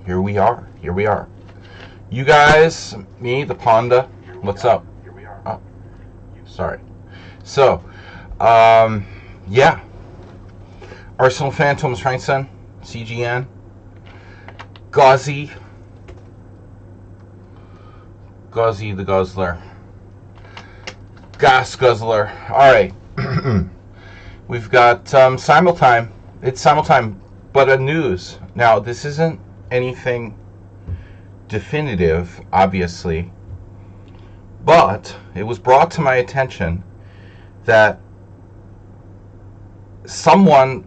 Here we are. Here we are. You guys, me, the Panda. What's up? Oh, sorry. So, yeah. Arsenal fan Thomas Reinson, CGN, Gauzy the Guzzler, Gas Guzzler. All right. We've got simultime. It's simultime, but a news. Now, this isn't anything definitive, obviously, but it was brought to my attention that someone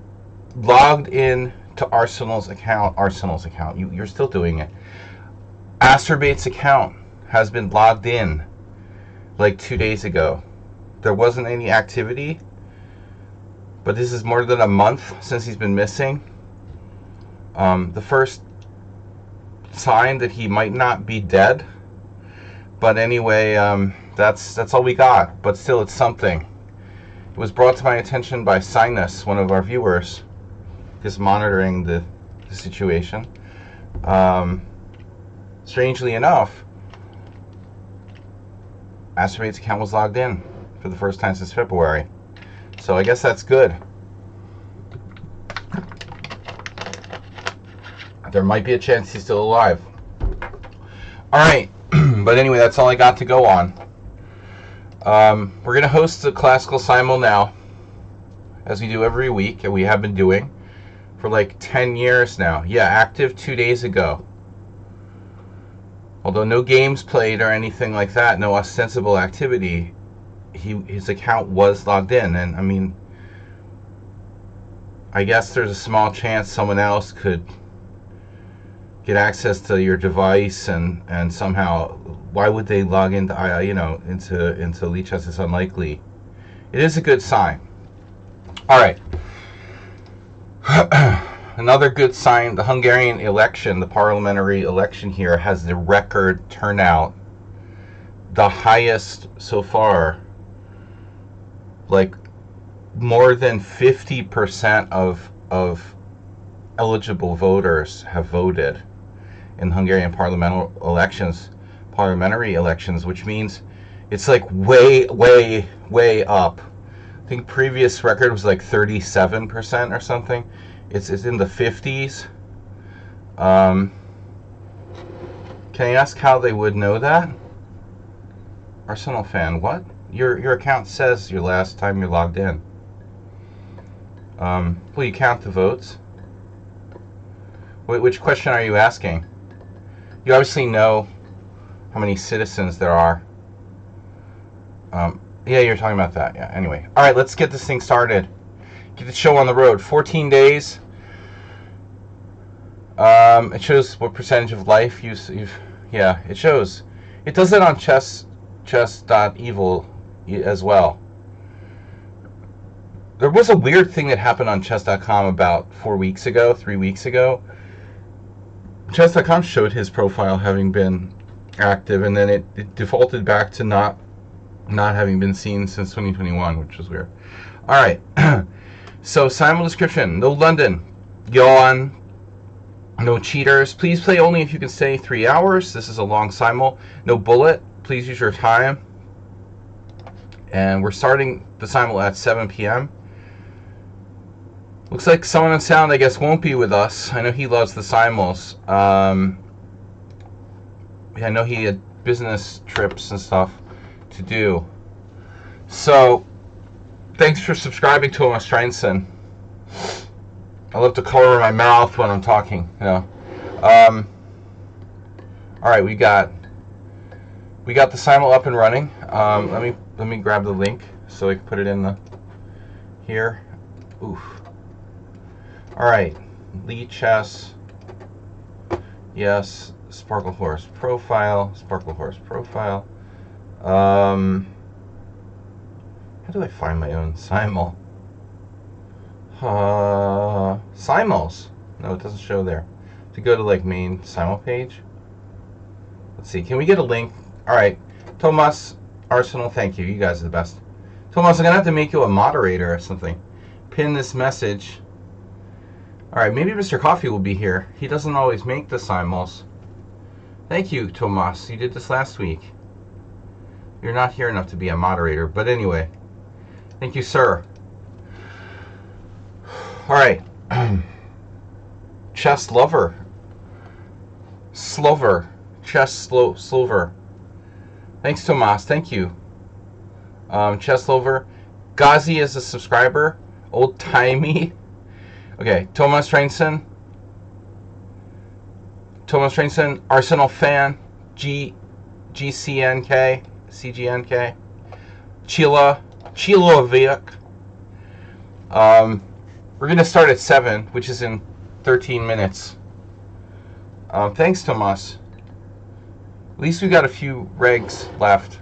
logged in to Arsenal's account. You're still doing it. Asturbate's account has been logged in like 2 days ago. There wasn't any activity, but this is more than a month since he's been missing. The first sign that he might not be dead, but anyway, that's all we got. But still, it's something. It was brought to my attention by Sinus, one of our viewers, just monitoring the situation. Strangely enough, Asturbate's account was logged in for the first time since February. So I guess that's good. There might be a chance he's still alive. Alright, but anyway, that's all I got to go on. We're going to host the Classical Simul now, as we do every week, and we have been doing for like 10 years now. Yeah, active 2 days ago. Although no games played or anything like that, no ostensible activity, his account was logged in. And I mean, I guess there's a small chance someone else could get access to your device and somehow, why would they log into into Lichess? It's unlikely. It is a good sign. All right. Another good sign, the Hungarian election, the parliamentary election here, has the record turnout, the highest so far. Like more than 50% of eligible voters have voted in Hungarian parliamentary elections, which means it's like way up. I think previous record was like 37% or something. It's in the 50s. Can I ask how they would know that? Arsenal fan, what? Your account says your last time you're logged in. Will you count the votes? Wait, which question are you asking? You obviously know how many citizens there are. Yeah, you're talking about that. Yeah, anyway. All right, let's get this thing started. Get the show on the road. 14 days. It shows what percentage of life you've yeah, it shows. It does it on chess.evil as well. There was a weird thing that happened on chess.com about 3 weeks ago. Chess.com showed his profile having been active, and then it defaulted back to not having been seen since 2021, which was weird. All right. So, simul description. No London. Yawn. No cheaters. Please play only if you can stay 3 hours. This is a long simul. No bullet. Please use your time. And we're starting the simul at 7 p.m. Looks like someone on sound, I guess, won't be with us. I know he loves the simuls. I know he had business trips and stuff to do. So, thanks for subscribing to Thomas Reinson. I love to color my mouth when I'm talking. All right, we got the simul up and running. Let me grab the link so I can put it in the here. Oof. All right, Lichess. Yes, Sparkle Horse profile. How do I find my own simul? Simuls. No, it doesn't show there. To go to like main simul page. Let's see. Can we get a link? All right, Thomas, Arsenal. Thank you. You guys are the best. Thomas, I'm gonna have to make you a moderator or something. Pin this message. Alright, maybe Mr. Coffee will be here. He doesn't always make the simuls. Thank you, Tomas. You did this last week. You're not here enough to be a moderator, but anyway. Thank you, sir. Alright. Chess lover. Slover. Chess slover. Thanks, Tomas. Thank you. Chess lover. Ghazi is a subscriber. Old timey. Okay, Thomas Trainson. Thomas Trainson, Arsenal fan. GCNK. CGNK. Chilovic. We're going to start at 7, which is in 13 minutes. Thanks, Tomas. At least we got a few regs left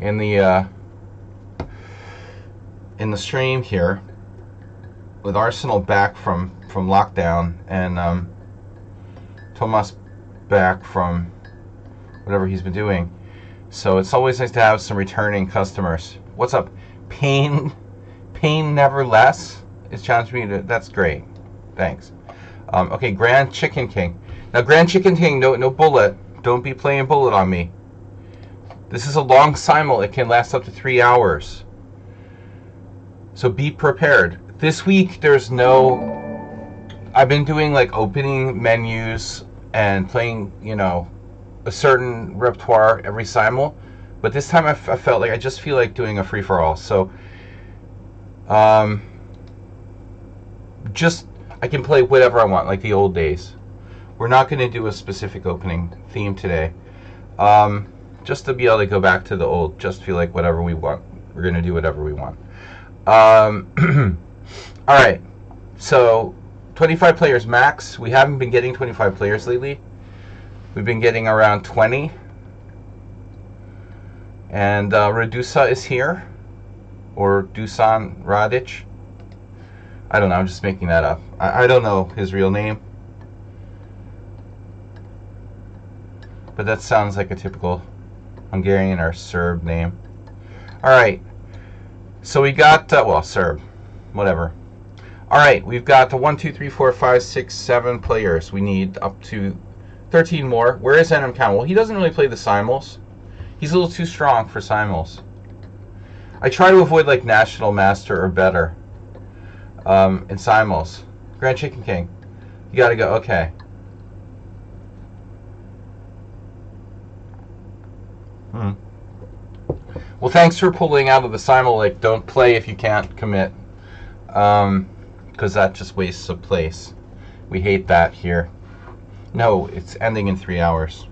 in the stream here, with Arsenal back from lockdown and Tomas back from whatever he's been doing. So it's always nice to have some returning customers. What's up? Pain nevertheless is challenging me to. That's great. Thanks. Okay, Grand Chicken King. Now, Grand Chicken King, no bullet. Don't be playing bullet on me. This is a long simul. It can last up to 3 hours. So be prepared. This week, there's no... I've been doing, like, opening menus and playing, you know, a certain repertoire every simul. But this time I felt like I just feel like doing a free-for-all. So, just... I can play whatever I want, like the old days. We're not going to do a specific opening theme today. Just to be able to go back to the old, just feel like whatever we want. We're going to do whatever we want. Alright. So, 25 players max. We haven't been getting 25 players lately. We've been getting around 20. And Radusa is here. Or Dusan Radic. I don't know, I'm just making that up. I don't know his real name. But that sounds like a typical Hungarian or Serb name. Alright. So we got, well, Serb. Whatever. Alright, we've got the 1, 2, 3, 4, 5, 6, 7 players. We need up to 13 more. Where is NM Count? Well, he doesn't really play the simuls. He's a little too strong for simuls. I try to avoid, like, National Master or better. In simuls. Grand Chicken King. You gotta go. Okay. Well, thanks for pulling out of the simul. Like, don't play if you can't commit. Because that just wastes a place. We hate that here. No, it's ending in 3 hours.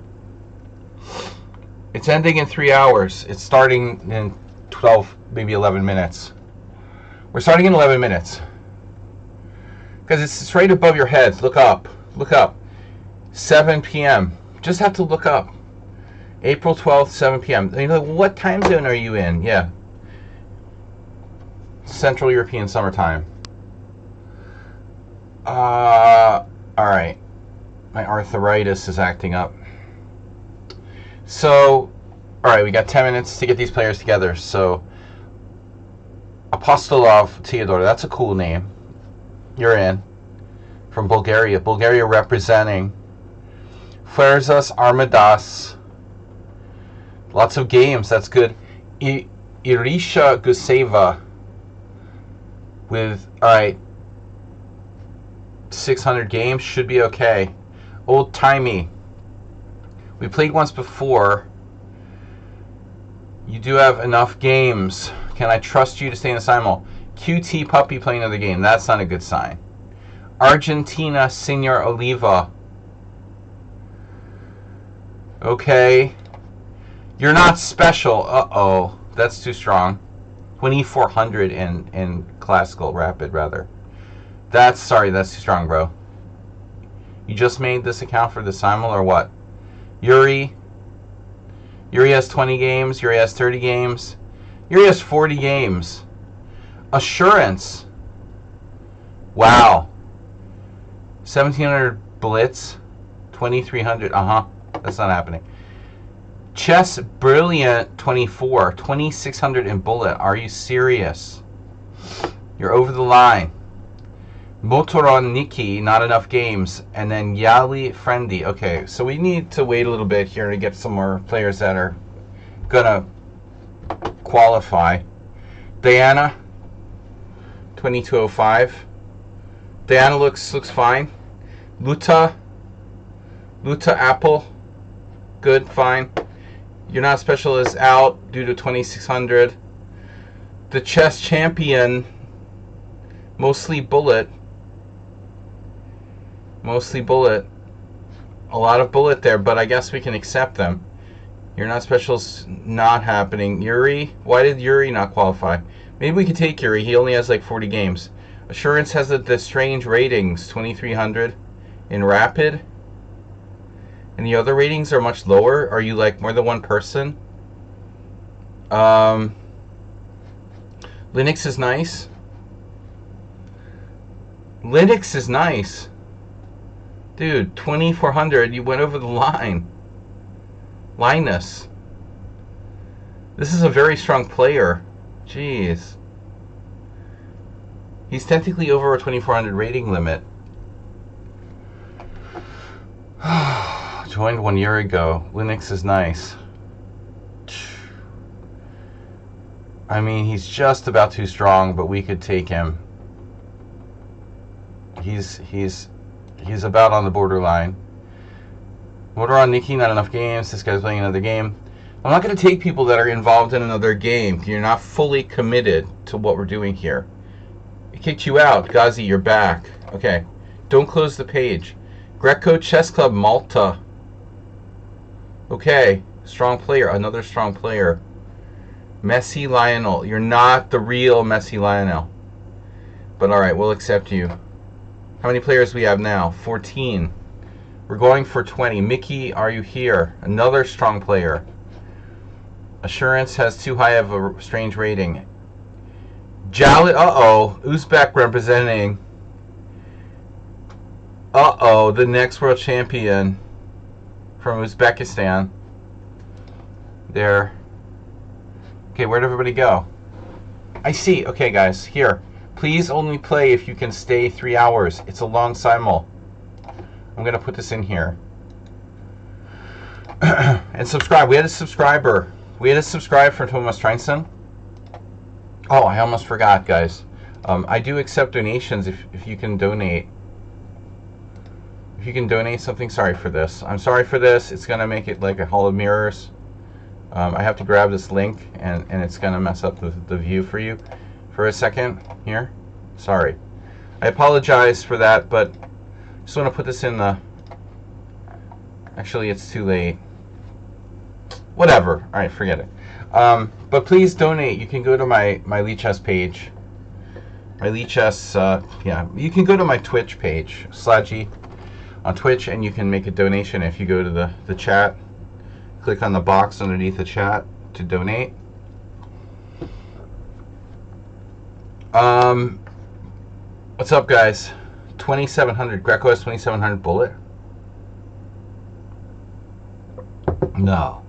It's ending in 3 hours. It's starting in 12, maybe 11 minutes. We're starting in 11 minutes. Because it's right above your heads. Look up. Look up. 7 p.m. Just have to look up. April 12th, 7 p.m. You know, what time zone are you in? Yeah. Central European summertime. Alright. My arthritis is acting up. So, alright, we got 10 minutes to get these players together. So, Apostolov Theodore, that's a cool name. You're in. From Bulgaria. Bulgaria representing. Ferzas Armadas. Lots of games. That's good. Irisha Guseva. With, alright, 600 games. Should be okay. Old timey. We played once before. You do have enough games. Can I trust you to stay in the simul? QT Puppy playing another game. That's not a good sign. Argentina, Senor Oliva. Okay. You're not special. Uh-oh. That's too strong. 2400 in classical rapid, rather. That's too strong, bro. You just made this account for the simul, or what? Yuri has 20 games. Yuri has 30 games. Yuri has 40 games. Assurance. Wow. 1700 blitz. 2300. That's not happening. Chess Brilliant 24. 2600 in bullet. Are you serious? You're over the line. Motoron Nikki, not enough games. And then Yali Friendly. Okay, so we need to wait a little bit here to get some more players that are gonna qualify. Diana, 2205. Diana looks fine. Luta Apple, good, fine. You're Not Special is out due to 2600. The Chess Champion, mostly bullet. A lot of bullet there, but I guess we can accept them. You're Not Special's not happening. Yuri, why did Yuri not qualify? Maybe we could take Yuri. He only has like 40 games. Assurance has the strange ratings, 2300 in rapid. And the other ratings are much lower. Are you like more than one person? Linux is nice. Linux is nice. Dude, 2400, you went over the line. Linus. This is a very strong player. Jeez. He's technically over a 2400 rating limit. Joined 1 year ago. Linux is nice. I mean, he's just about too strong, but we could take him. He's about on the borderline. Motor on Nikki, not enough games. This guy's playing another game. I'm not going to take people that are involved in another game. You're not fully committed to what we're doing here. It kicked you out. Ghazi, you're back. Okay. Don't close the page. Greco Chess Club Malta. Okay. Strong player. Another strong player. Messi Lionel. You're not the real Messi Lionel. But alright, we'll accept you. How many players we have now? 14. We're going for 20. Mickey, are you here? Another strong player. Assurance has too high of a strange rating. Jalit, Uzbek representing. The next world champion from Uzbekistan. There. Okay, where'd everybody go? I see. Okay, guys, here. Please only play if you can stay 3 hours. It's a long simul. I'm going to put this in here. And subscribe. We had a subscriber. We had a subscribe from Thomas Treinson. Oh, I almost forgot, guys. I do accept donations if you can donate. If you can donate something, sorry for this. I'm sorry for this. It's going to make it like a hall of mirrors. I have to grab this link, and it's going to mess up the view for you for a second here. Sorry. I apologize for that, but just want to put this in the... Actually, it's too late. Whatever. All right, forget it. But please donate. You can go to my Lichess page. My Lichess, yeah. You can go to my Twitch page, Sludgy, on Twitch, and you can make a donation if you go to the chat. Click on the box underneath the chat to donate. What's up, guys? 2700. Greco has 2700 bullet. No.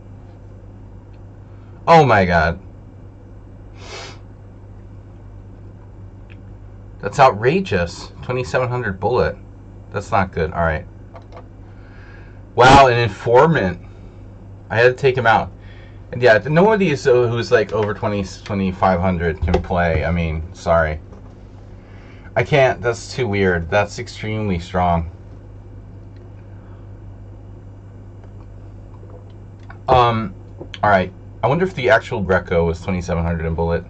Oh my god. That's outrageous. 2700 bullet. That's not good. Alright. Wow, an informant. I had to take him out. And yeah, no one of these who's like over 2500 can play. I mean, sorry. I can't. That's too weird. That's extremely strong. Alright. I wonder if the actual Greco was 2700 in bullet.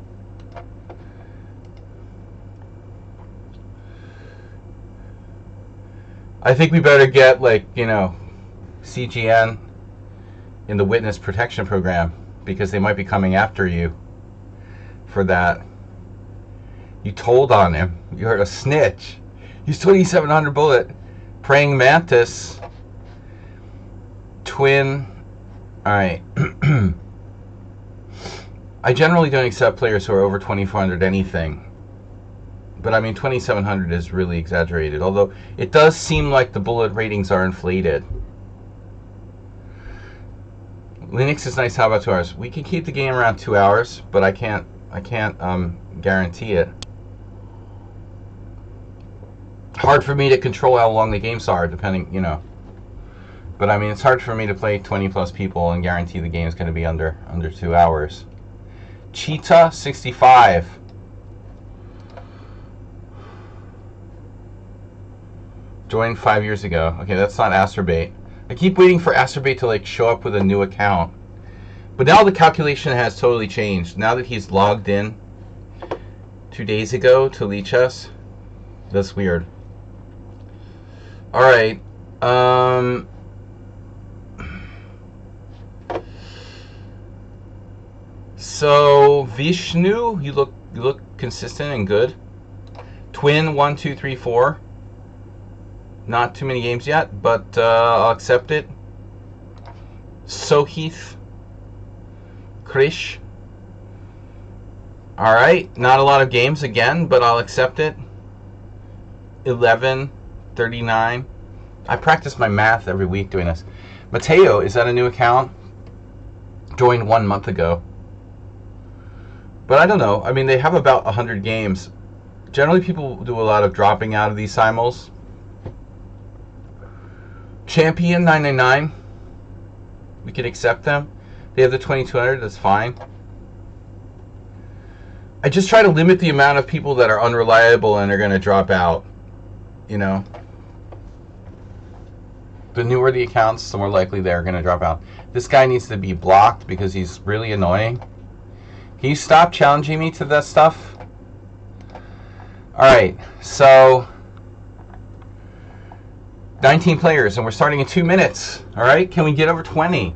I think we better get, like, you know, CGN in the witness protection program, because they might be coming after you for that. You told on him. You're a snitch. He's 2700 bullet. Praying Mantis. Twin. Alright. I generally don't accept players who are over 2400 anything. But I mean, 2700 is really exaggerated. Although, it does seem like the bullet ratings are inflated. Linux is nice. How about 2 hours? We can keep the game around 2 hours, but I can't guarantee it. Hard for me to control how long the games are, depending, But I mean, it's hard for me to play 20 plus people and guarantee the game is going to be under 2 hours. Cheetah 65. Joined 5 years ago. Okay, that's not Astrobait. I keep waiting for Astrobait to like show up with a new account. But now the calculation has totally changed. Now that he's logged in 2 days ago to leech us. That's weird. Alright. So Vishnu, you look consistent and good. Twin 1, 2, 3, 4. Not too many games yet, but I'll accept it. Sohith, Krish. Alright, not a lot of games again, but I'll accept it. 11, 39. I practice my math every week doing this. Mateo, is that a new account? Joined 1 month ago. But I don't know. I mean, they have about 100 games. Generally, people do a lot of dropping out of these simuls. Champion 999. We can accept them. They have the 2200. That's fine. I just try to limit the amount of people that are unreliable and are going to drop out. The newer the accounts, the more likely they're going to drop out. This guy needs to be blocked because he's really annoying. Can you stop challenging me to that stuff? Alright, so 19 players, and we're starting in 2 minutes. Alright, can we get over 20?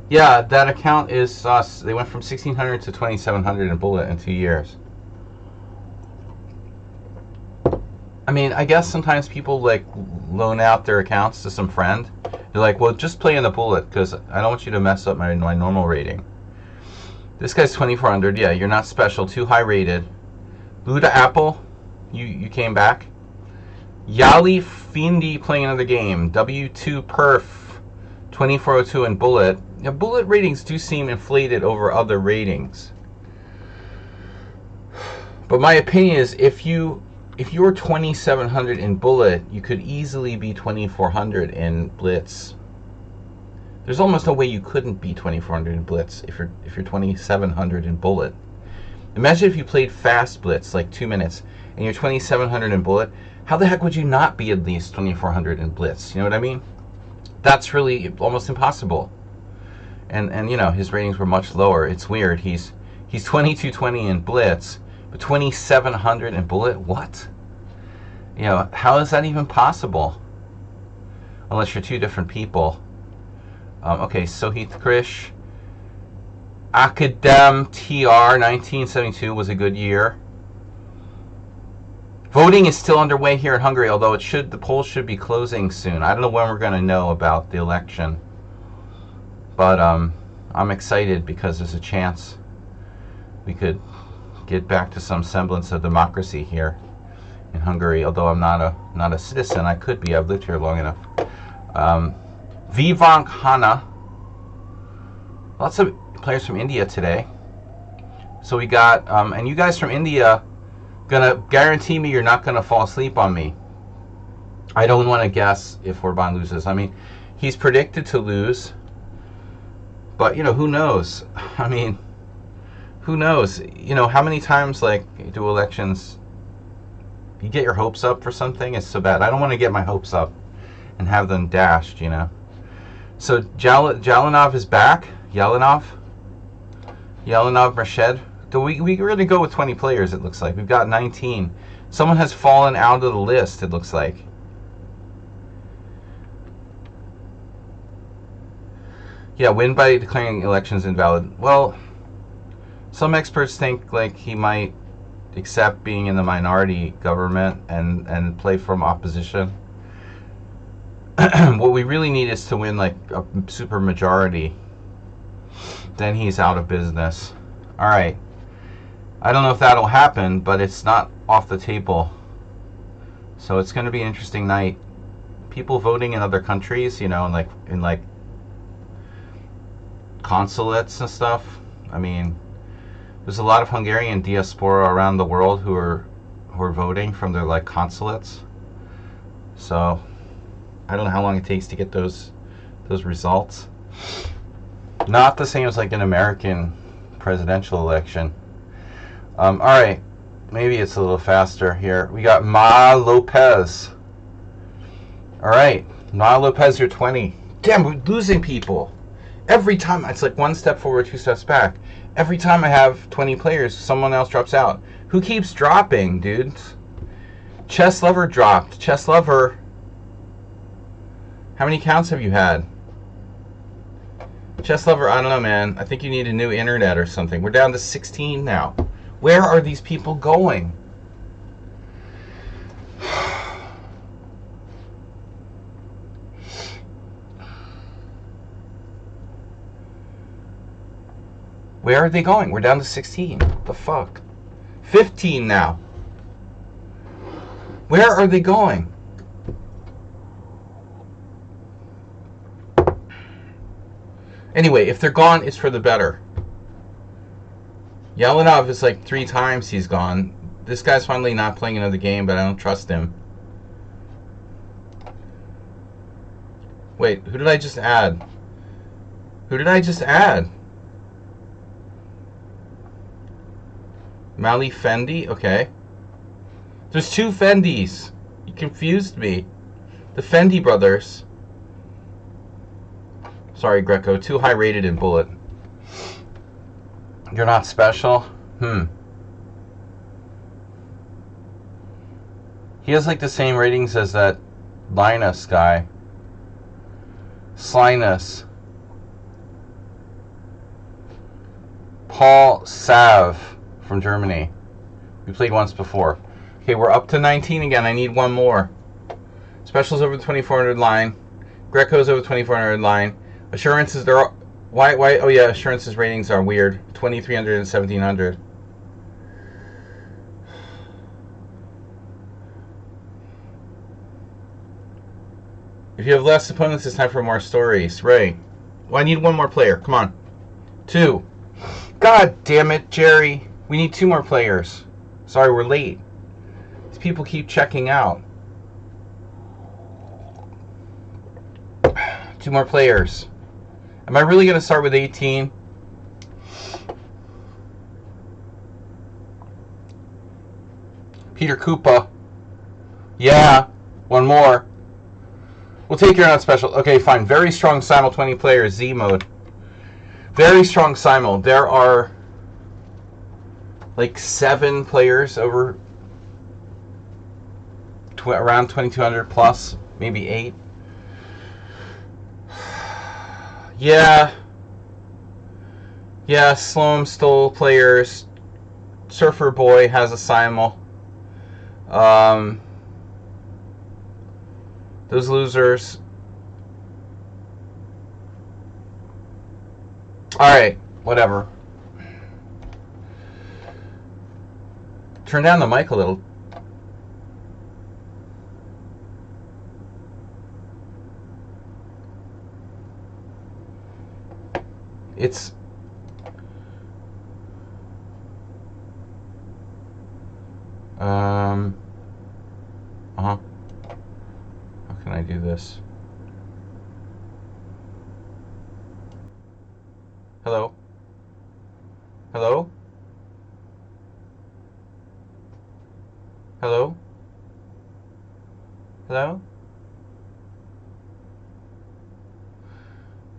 Yeah, that account is they went from 1600 to 2700 in Bullet in 2 years. I mean, I guess sometimes people like loan out their accounts to some friend. They're like, well, just play in the Bullet because I don't want you to mess up my normal rating. This guy's 2400. Yeah, you're not special. Too high rated. Buddha Apple, you came back. Yali Findi playing another game. W2 Perf, 2402 in Bullet. Yeah, Bullet ratings do seem inflated over other ratings. But my opinion is if you're 2700 in Bullet, you could easily be 2400 in Blitz. There's almost no way you couldn't be 2400 in Blitz if you're 2700 in Bullet. Imagine if you played fast Blitz, like 2 minutes, and you're 2700 in Bullet. How the heck would you not be at least 2400 in Blitz? You know what I mean? That's really almost impossible. And his ratings were much lower. It's weird. He's 2220 in Blitz, but 2700 in Bullet? What? How is that even possible? Unless you're two different people. Okay, Sohit Krish. Akadem TR 1972 was a good year. Voting is still underway here in Hungary, although the polls should be closing soon. I don't know when we're going to know about the election. But I'm excited because there's a chance we could get back to some semblance of democracy here in Hungary. Although I'm not a citizen, I could be. I've lived here long enough. Vivank Hana. Lots of players from India today. So we got, and you guys from India, gonna guarantee me you're not gonna fall asleep on me. I don't want to guess if Orban loses. I mean, he's predicted to lose, but who knows? I mean, who knows? How many times do elections? You get your hopes up for something. It's so bad. I don't want to get my hopes up and have them dashed. So Jalanov is back. Yalinov, Marshed. We're going to go with 20 players, it looks like. We've got 19. Someone has fallen out of the list, it looks like. Yeah, win by declaring elections invalid. Well, some experts think he might accept being in the minority government and play from opposition. What we really need is to win a super majority. Then he's out of business. Alright. I don't know if that'll happen, but it's not off the table. So it's going to be an interesting night. People voting in other countries, in consulates and stuff. I mean, there's a lot of Hungarian diaspora around the world who are who are voting from their like consulates. So I don't know how long it takes to get those results. Not the same as like an American presidential election. All right, maybe it's a little faster here. We got Ma Lopez. All right, Ma Lopez, you're 20. Damn, we're losing people. Every time, it's like one step forward, two steps back. Every time I have 20 players, someone else drops out. Who keeps dropping, dudes? Chess Lover dropped. Chess Lover. How many counts have you had? Chess Lover, I don't know, man. I think you need a new internet or something. We're down to 16 now. Where are these people going? Where are they going? We're down to 16. What the fuck? 15 now. Where are they going? Anyway, if they're gone, it's for the better. Yelenov is like 3 times he's gone. This guy's finally not playing another game, but I don't trust him. Wait, who did I just add? Who did I just add? Mali Fendi? Okay. There's 2 Fendis. You confused me. The Fendi brothers. Sorry, Greco. Too high rated in Bullet. You're not special? He has like the same ratings as that Linus guy. Slinus. Paul Sav from Germany. We played once before. Okay, we're up to 19 again. I need one more. Specials over the 2400 line. Greco's over the 2400 line. Assurances, they're all, why? Oh yeah, assurances ratings are weird. 2300 and 1700. If you have less opponents, it's time for more stories. Right. Well, I need one more player. Come on. 2. God damn it, Jerry. We need 2 more players. Sorry, we're late. These people keep checking out. 2 more players. Am I really going to start with 18? Peter Koopa. Yeah. 1 more. We'll take your not special. Okay, fine. Very strong Simul 20 players. Z mode. Very strong Simul. There are like 7 players over around 2200 plus. Maybe 8. Yeah. Yeah, Sloam stole players. Surfer Boy has a Simul. Those losers. Alright, whatever. Turn down the mic a little. It's how can I do this? Hello? Hello? Hello? Hello?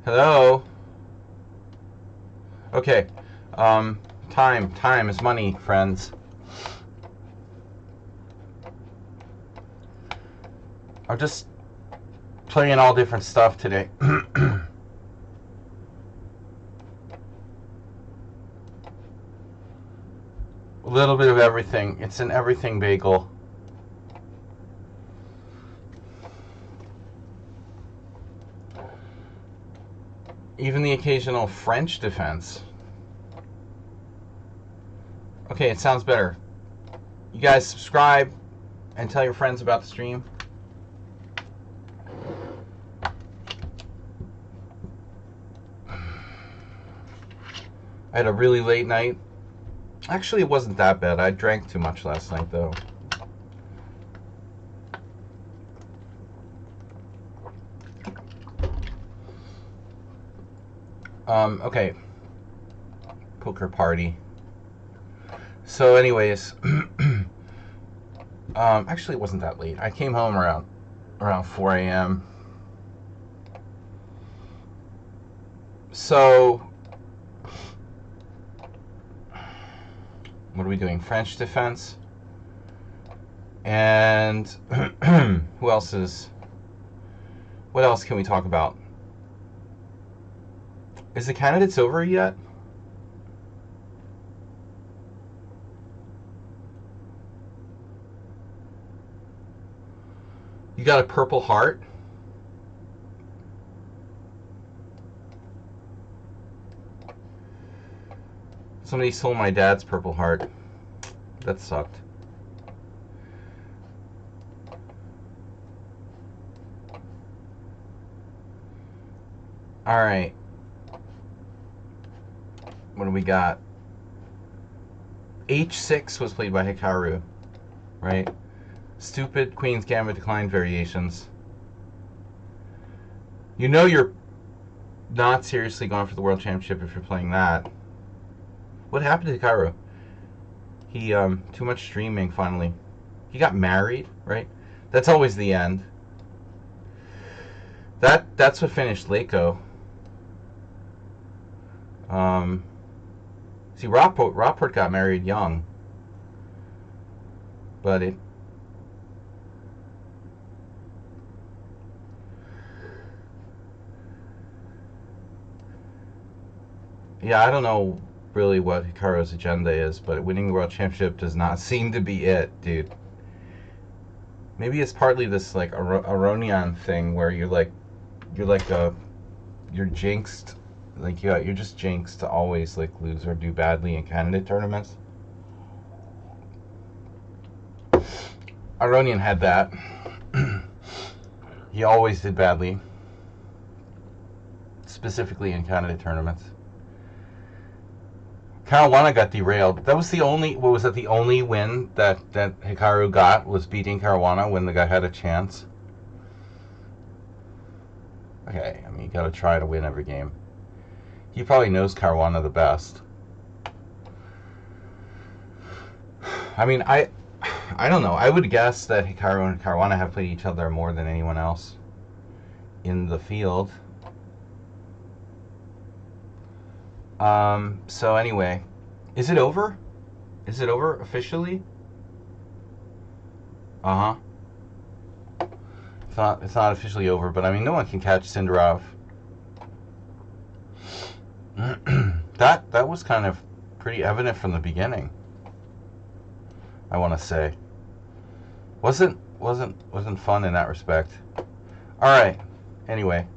Hello? Okay. Time is money, friends. I'm just playing all different stuff today. A little bit of everything. It's an everything bagel. Even the occasional French defense. Okay, it sounds better. You guys subscribe and tell your friends about the stream. I had a really late night. Actually, it wasn't that bad. I drank too much last night, though. Okay. Poker party. So, anyways, actually, it wasn't that late. I came home around 4 a.m. So, what are we doing? French defense. And who else is... What else can we talk about? Is the candidates over yet? You got a Purple Heart? Somebody stole my dad's Purple Heart. That sucked. Alright. What do we got? H6 was played by Hikaru, right? Stupid Queen's Gambit declined variations. You know you're not seriously going for the World Championship if you're playing that. What happened to Hikaru? He, too much streaming finally. He got married, right? That's always the end. That's what finished Leiko. See, Rockport got married young. But it... Yeah, I don't know really what Hikaru's agenda is, but winning the World Championship does not seem to be it, dude. Maybe it's partly this, like, Aronian thing where you're jinxed. Like, you're just jinxed to always, like, lose or do badly in candidate tournaments. Aronian had that. He always did badly. Specifically in candidate tournaments. Caruana got derailed. That was the only... What was that? The only win that Hikaru got was beating Caruana when the guy had a chance. Okay, I mean, you gotta try to win every game. He probably knows Caruana the best. I mean, I don't know. I would guess that Hikaru and Caruana have played each other more than anyone else in the field. So anyway, is it over? Is it over officially? Uh-huh. It's not officially over, but I mean, no one can catch Sindarov. That was kind of pretty evident from the beginning. I want to say, wasn't fun in that respect. All right. Anyway,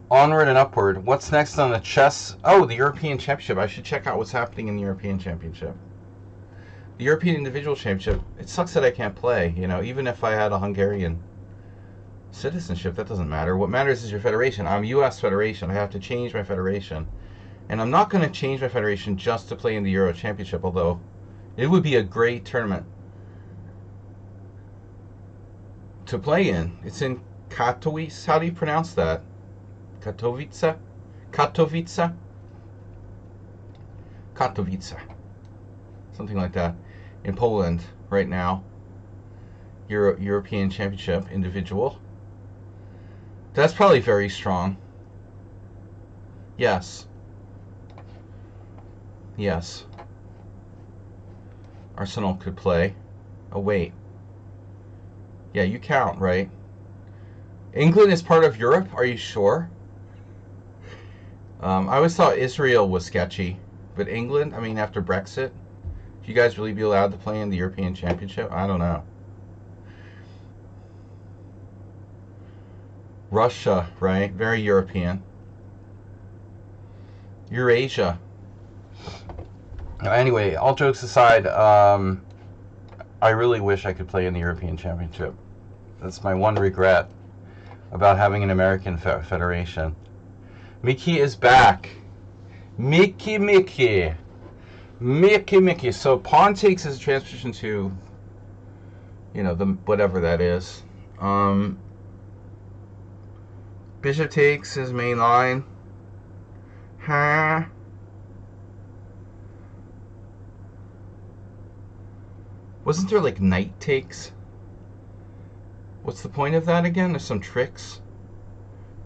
onward and upward. What's next on the chess? Oh, the European Championship. I should check out what's happening in the European Championship. The European Individual Championship. It sucks that I can't play. You know, even if I had a Hungarian citizenship, that doesn't matter. What matters is your federation. I'm U.S. Federation. I have to change my federation. And I'm not going to change my federation just to play in the Euro Championship, although it would be a great tournament to play in. It's in Katowice. How do you pronounce that? Katowice? Katowice? Katowice. Something like that. In Poland right now. European Championship individual. That's probably very strong. Yes. Yes. Arsenal could play. Oh, wait. Yeah, you count, right? England is part of Europe? Are you sure? I always thought Israel was sketchy. But England, I mean, after Brexit, should you guys really be allowed to play in the European Championship? I don't know. Russia, right? Very European. Eurasia. Anyway, all jokes aside, I really wish I could play in the European Championship. That's my one regret about having an American federation. Mickey is back. Mickey. So pawn takes his transition to, you know, the whatever that is. Bishop takes his main line. Huh? Wasn't there like knight takes? What's the point of that again? There's some tricks.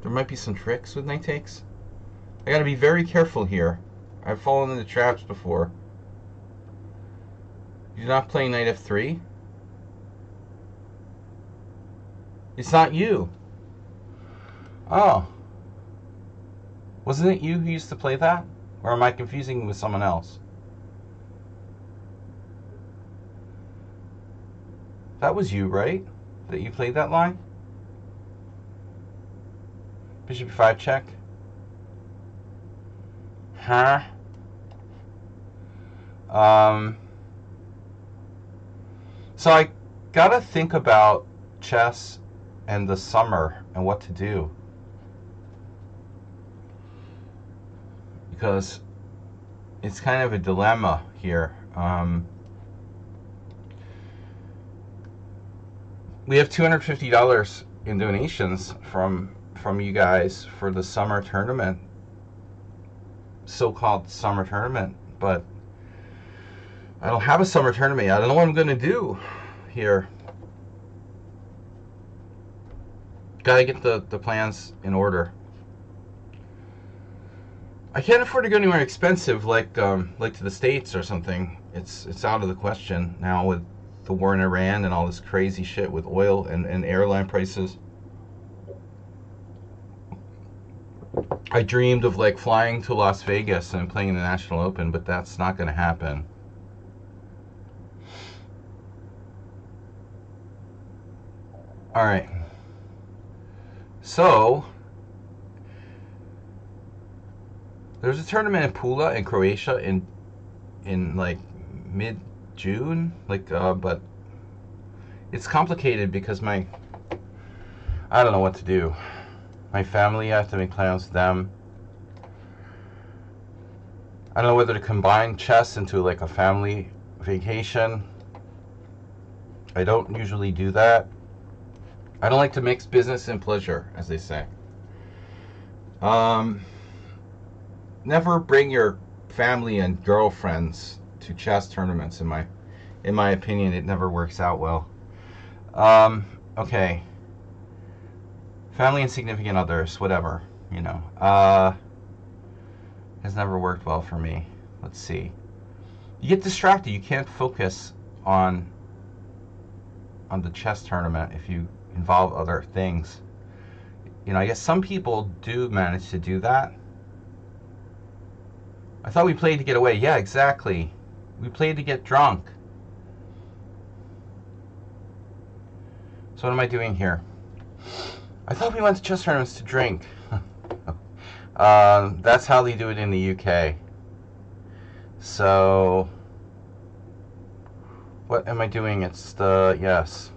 There might be some tricks with knight takes. I gotta be very careful here. I've fallen into traps before. You're not playing knight f3? It's not you. Oh. Wasn't it you who used to play that? Or am I confusing with someone else? That was you, right? That you played that line? Bishop e5 check. Huh? So I gotta think about chess and the summer and what to do. Because it's kind of a dilemma here. We have $250 in donations from you guys for the summer tournament, so-called summer tournament, but I don't have a summer tournament. I don't know what I'm going to do here. Gotta get the plans in order. I can't afford to go anywhere expensive like to the States or something. It's out of the question now with the war in Iran and all this crazy shit with oil and airline prices. I dreamed of like flying to Las Vegas and playing in the National Open, but that's not going to happen. All right. So there's a tournament in Pula in Croatia in like mid-June, but it's complicated because I don't know what to do. My family, I have to make plans with them. I don't know whether to combine chess into like a family vacation. I don't usually do that. I don't like to mix business and pleasure, as they say. Never bring your family and girlfriends to chess tournaments. In my opinion, it never works out well. Okay. Family and significant others, whatever, you know. Has never worked well for me. Let's see. You get distracted. You can't focus on the chess tournament if you involve other things. You know, I guess some people do manage to do that. I thought we played to get away. Yeah, exactly. We played to get drunk. So what am I doing here? I thought we went to chess tournaments to drink. That's how they do it in the UK. So, what am I doing? It's the, yes.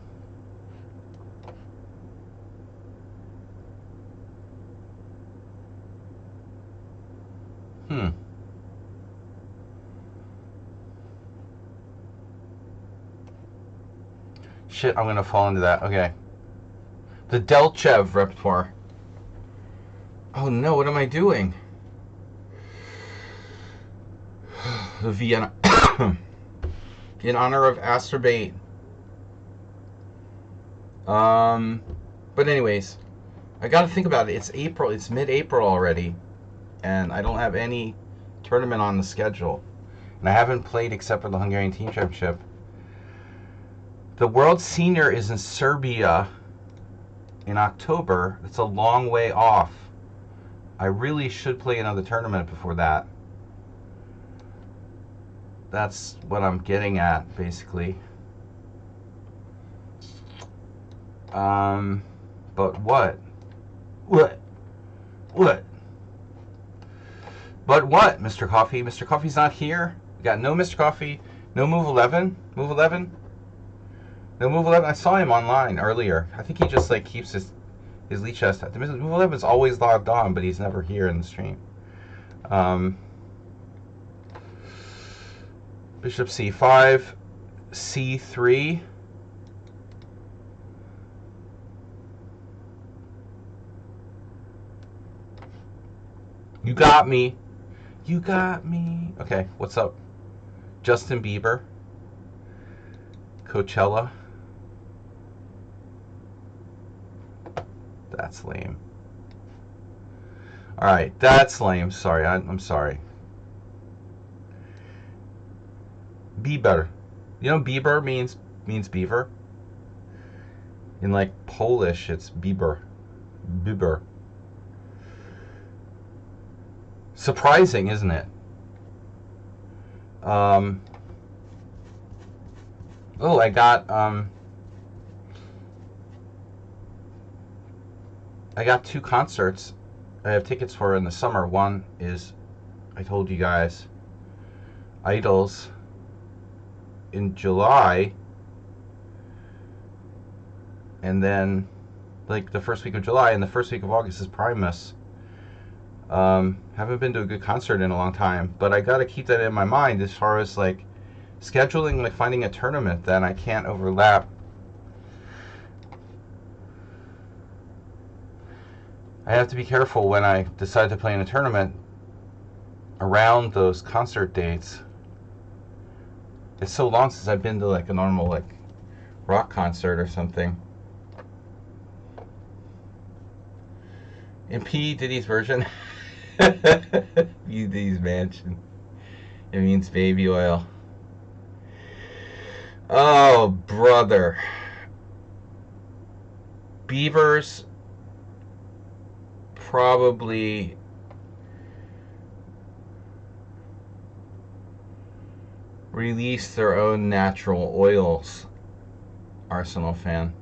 Shit, I'm gonna fall into that. Okay. The Delchev repertoire. Oh no, what am I doing? The Vienna. In honor of Asterbate. But anyways, I gotta think about it. It's April. It's mid-April already. And I don't have any tournament on the schedule. And I haven't played except for the Hungarian Team Championship. The World Senior is in Serbia in October. It's a long way off. I really should play another tournament before that. That's what I'm getting at, basically. But what? What? What? But what, Mr. Coffee? Mr. Coffee's not here. We got no Mr. Coffee, no Move 11. Move 11? No Move 11. I saw him online earlier. I think he just like keeps his lead chest. Move 11 is always logged on, but he's never here in the stream. Bishop c5, c3. You got me. You got me. Okay, what's up? Justin Bieber. Coachella. That's lame. Alright, that's lame. Sorry, I'm sorry. Bieber. You know Bieber means beaver? In like Polish, it's Bieber. Bieber. Surprising, isn't it? Oh, I got two concerts I have tickets for in the summer. One is, I told you guys, Idols in July, and then like the first week of July, and the first week of August is Primus. Haven't been to a good concert in a long time, but I gotta keep that in my mind as far as like scheduling, like finding a tournament that I can't overlap. I have to be careful when I decide to play in a tournament around those concert dates. It's so long since I've been to like a normal like rock concert or something. In P. Diddy's version, P. Diddy's mansion. It means baby oil. Oh, brother. Beavers probably release their own natural oils. Arsenal fan.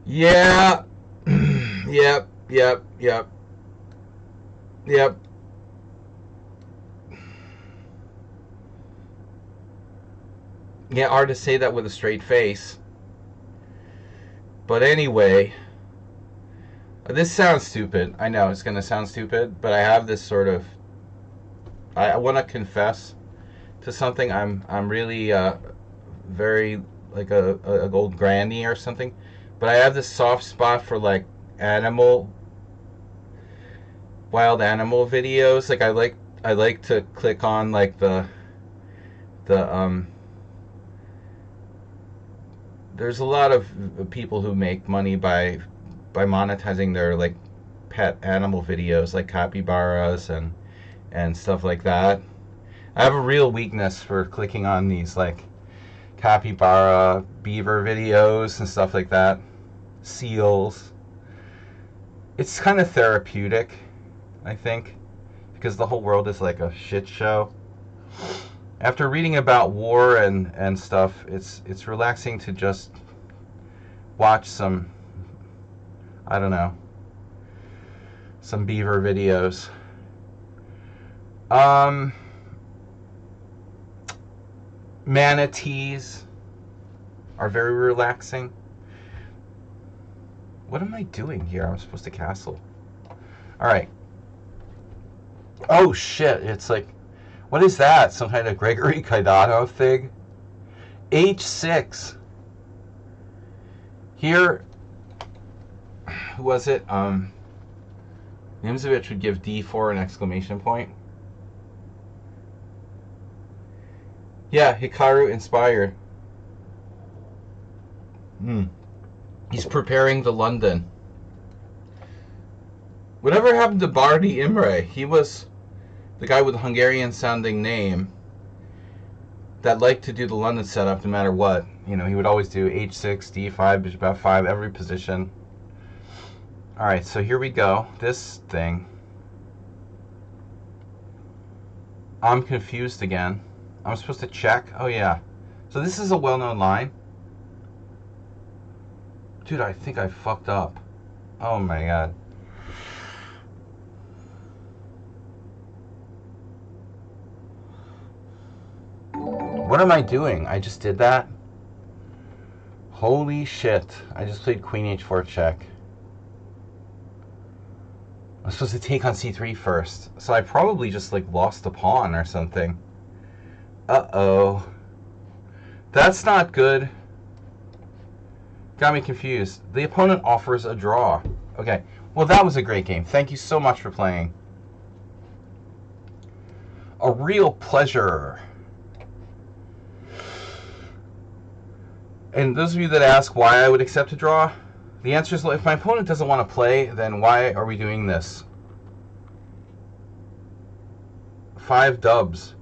Yeah. Yep. Yeah, hard to say that with a straight face. But anyway, this sounds stupid. I know it's going to sound stupid, but I have this sort of... I want to confess to something. I'm really very like a old granny or something, but I have this soft spot for like wild animal videos. Like I like to click on like the there's a lot of people who make money by monetizing their like pet animal videos, like capybaras and stuff like that. I have a real weakness for clicking on these like capybara, beaver videos and stuff like that. Seals. It's kind of therapeutic, I think, because the whole world is like a shit show. After reading about war and stuff, it's relaxing to just watch some, I don't know, some beaver videos. Manatees are very relaxing. What am I doing here? I'm supposed to castle. Alright. Oh shit, it's like, what is that? Some kind of Gregory Cardano thing? H6. Here, who was it? Nimzovich would give D4 an exclamation point. Yeah, Hikaru inspired. He's preparing the London. Whatever happened to Bardi Imre? He was the guy with the Hungarian sounding name that liked to do the London setup no matter what. You know, he would always do H6, D5, Bishop F5, every position. Alright, so here we go. This thing. I'm confused again. I'm supposed to check? Oh yeah. So this is a well-known line. Dude, I think I fucked up. Oh my god. What am I doing? I just did that? Holy shit. I just played Queen H4 check. I'm supposed to take on C3 first. So I probably just like lost a pawn or something. Uh-oh. That's not good. Got me confused. The opponent offers a draw. Okay, Well, that was a great game. Thank you so much for playing. A real pleasure. And those of you that ask why I would accept a draw, the answer is, if my opponent doesn't want to play, then why are we doing this? 5 dubs.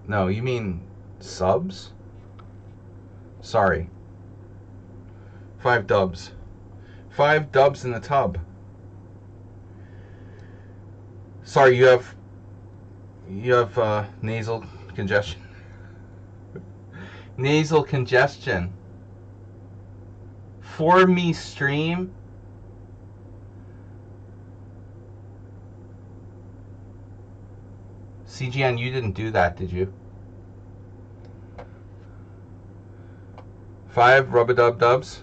No, you mean subs? Sorry. 5 dubs. 5 dubs in the tub. Sorry, you have nasal congestion. Nasal congestion. For me stream. CGN, you didn't do that, did you? 5 rub-a-dub dubs.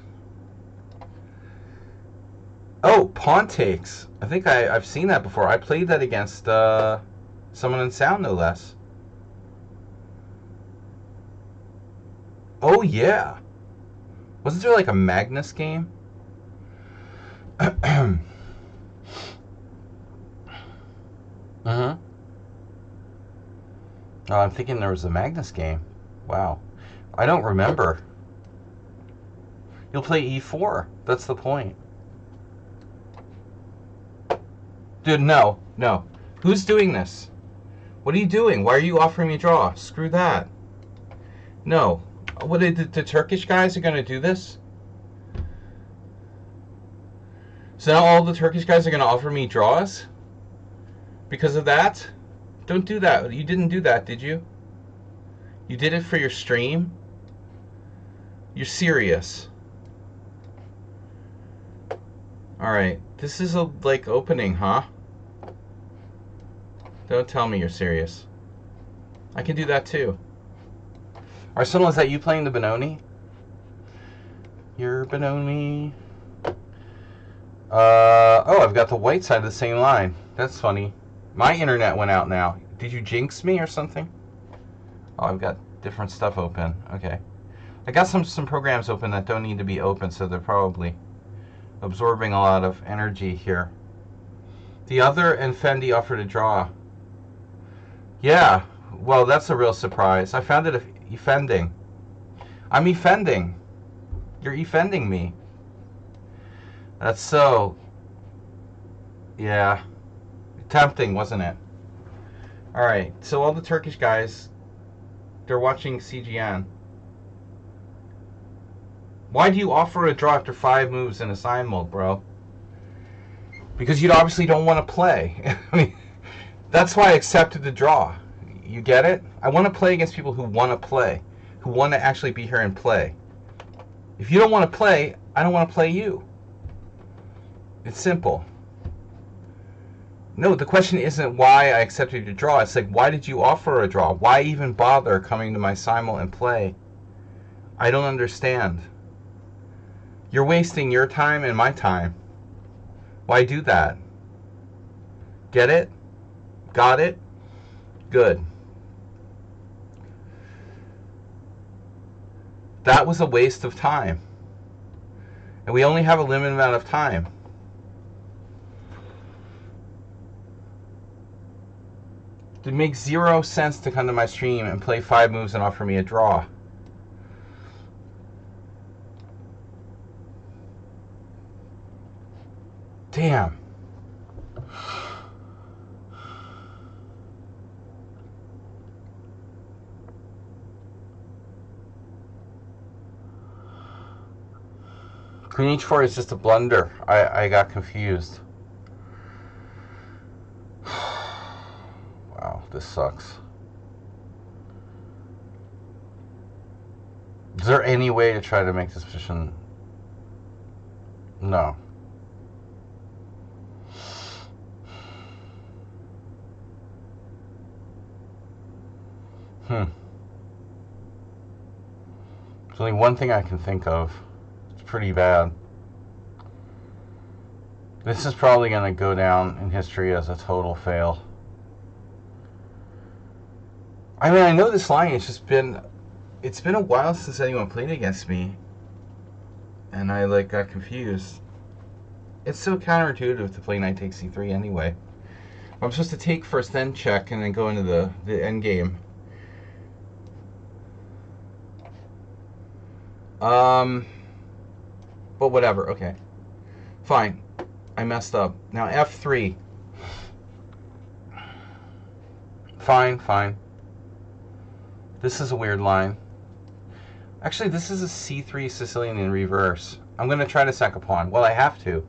Oh, pawn takes. I think I've seen that before. I played that against someone in sound, no less. Oh, yeah. Wasn't there like a Magnus game? Uh-huh. Oh, I'm thinking there was a Magnus game. Wow. I don't remember. You'll play E4. That's the point. Dude, no. No. Who's doing this? What are you doing? Why are you offering me a draw? Screw that. No. What, the Turkish guys are going to do this? So now all the Turkish guys are going to offer me draws? Because of that? Don't do that. You didn't do that, did you? You did it for your stream? You're serious. Alright. This is a, like, opening, huh? Don't tell me you're serious. I can do that too. Arsenal, is that you playing the Benoni? You're Benoni. Oh, I've got the white side of the same line. That's funny. My internet went out now. Did you jinx me or something? Oh, I've got different stuff open. Okay. I got some programs open that don't need to be open, so they're probably absorbing a lot of energy here. The other and Fendi offered a draw. Yeah. Well, that's a real surprise. I found it offending. I'm offending. You're offending me. That's so... Yeah. Tempting, wasn't it? Alright, so all the Turkish guys, they're watching CGN. Why do you offer a draw after 5 moves in a simul, bro? Because you obviously don't want to play. I mean, that's why I accepted the draw. You get it? I want to play against people who want to play, who want to actually be here and play. If you don't want to play, I don't want to play you. It's simple. No, the question isn't why I accepted your draw. It's like, why did you offer a draw? Why even bother coming to my simul and play? I don't understand. You're wasting your time and my time. Why do that? Get it? Got it? Good. That was a waste of time. And we only have a limited amount of time. It makes 0 sense to come to my stream and play 5 moves and offer me a draw. Damn. Queen h4 is just a blunder. I got confused. Wow, this sucks. Is there any way to try to make this position? No. There's only one thing I can think of. It's pretty bad. This is probably going to go down in history as a total fail. I mean, I know this line, it's been a while since anyone played against me. and I like got confused. It's so counterintuitive to play knight takes c3 anyway. I'm supposed to take first, then check, and then go into the end game. But whatever. Okay, fine. I messed up. Now f3. Fine, fine. This is a weird line. Actually, this is a c3 Sicilian in reverse. I'm going to try to sack a pawn. Well, I have to.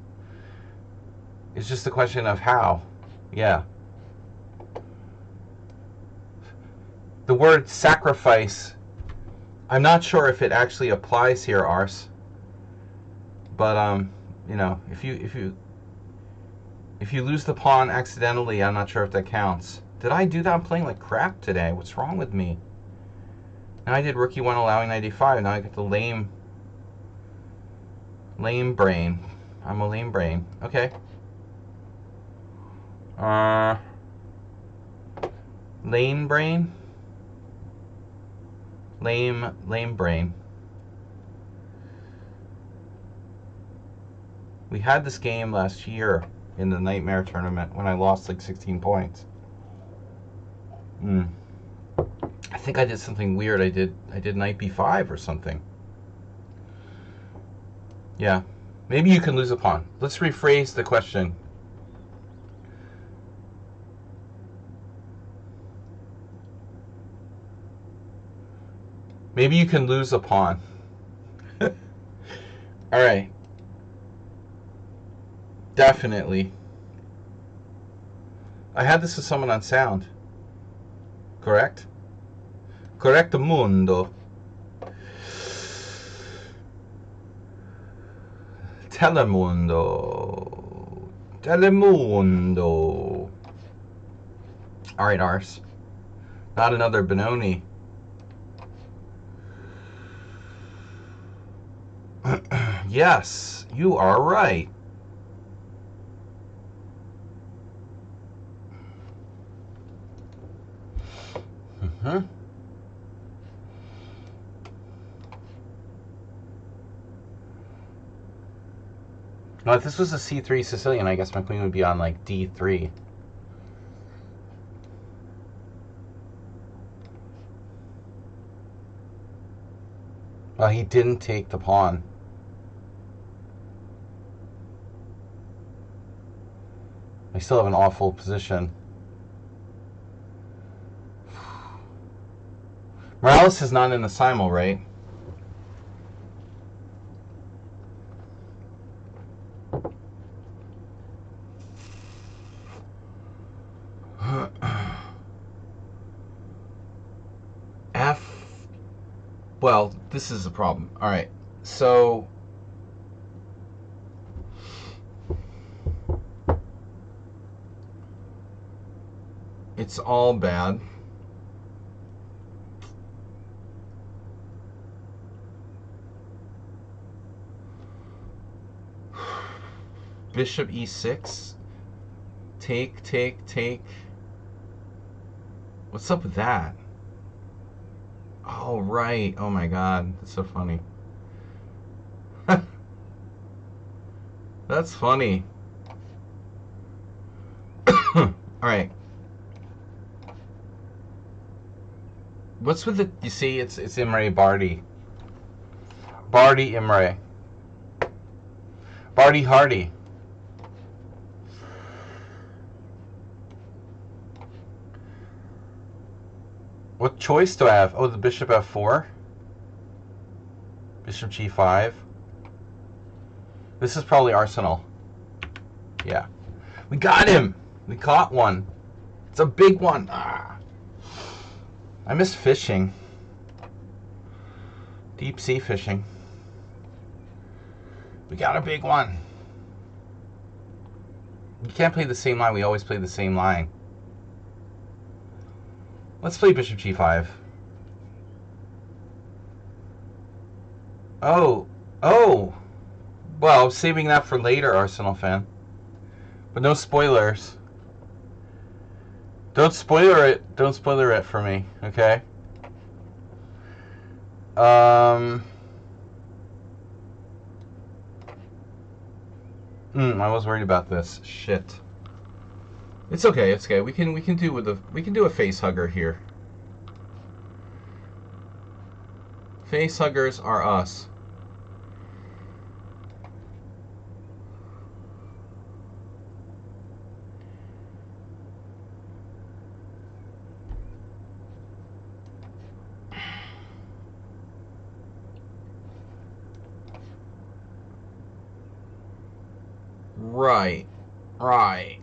It's just a question of how. Yeah. The word sacrifice, I'm not sure if it actually applies here, Ars. But you know, if you lose the pawn accidentally, I'm not sure if that counts. Did I do that? I'm playing like crap today. What's wrong with me? Now I did rook e1 allowing knight e5. Now I get the lame brain. I'm a lame brain. Okay. Lame brain. Lame brain. We had this game last year in the Nightmare tournament when I lost like 16 points. I think I did something weird. I did knight b5 or something. Yeah. Maybe you can lose a pawn. Let's rephrase the question. Maybe you can lose a pawn. All right. Definitely. I had this with someone on sound. Correct? Correcto mundo. Telemundo. Telemundo. All right, Ars. Not another Benoni. Yes, you are right. Now, if this was a c3 Sicilian, I guess my queen would be on like d3. Well, he didn't take the pawn. I still have an awful position. Morales is not in the simul, right? Well, this is a problem. All right, so it's all bad. Bishop e6. Take. What's up with that? Oh, right. Oh, my God. That's so funny. That's funny. All right. What's with the... You see, it's Imre Bardi. Bardi Imre. Bardi Hardy. What choice do I have? Oh, the bishop f4. Bishop g5. This is probably Arsenal. Yeah. We got him! We caught one. It's a big one. Ah. I miss fishing. Deep sea fishing. We got a big one. You can't play the same line. We always play the same line. Let's play bishop g5. Oh. Well, saving that for later, Arsenal fan. But no spoilers. Don't spoiler it. Don't spoiler it for me, okay? I was worried about this. Shit. It's okay. It's okay. We can do a face hugger here. Face huggers are us. Right. Right.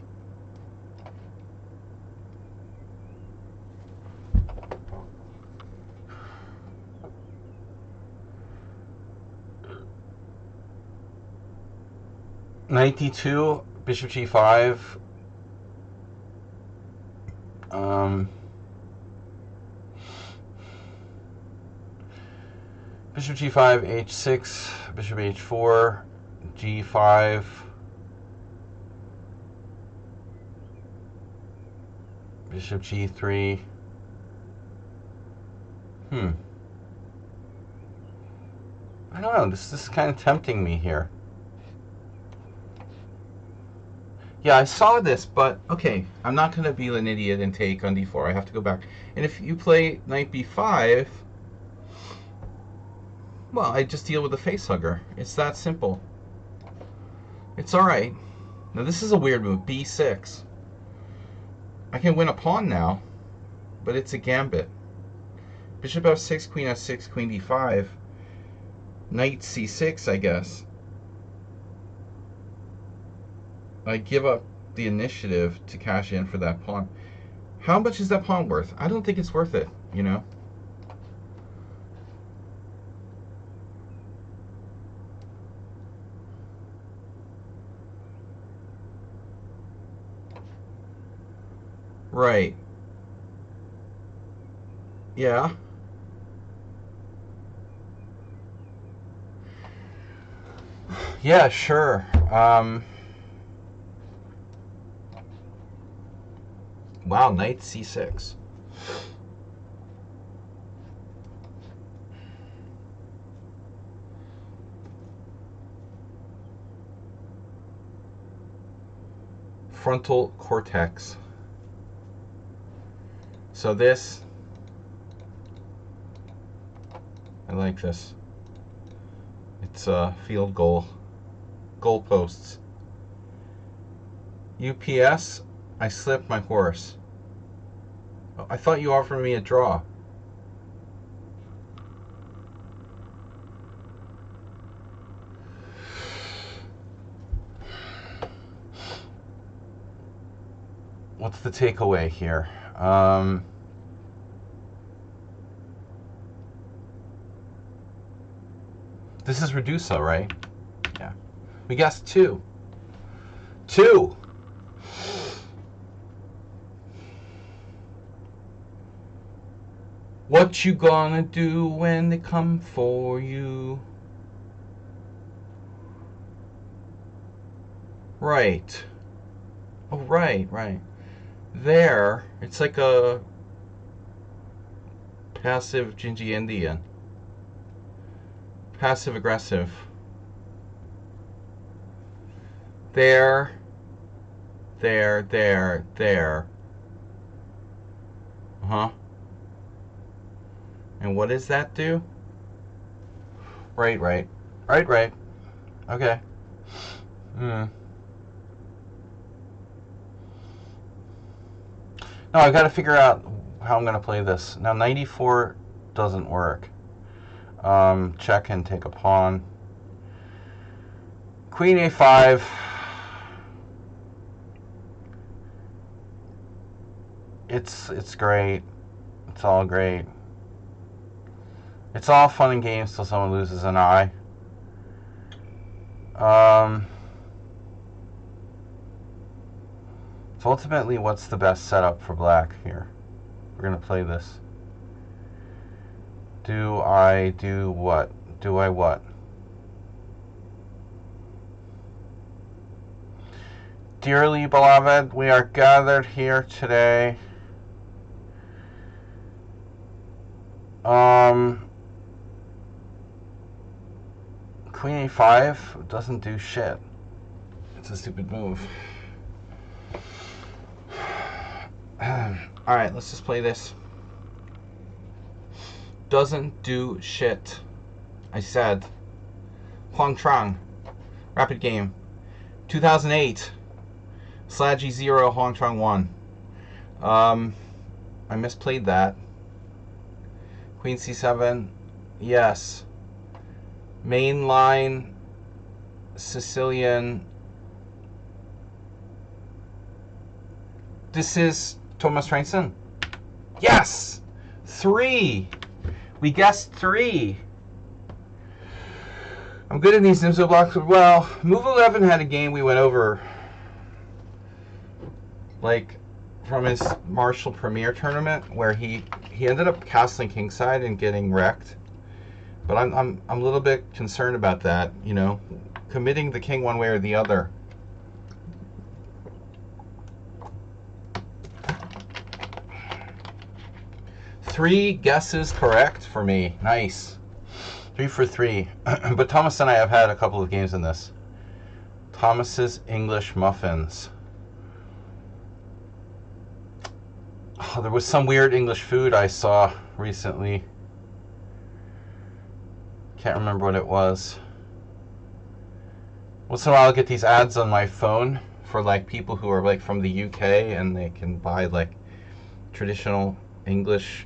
Knight d2, bishop g5. Bishop g5, h6, bishop h4, g5, bishop g3. I don't know. This is kind of tempting me here. Yeah, I saw this, but okay, I'm not going to be an idiot and take on d4. I have to go back. And if you play knight b5, well, I just deal with the face hugger. It's that simple. It's alright. Now, this is a weird move, b6. I can win a pawn now, but it's a gambit. Bishop f6, queen f6, queen d5. Knight c6, I guess. I give up the initiative to cash in for that pawn. How much is that pawn worth? I don't think it's worth it, you know? Right. Yeah. Yeah, sure. Wow, knight c6. Frontal cortex. So this, I like this. It's a field goal. Goalposts. UPS, I slipped my horse. I thought you offered me a draw. What's the takeaway here? This is Redusa, right? Yeah. We guessed 2. 2! What you gonna do when they come for you? Right. Oh, right. There, it's like a passive Gingy Indian. Passive aggressive. There. Uh-huh. And what does that do? Right. Okay. No, I've got to figure out how I'm going to play this. Now, 94 doesn't work. Check and take a pawn. Queen a5. It's great. It's all great. It's all fun and games till someone loses an eye. So ultimately, what's the best setup for black here? We're going to play this. Do I do what? Do I what? Dearly beloved, we are gathered here today. Queen a5 doesn't do shit. It's a stupid move. Alright, let's just play this. Doesn't do shit. I said. Huang Trang. Rapid game. 2008. Slaggy 0, Huang Trang 1. I misplayed that. Queen C7. Yes. Mainline Sicilian. This is Thomas Reinson. Yes! 3! We guessed 3. I'm good in these Nimzo blocks. Well, Move 11 had a game we went over, like, from his Marshall Premier tournament, where he ended up castling kingside and getting wrecked. But I'm a little bit concerned about that, you know, committing the king one way or the other. Three guesses correct for me. Nice. 3 for 3. But Thomas and I have had a couple of games in this. Thomas's English Muffins. Oh, there was some weird English food I saw recently. Can't remember what it was. Once in a while I'll get these ads on my phone for like people who are like from the UK and they can buy like traditional English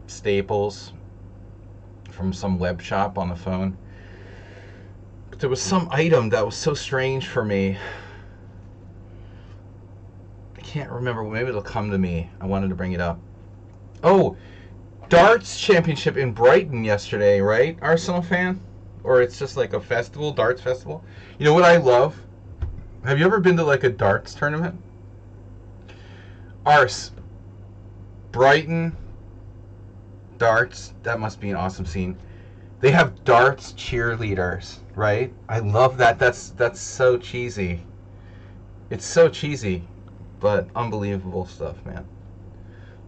staples from some web shop on the phone. But there was some item that was so strange for me. I can't remember. Maybe it'll come to me. I wanted to bring it up. Oh, darts championship in Brighton yesterday, right? Arsenal fan? Or it's just like a festival, darts festival. You know what I love? Have you ever been to like a darts tournament? Brighton darts, that must be an awesome scene. They have darts cheerleaders, right? I love that. That's so cheesy. It's so cheesy, but unbelievable stuff, man.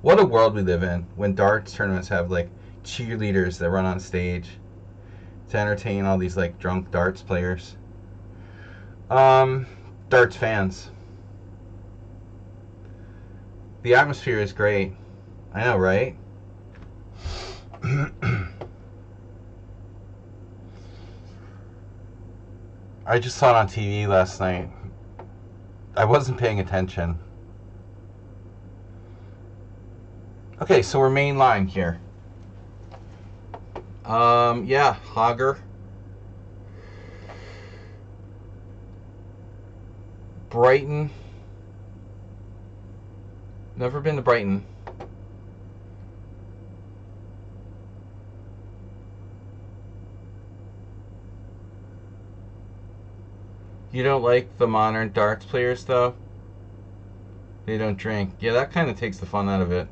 What a world we live in when darts tournaments have like cheerleaders that run on stage to entertain all these like drunk darts players. Darts fans. The atmosphere is great. I know, right? I just saw it on TV last night. I wasn't paying attention. Okay, so we're main line here. Yeah, Hager. Brighton. Never been to Brighton. You don't like the modern darts players, though? They don't drink. Yeah, that kind of takes the fun out of it.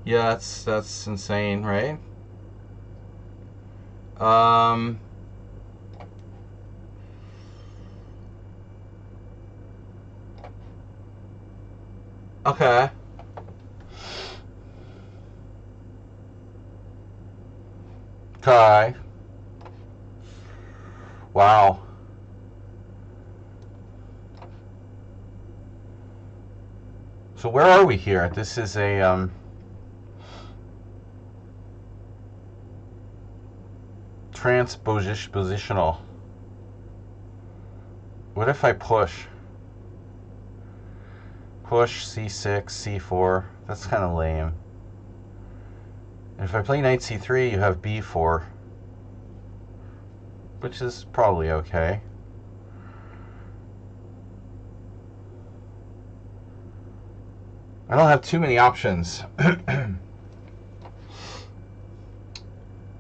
Yeah, that's insane, right? Okay. Okay. Wow. So where are we here? This is a transpositional. What if I push? Push c6, c4. That's kind of lame. And if I play knight c3, you have b4, which is probably okay. I don't have too many options.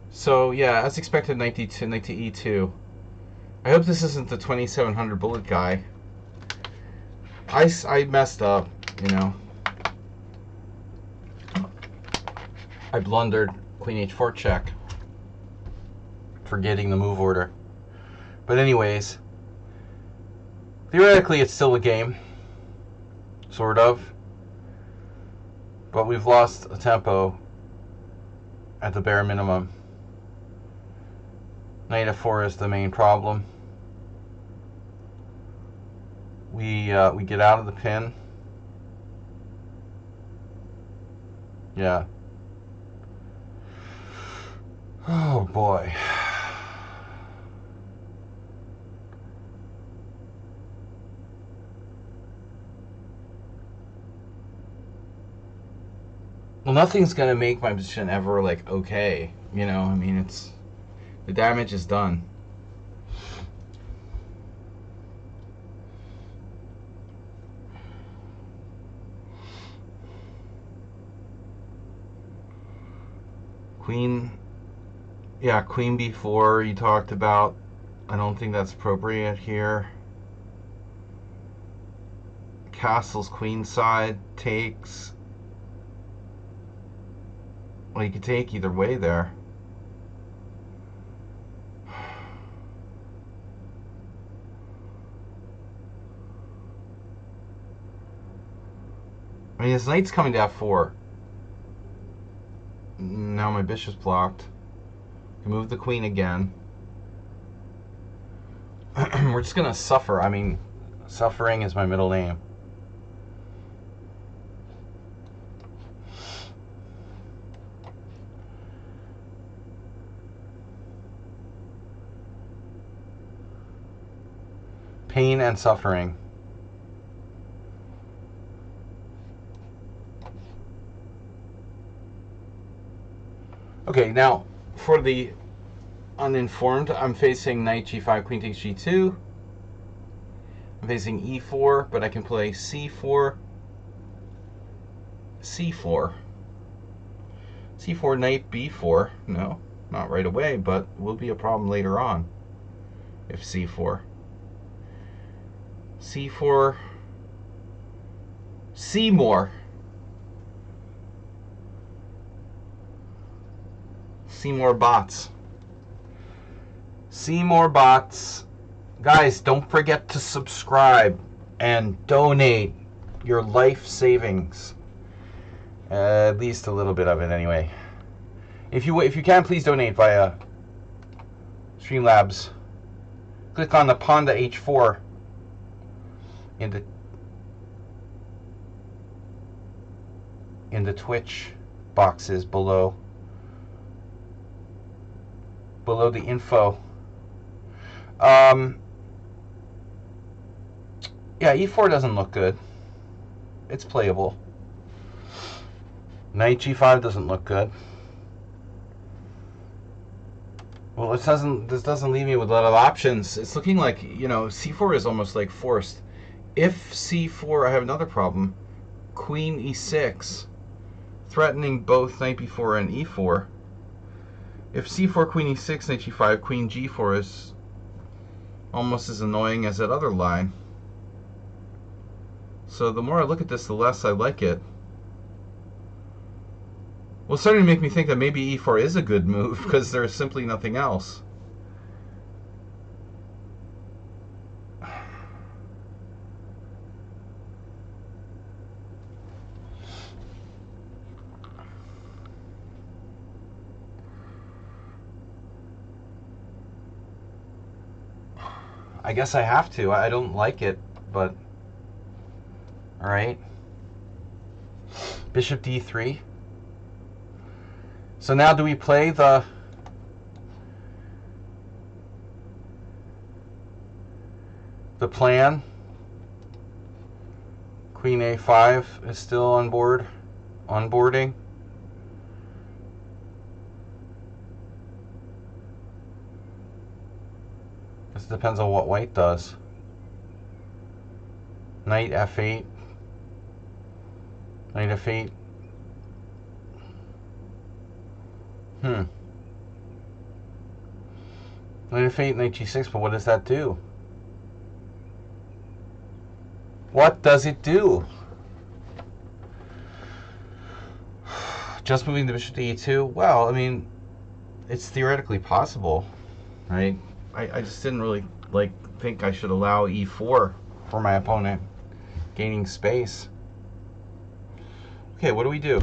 So yeah, as expected, knight d2, knight to e2. I hope this isn't the 2700 bullet guy. I messed up, you know. I blundered queen h4 check, forgetting the move order. But anyways, theoretically it's still a game, sort of. But we've lost a tempo at the bare minimum. Knight f4 is the main problem. We get out of the pin. Yeah. Oh boy. Well, nothing's gonna make my position ever like okay. You know, I mean, it's the damage is done. Queen, yeah, Queen b4 you talked about. I don't think that's appropriate here. Castle's queenside takes. Well, you could take either way there. I mean, his knight's coming to f4. Now my bishop's blocked. Can move the queen again. We're just gonna suffer. I mean, suffering is my middle name. Pain and suffering. Okay, now for the uninformed, I'm facing knight g5, queen takes g2. I'm facing e4, but I can play c4, c4, c4, knight b4. No, not right away, but will be a problem later on if c4. c4, c-more. See more bots. See more bots. Guys, don't forget to subscribe and donate your life savings. At least a little bit of it anyway. If you can, please donate via Streamlabs. Click on the pawn to h4 in the Twitch boxes below the info. Yeah, e4 doesn't look good. It's playable. Knight g5 doesn't look good. Well, this doesn't leave me with a lot of options. It's looking like, you know, c4 is almost like forced. If c4, I have another problem. Queen e6, threatening both knight b4 and e4. If c4, queen e6, knight g5, queen g4 is almost as annoying as that other line. So the more I look at this, the less I like it. Well, it's starting to make me think that maybe e4 is a good move because there's simply nothing else. I guess I have to. I don't like it, but all right. Bishop d3. So now do we play the plan? Queen a5 is still on board, onboarding. This depends on what white does. Knight f8. Knight f8. Knight f8, knight g6, but what does that do? What does it do? Just moving the bishop to e2? Well, I mean, it's theoretically possible, right? I just didn't really think I should allow e4 for my opponent gaining space. Okay, what do we do?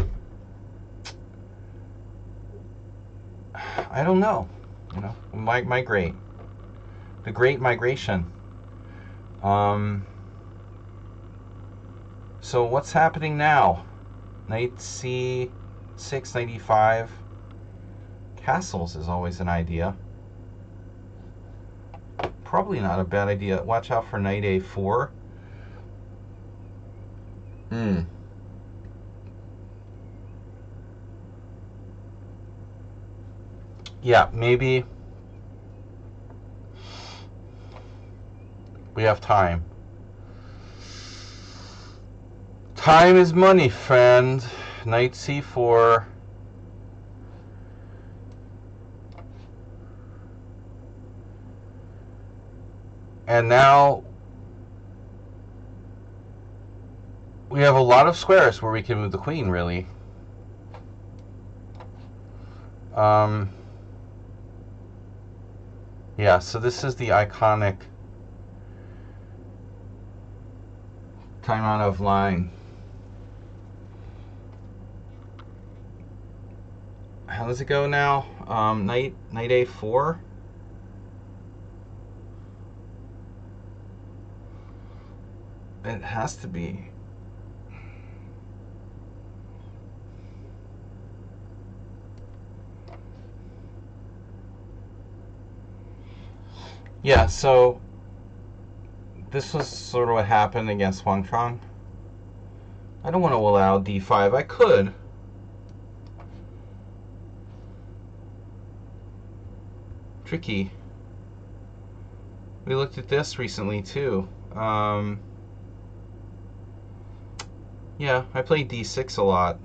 I don't know. You know, migrate. The Great Migration. So what's happening now? Knight C6, knight E5. Castles is always an idea. Probably not a bad idea. Watch out for knight A4. Yeah, maybe we have time. Time is money, friend. Knight C4. And now we have a lot of squares where we can move the queen, really. Yeah, so this is the iconic time out of line. How does it go now? Knight A4. It has to be. Yeah, so this was sort of what happened against Huang Trong. I don't want to allow D5. I could. Tricky. We looked at this recently too. Yeah, I played D6 a lot.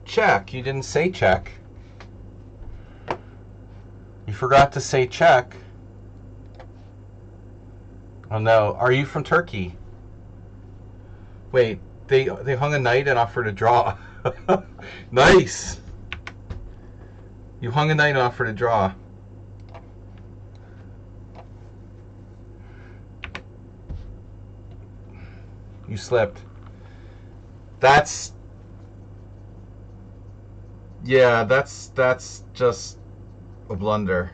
Check. You didn't say check. You forgot to say check. Oh no. Are you from Turkey? Wait, they hung a knight and offered a draw. Nice. You hung a knight and offered a draw. You slipped. That's just a blunder.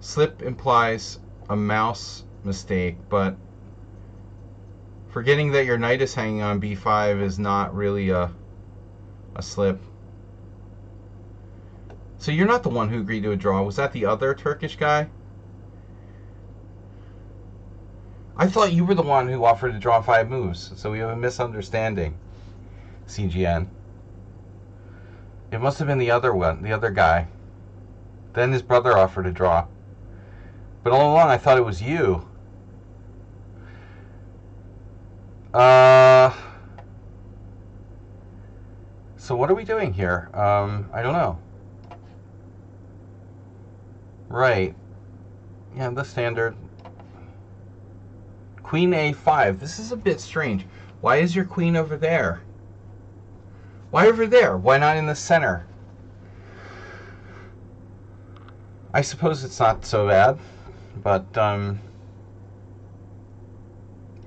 Slip implies a mouse mistake, but forgetting that your knight is hanging on b5 is not really a slip. So you're not the one who agreed to a draw. Was that the other Turkish guy? I thought you were the one who offered to draw 5 moves. So we have a misunderstanding, CGN. It must have been the other one, the other guy. Then his brother offered to draw. But all along I thought it was you. So what are we doing here? I don't know. Right. Yeah, the standard. Queen A5. This is a bit strange. Why is your queen over there? Why over there? Why not in the center? I suppose it's not so bad, but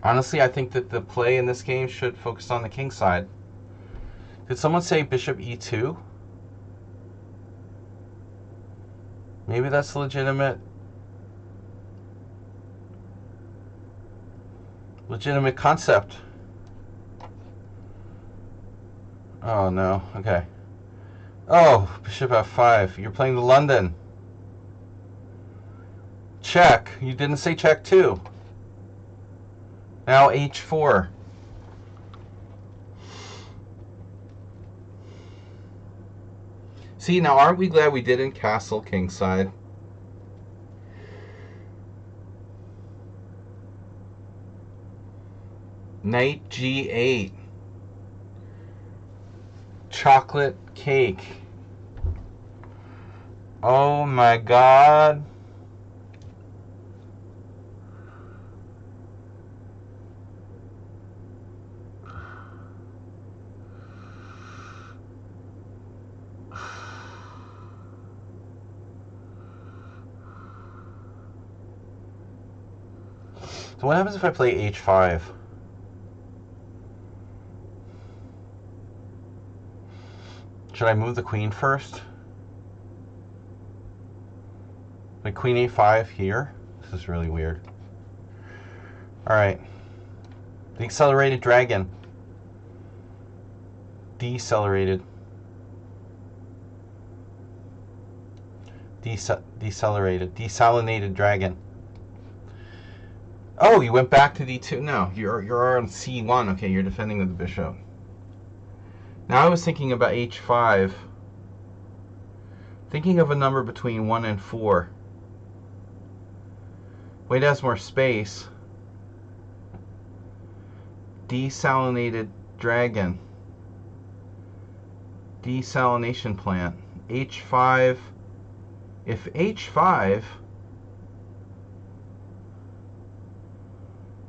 honestly, I think that the play in this game should focus on the king side. Did someone say bishop e2? Maybe that's legitimate. Legitimate concept. Oh no, okay. Oh, bishop f5. You're playing the London. Check. You didn't say check too. Now h4. See, now aren't we glad we didn't castle kingside? Knight g8. Chocolate cake. Oh my god. So what happens if I play h5? Should I move the queen first? Like queen a5 here? This is really weird. Alright. The accelerated dragon. Decelerated. Decelerated. Desalinated dragon. Oh, you went back to d2. No, you're on c1. Okay, you're defending with the bishop. Now I was thinking about h5. Thinking of a number between 1 and 4. White has more space. Desalinated dragon. Desalination plant. h5. If h5,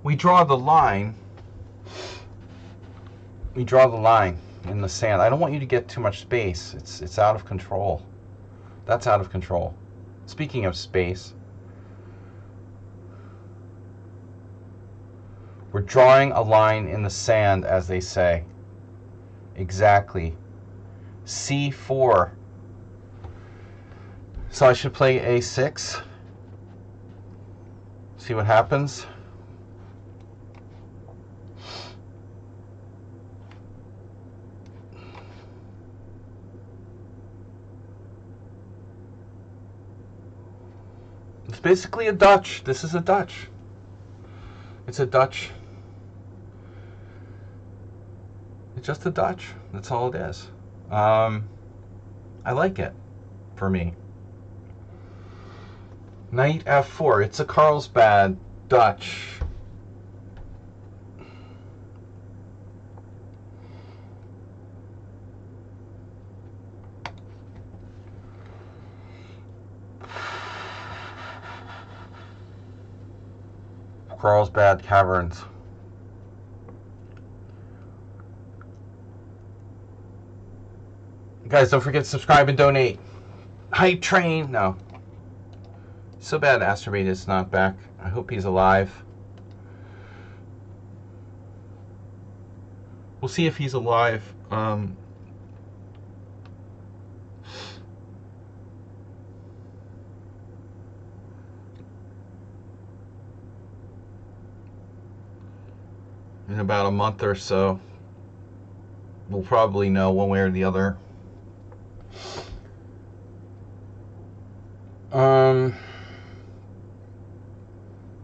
we draw the line. We draw the line in the sand. I don't want you to get too much space. It's out of control. That's out of control. Speaking of space, we're drawing a line in the sand, as they say. Exactly. c4. So I should play a6. See what happens. It's basically a Dutch. This is a Dutch. It's a Dutch. It's just a Dutch. That's all it is. I like it, for me. Knight f4. It's a Carlsbad Dutch. Carlsbad Caverns. Guys, don't forget to subscribe and donate. Hype train. No. So bad Astrobate is not back. I hope he's alive. We'll see if he's alive. In about a month or so, we'll probably know one way or the other.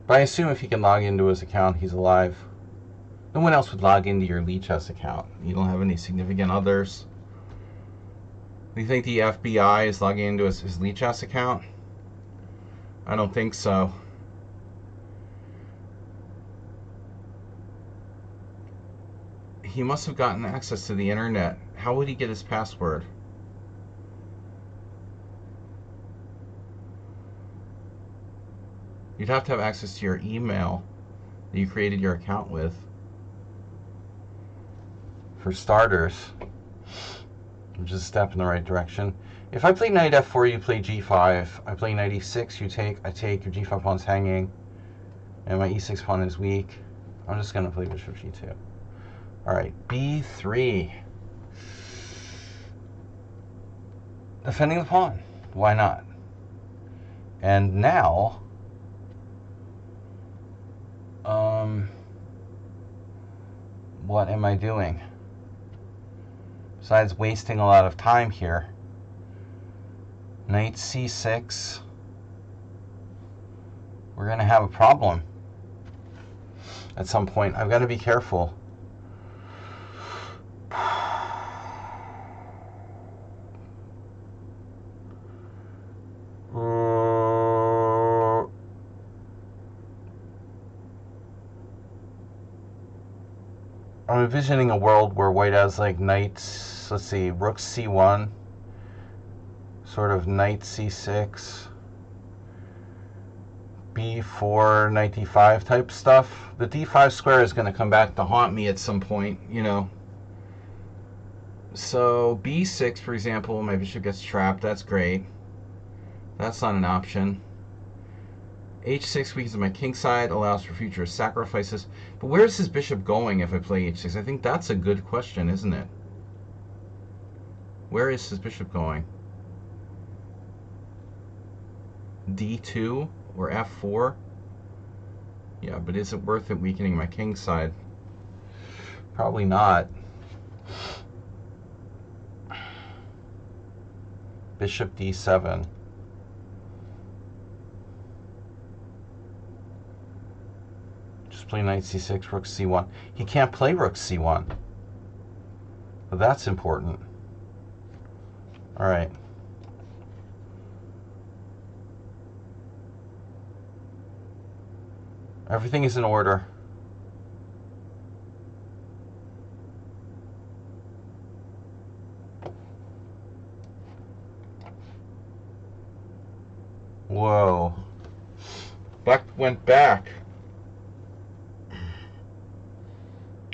But I assume if he can log into his account, he's alive. No one else would log into your Lichess account. You don't have any significant others. Do you think the FBI is logging into his Lichess account? I don't think so. He must have gotten access to the internet. How would he get his password? You'd have to have access to your email that you created your account with. For starters, which is a step in the right direction. If I play knight f4, you play g5. I play knight e6, you take, I take, your g5 pawn's hanging, and my e6 pawn is weak. I'm just going to play bishop g2. Alright, b3. Defending the pawn. Why not? And now, what am I doing? Besides wasting a lot of time here. Knight c6. We're going to have a problem at some point. I've got to be careful. I'm envisioning a world where white has like knights, let's see, rook c1, sort of knight c6, b4, knight d5 type stuff. The d5 square is going to come back to haunt me at some point, you know. So b6, for example, my bishop gets trapped. That's great. That's not an option. H6 weakens my king side, allows for future sacrifices. But where's his bishop going if I play H6? I think that's a good question, isn't it? Where is his bishop going? D2 or F4? Yeah, but is it worth it weakening my king side? Probably not. Bishop D7. Just play knight C6, rook C1. He can't play rook C1. But that's important. All right. Everything is in order. Whoa. Black went back.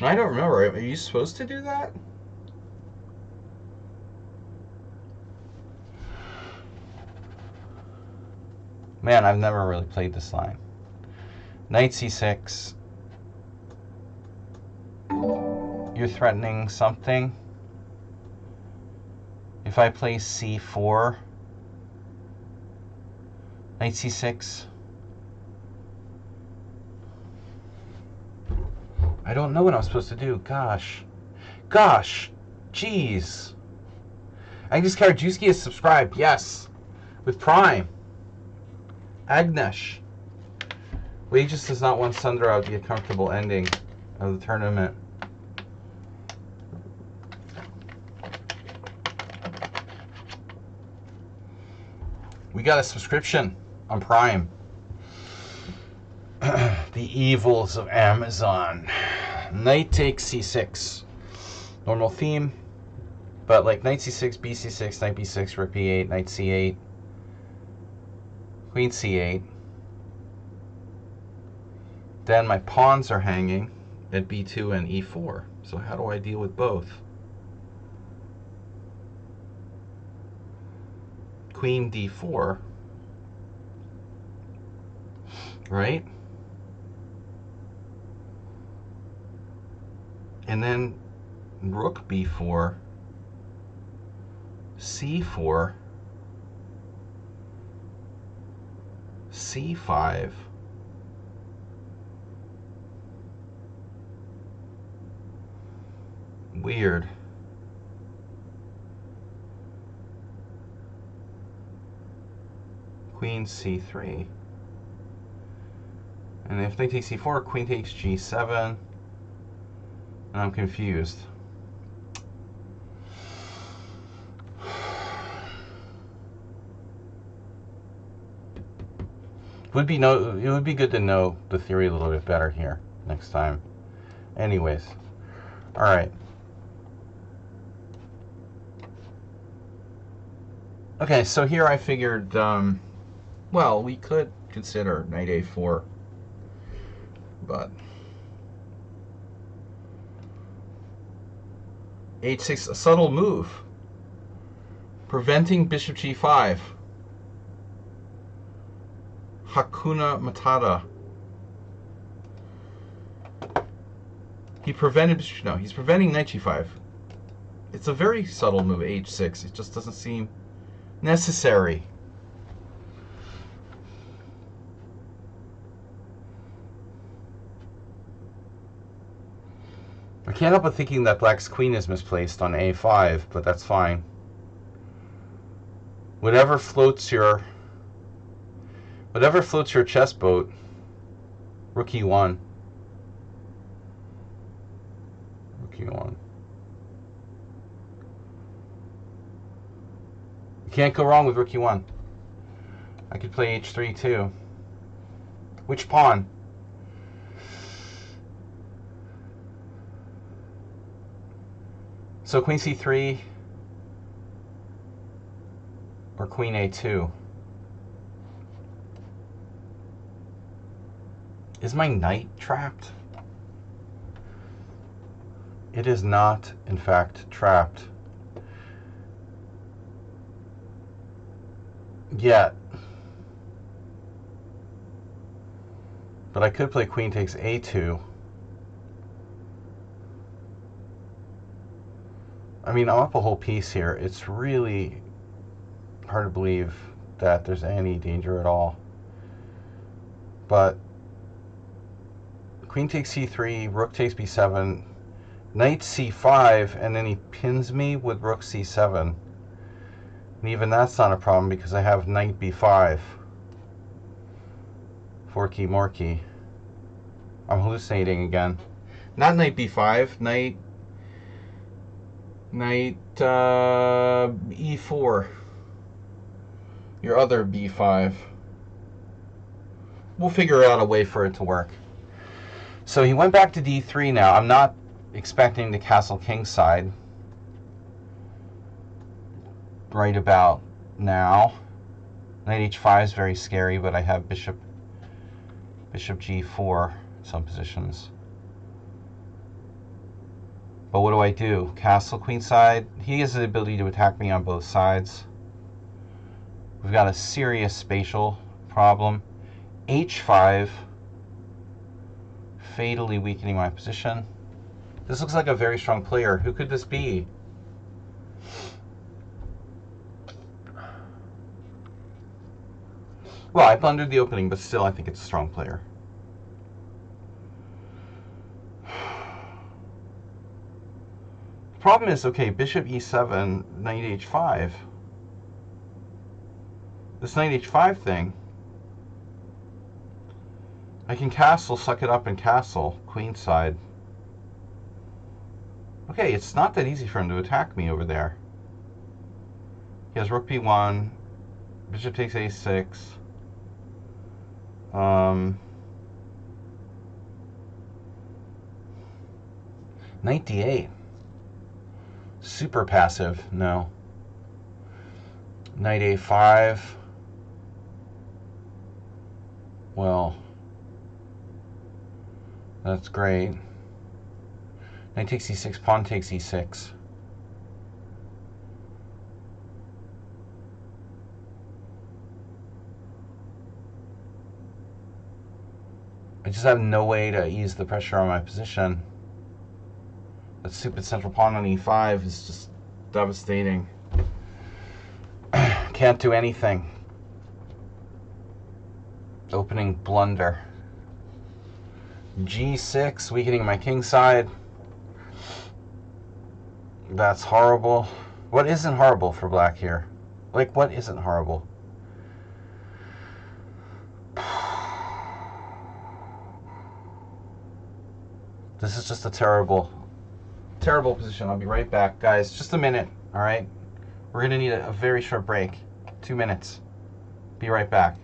I don't remember. Are you supposed to do that? Man, I've never really played this line. Knight C6. You're threatening something. If I play C4, Knight C6. I don't know what I'm supposed to do. Gosh. Jeez. Agnes Karajewski is subscribed. Yes. With Prime. Agnesh. Wages does not want Sundra to be a comfortable ending of the tournament. We got a subscription on Prime. The evils of Amazon. Knight takes C6. Normal theme. But like knight C6, BC6, knight B6, rook B8, knight C8, queen C8. Then my pawns are hanging at B2 and E4. So how do I deal with both? Queen D4. Right? And then rook B4, C4, C5, weird. Queen C3. And if they take C4, queen takes G7. And I'm confused. It would be good to know the theory a little bit better here next time. Anyways, all right. Okay, so here I figured, well, we could consider knight A4, but H6, a subtle move, preventing bishop G5. Hakuna Matata. He's preventing knight G5. It's a very subtle move, H6. It just doesn't seem necessary. I can't help but thinking that black's queen is misplaced on A5, but that's fine. Whatever floats your chess boat. Rook E1. Rook E1. You can't go wrong with Rook E1. I could play H3 too. Which pawn? So Queen C3 or Queen A2. Is my knight trapped? It is not, in fact, trapped. Yet. But I could play queen takes a2. I mean, I'm up a whole piece here. It's really hard to believe that there's any danger at all. But queen takes c3, rook takes b7, knight c5, and then he pins me with rook c7. And even that's not a problem because I have knight b5. Forky morky. I'm hallucinating again. Not knight b5, knight e4. Your other b5. We'll figure out a way for it to work. So he went back to d3 now. I'm not expecting the castle king side right about now. Knight h5 is very scary, but I have bishop g4 in some positions. But what do I do? Castle queenside. He has the ability to attack me on both sides. We've got a serious spatial problem. h5, fatally weakening my position. This looks like a very strong player. Who could this be? Well, I blundered the opening, but still I think it's a strong player. The problem is, okay, bishop e7, knight h5. This knight h5 thing, I can castle, suck it up and castle, queenside. Okay, it's not that easy for him to attack me over there. He has rook b1, bishop takes a6. Knight d8. Super passive, no. Knight a5. Well, that's great. Knight takes e6, pawn takes e6. I just have no way to ease the pressure on my position. That stupid central pawn on e5 is just devastating. Can't do anything. Opening blunder. g6, weakening my king side. That's horrible. What isn't horrible for black here? Like, what isn't horrible? This is just a terrible, terrible position. I'll be right back, guys. Just a minute, all right? We're going to need a very short break. 2 minutes. Be right back.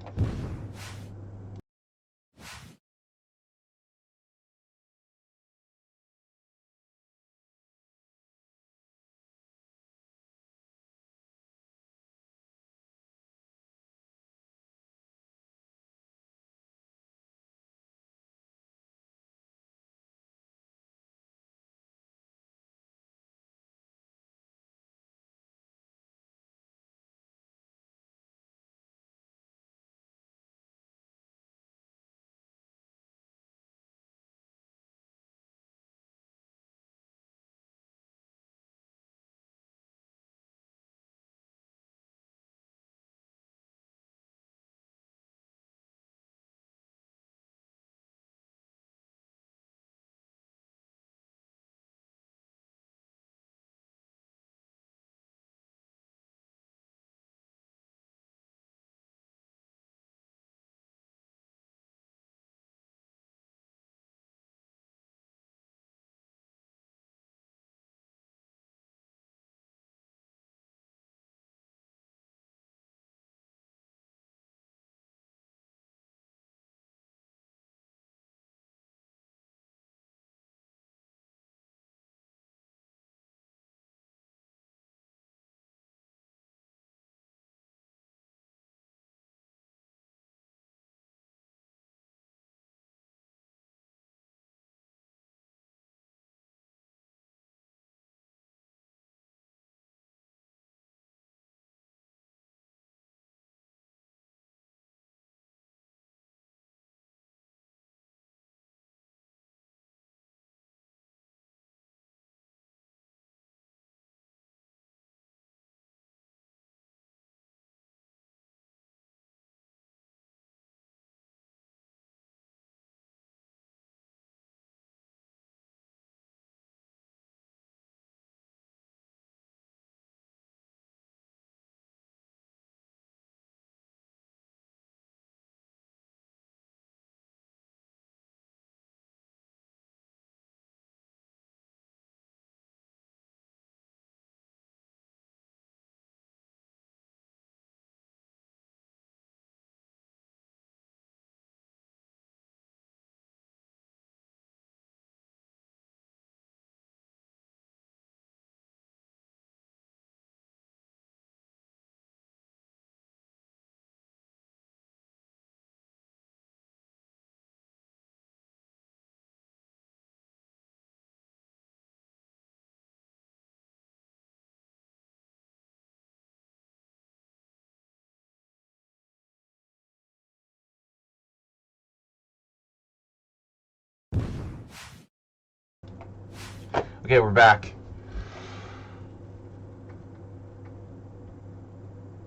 Okay, we're back.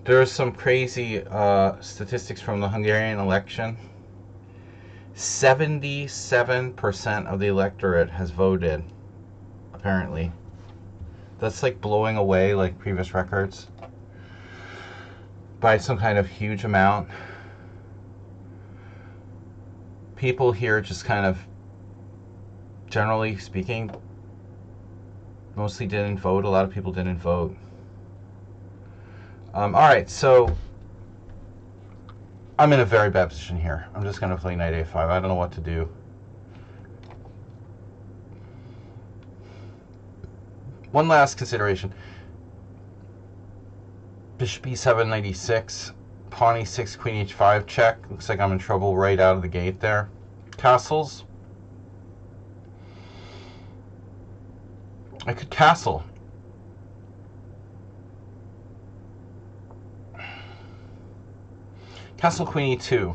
There's some crazy statistics from the Hungarian election. 77% of the electorate has voted, apparently. That's like blowing away like previous records by some kind of huge amount. People here just kind of, generally speaking, mostly didn't vote. A lot of people didn't vote. All right, so I'm in a very bad position here. I'm just going to play knight a5. I don't know what to do. One last consideration. Bishop e7, knight e6, pawn e6, queen h5 check. Looks like I'm in trouble right out of the gate there. Castles. I could castle. Castle queen e2.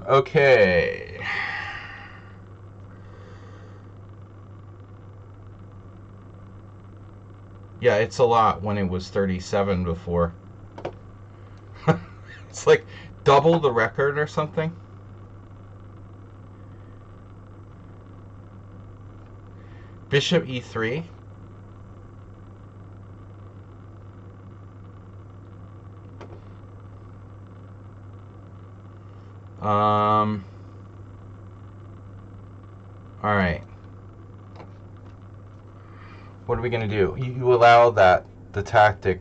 Okay. Yeah, it's a lot when it was 37 before. It's like double the record or something. Bishop e3. All right. What are we going to do? You allow that, the tactic.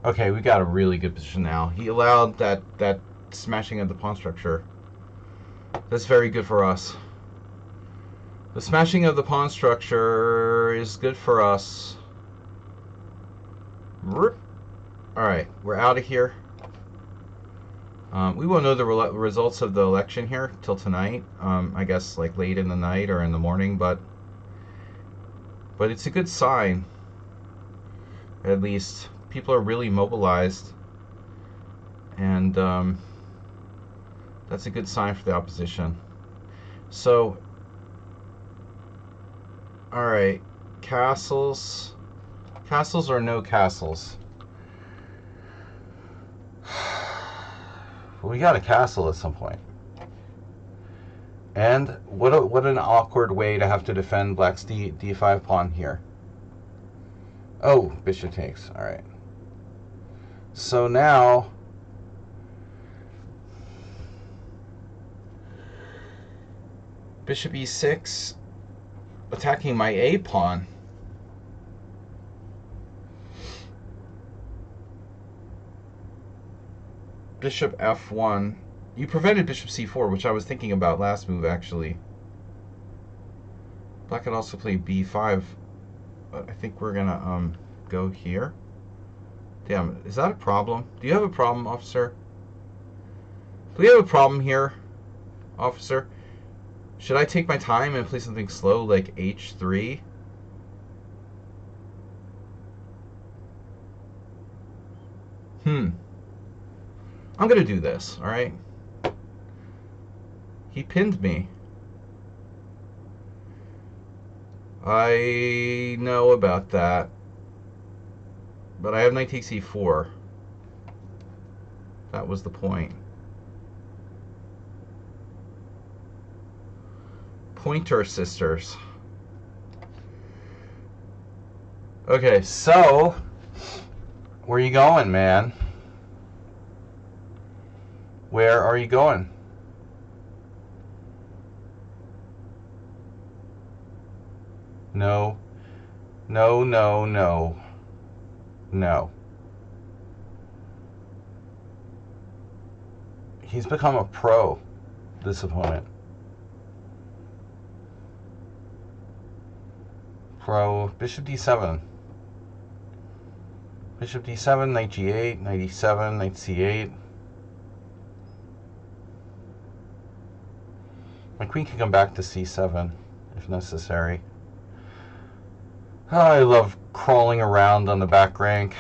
Okay, we got a really good position now. He allowed that smashing of the pawn structure. That's very good for us. The smashing of the pawn structure is good for us. Alright, we're out of here. We won't know the results of the election here till tonight. I guess like late in the night or in the morning, but it's a good sign. At least people are really mobilized, and that's a good sign for the opposition. So, all right, castles or no castles? Well, we got a castle at some point. And what an awkward way to have to defend black's d5 pawn here. Oh, bishop takes. All right. So now bishop e6 attacking my a pawn. Bishop f1. You prevented bishop c4, which I was thinking about last move, actually. Black could also play b5, but I think we're gonna go here. Damn, is that a problem? Do you have a problem, officer? Do we have a problem here, officer? Should I take my time and play something slow like h3? I'm gonna do this, alright? He pinned me. I know about that. But I have knight takes e4. That was the point. Pointer sisters. Okay, so where are you going, man? Where are you going? No. No, no, no. No. He's become a pro, this opponent. Pro. Bishop d7. Bishop d7, knight g8, knight e7, knight c8. My queen can come back to c7 if necessary. Oh, I love crawling around on the back rank.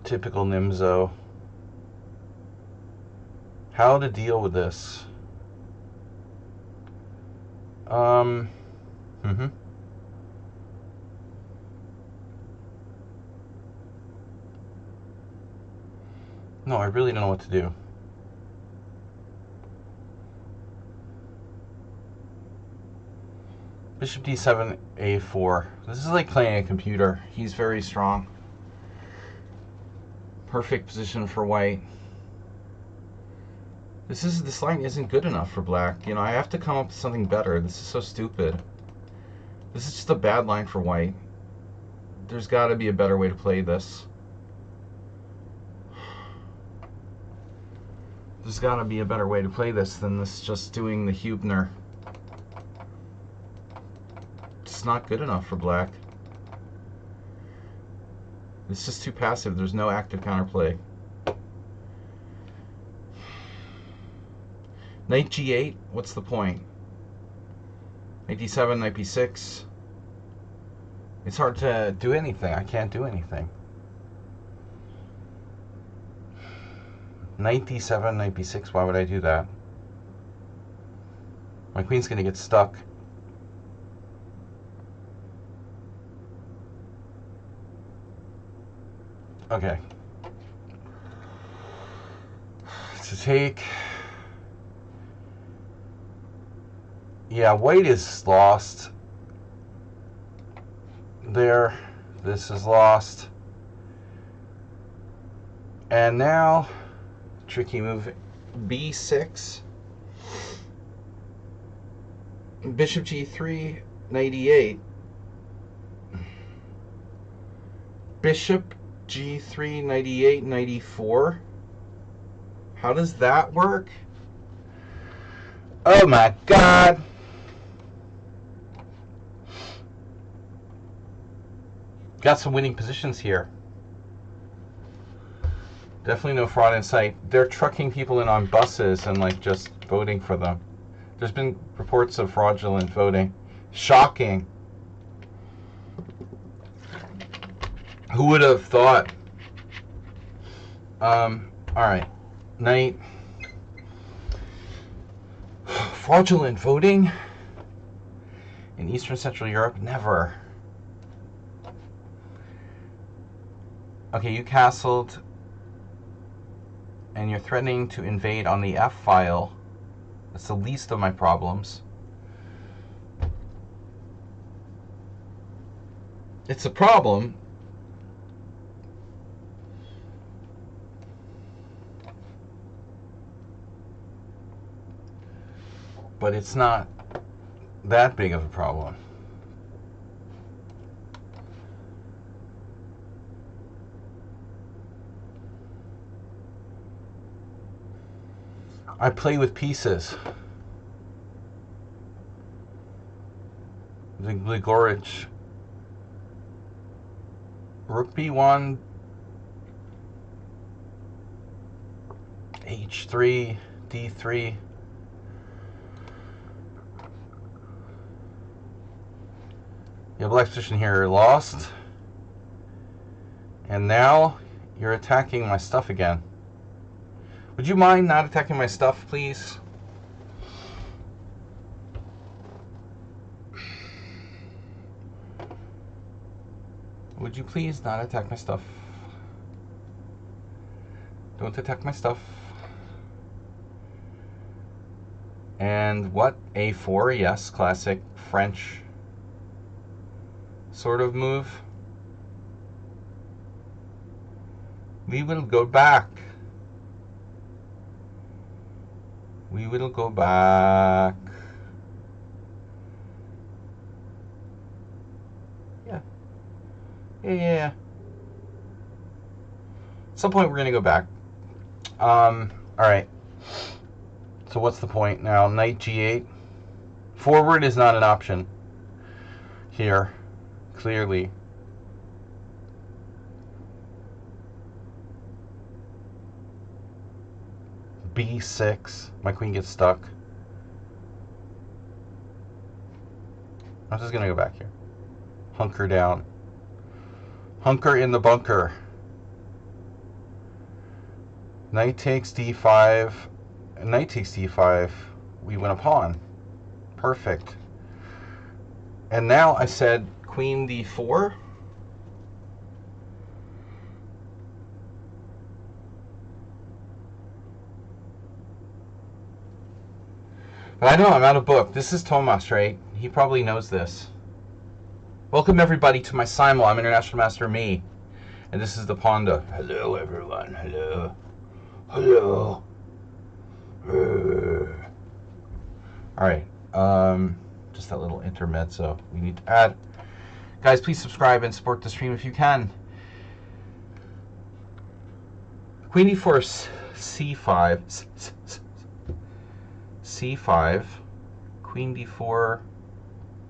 Typical Nimzo. How to deal with this? No, I really don't know what to do. Bishop d7, a4. This is like playing a computer. He's very strong. Perfect position for white. This line isn't good enough for black. You know, I have to come up with something better. This is so stupid. This is just a bad line for white. There's got to be a better way to play this. There's got to be a better way to play this than this just doing the Hubner. It's not good enough for black. It's just too passive. There's no active counterplay. Knight g8, what's the point? Knight d7, knight b6. It's hard to do anything. I can't do anything. Knight d7, knight b6, why would I do that? My queen's going to get stuck. Okay. To take... Yeah, white is lost. There. This is lost. And now, tricky move, b6. Bishop g3, knight e8. Bishop g3, knight e8, knight e4. How does that work? Oh my God. Got some winning positions here. Definitely no fraud in sight. They're trucking people in on buses and like just voting for them. There's been reports of fraudulent voting. Shocking. Who would have thought? All right. Knight. Fraudulent voting in Eastern Central Europe? Never. Okay, you castled, and you're threatening to invade on the F file. That's the least of my problems. It's a problem. But it's not that big of a problem. I play with pieces. The Gligorich. Rook b1. h3, d3. Your black position here lost. And now you're attacking my stuff again. Would you mind not attacking my stuff, please? Would you please not attack my stuff? Don't attack my stuff. And what? A4, yes, classic French sort of move. We will go back. We will go back. Yeah. Yeah. At some point we're gonna go back. Alright. So what's the point now? Knight g8. Forward is not an option here, clearly. b6. My queen gets stuck. I'm just going to go back here. Hunker down. Hunker in the bunker. Knight takes d5. Knight takes d5. We win a pawn. Perfect. And now I said queen d4. But I know I'm out of book. This is Tomas, right? He probably knows this. Welcome everybody to my Simul. I'm International Master Me. And this is the Ponda. Hello everyone. Hello. Hello. Alright. Just that little intermezzo we need to add. Guys, please subscribe and support the stream if you can. Queen d4, c5. c5. Queen d4.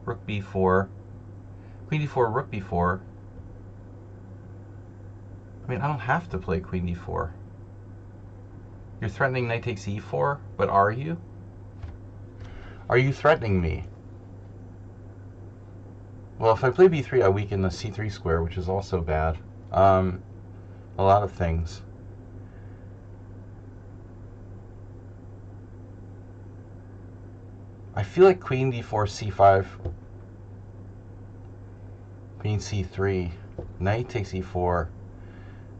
Rook b4. Queen d4, rook b4. I mean, I don't have to play queen d4. You're threatening knight takes e4, but are you? Are you threatening me? Well, if I play b3, I weaken the c3 square, which is also bad. A lot of things. I feel like queen d4, c5, queen c3, knight takes e4,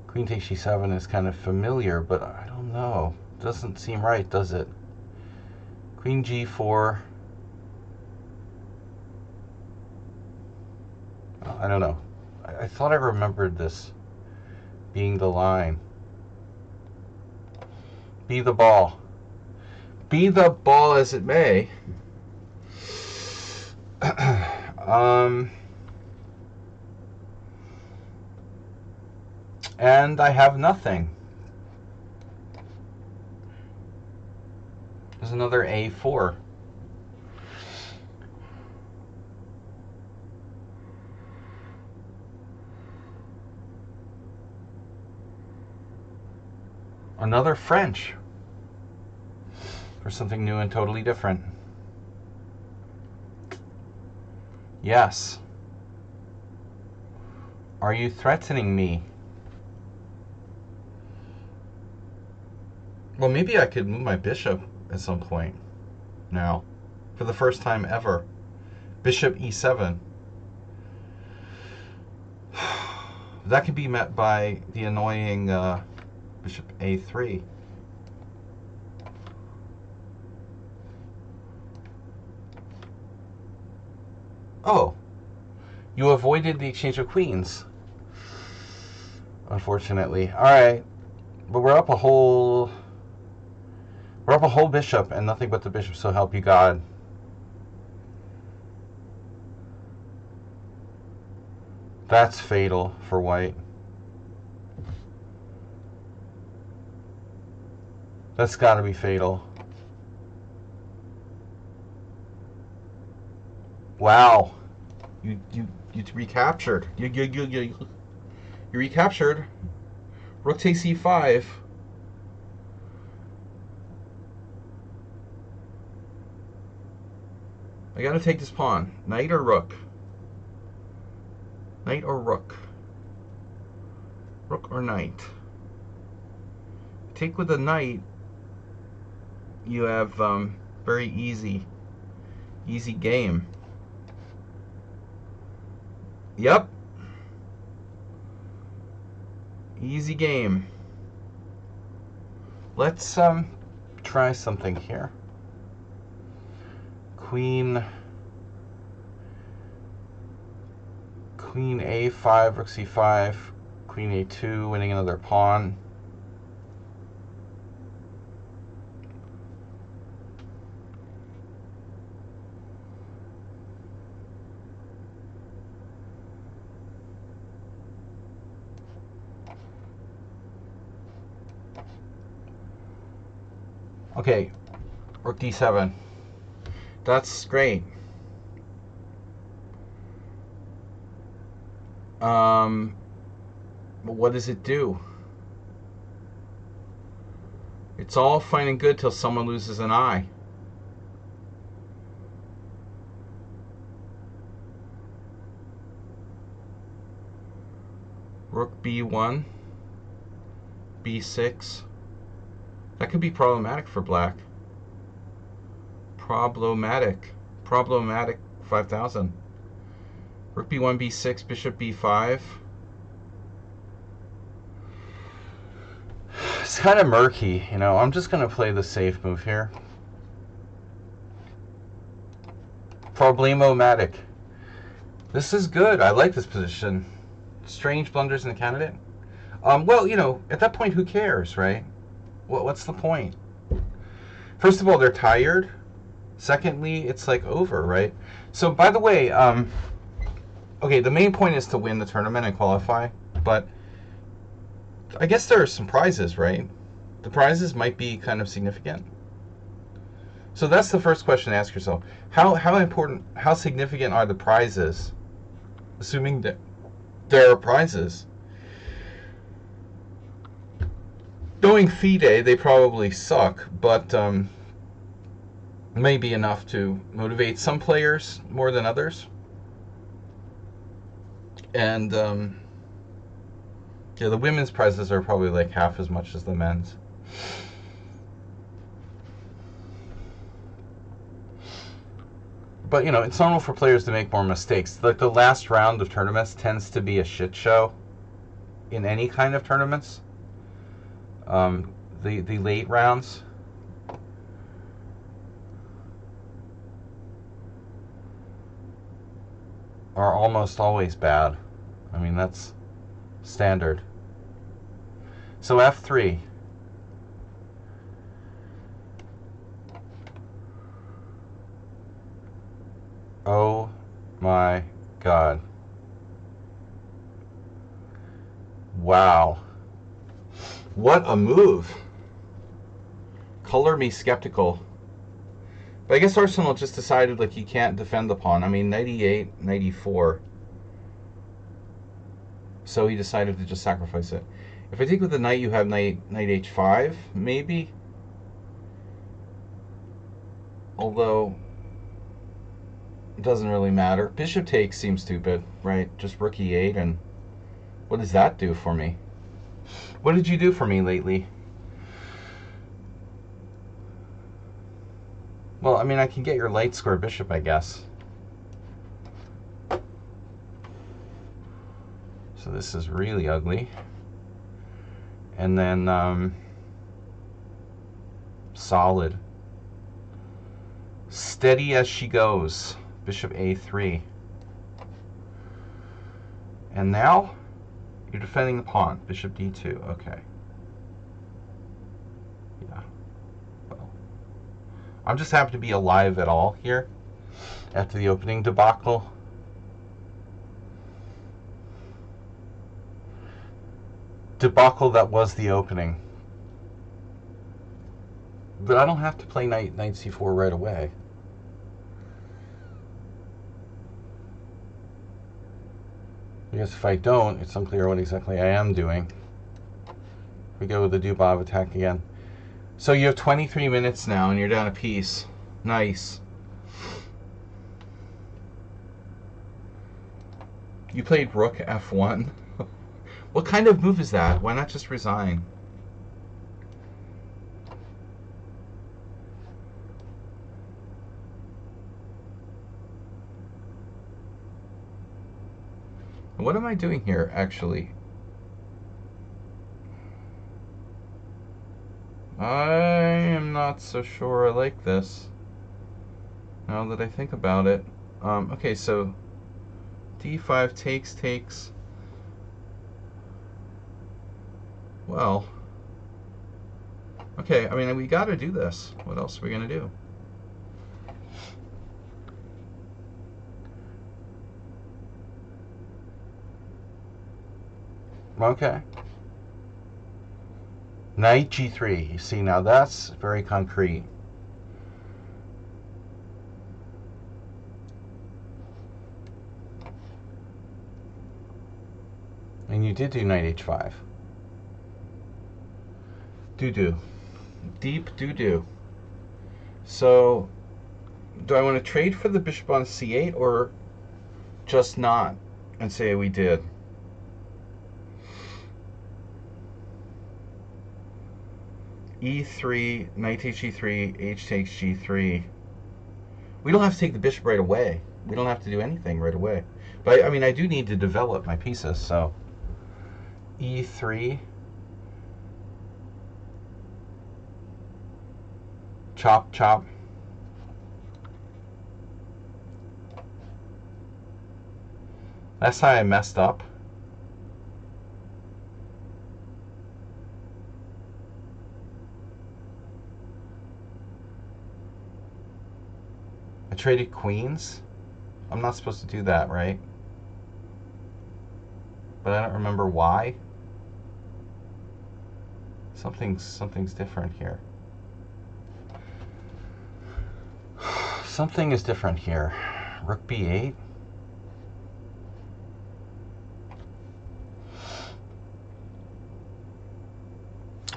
queen takes g7 is kind of familiar, but I don't know. Doesn't seem right, does it? Queen g4. I don't know. I thought I remembered this being the line. Be the ball. Be the ball as it may. And I have nothing. There's another a4. Another French. For something new and totally different. Yes. Are you threatening me? Well, maybe I could move my bishop at some point now. For the first time ever. Bishop e7. That could be met by the annoying bishop a3. Oh, you avoided the exchange of queens. Unfortunately. All right, but we're up a whole bishop and nothing but the bishop, so help you God. That's fatal for white. That's got to be fatal. Wow. You recaptured. You recaptured. Rook takes e5. I gotta take this pawn. Knight or rook? Knight or rook? Rook or knight? Take with a knight. You have very easy game. Yep. Easy game. Let's try something here. Queen a5, rook c5, queen a2, winning another pawn. Okay, rook d7. That's great. But what does it do? It's all fine and good till someone loses an eye. Rook b1, b6. That could be problematic for black. Problematic 5,000. Rook b1, b6, bishop b5. It's kind of murky, you know. I'm just going to play the safe move here. Problematic. This is good. I like this position. Strange blunders in the candidate. Well, you know, at that point, who cares, right? What's the point? First of all, they're tired. Secondly, it's like over, right? So, by the way, okay, the main point is to win the tournament and qualify, but I guess there are some prizes, right? The prizes might be kind of significant. So that's the first question to ask yourself. How important, how significant are the prizes? Assuming that there are prizes. Knowing FIDE, they probably suck, but may be enough to motivate some players more than others. And yeah, the women's prizes are probably like half as much as the men's. But, you know, it's normal for players to make more mistakes. Like, the last round of tournaments tends to be a shit show in any kind of tournaments. The late rounds. Are almost always bad. I mean, that's standard. So f3. Oh my God. Wow. What a move. Color me skeptical. But I guess Arsenal just decided, like, you can't defend the pawn. I mean, 98, 94. So he decided to just sacrifice it. If I take with the knight, you have knight h5, maybe. Although, it doesn't really matter. Bishop takes seems stupid, right? Just rook e8, and what does that do for me? What did you do for me lately? Well, I mean, I can get your light square bishop, I guess. So this is really ugly. And then solid. Steady as she goes. Bishop a3. And now you're defending the pawn. Bishop d2. Okay. Yeah. Well, I'm just happy to be alive at all here after the opening debacle. Debacle that was the opening. But I don't have to play knight c4 right away. Because if I don't, it's unclear what exactly I am doing. We go with the Dubov attack again. So you have 23 minutes now, and you're down a piece. Nice. You played rook f1. What kind of move is that? Why not just resign? What am I doing here, actually? I am not so sure I like this, now that I think about it. Okay, so d5 takes. Well, okay, I mean, we gotta do this. What else are we gonna do? Okay. Knight g3. You see, now that's very concrete. And you did do knight h5. Do. Deep doo-doo. So, do I want to trade for the bishop on c8 or just not and say we did? E3, knight takes g3, h takes g3. We don't have to take the bishop right away. We don't have to do anything right away. But I mean, I do need to develop my pieces, so e3, chop, chop. Last time I messed up. I traded queens. I'm not supposed to do that, right? But I don't remember why. Something's different here. Something is different here. Rook b8.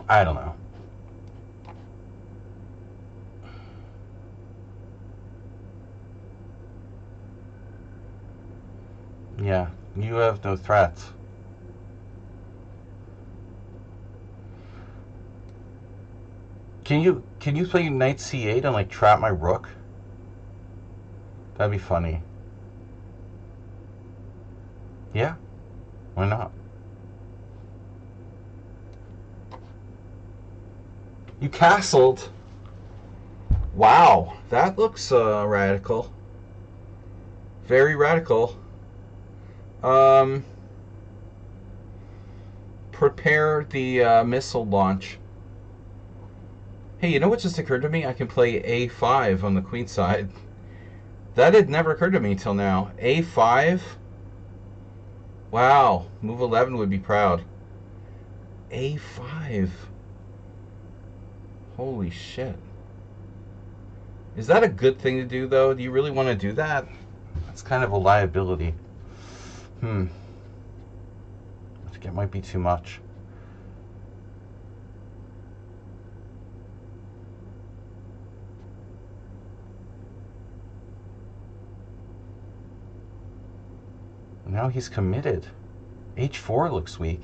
I don't know. Yeah, you have no threats. Can you play knight c8 and like trap my rook? That'd be funny. Yeah, why not? You castled. Wow, that looks radical. Very radical. Prepare the missile launch. Hey, you know what just occurred to me? I can play a5 on the queen side. That had never occurred to me till now. a5? Wow, move 11 would be proud. a5. Holy shit. Is that a good thing to do, though? Do you really want to do that? That's kind of a liability. I think it might be too much. Now he's committed. h4 looks weak.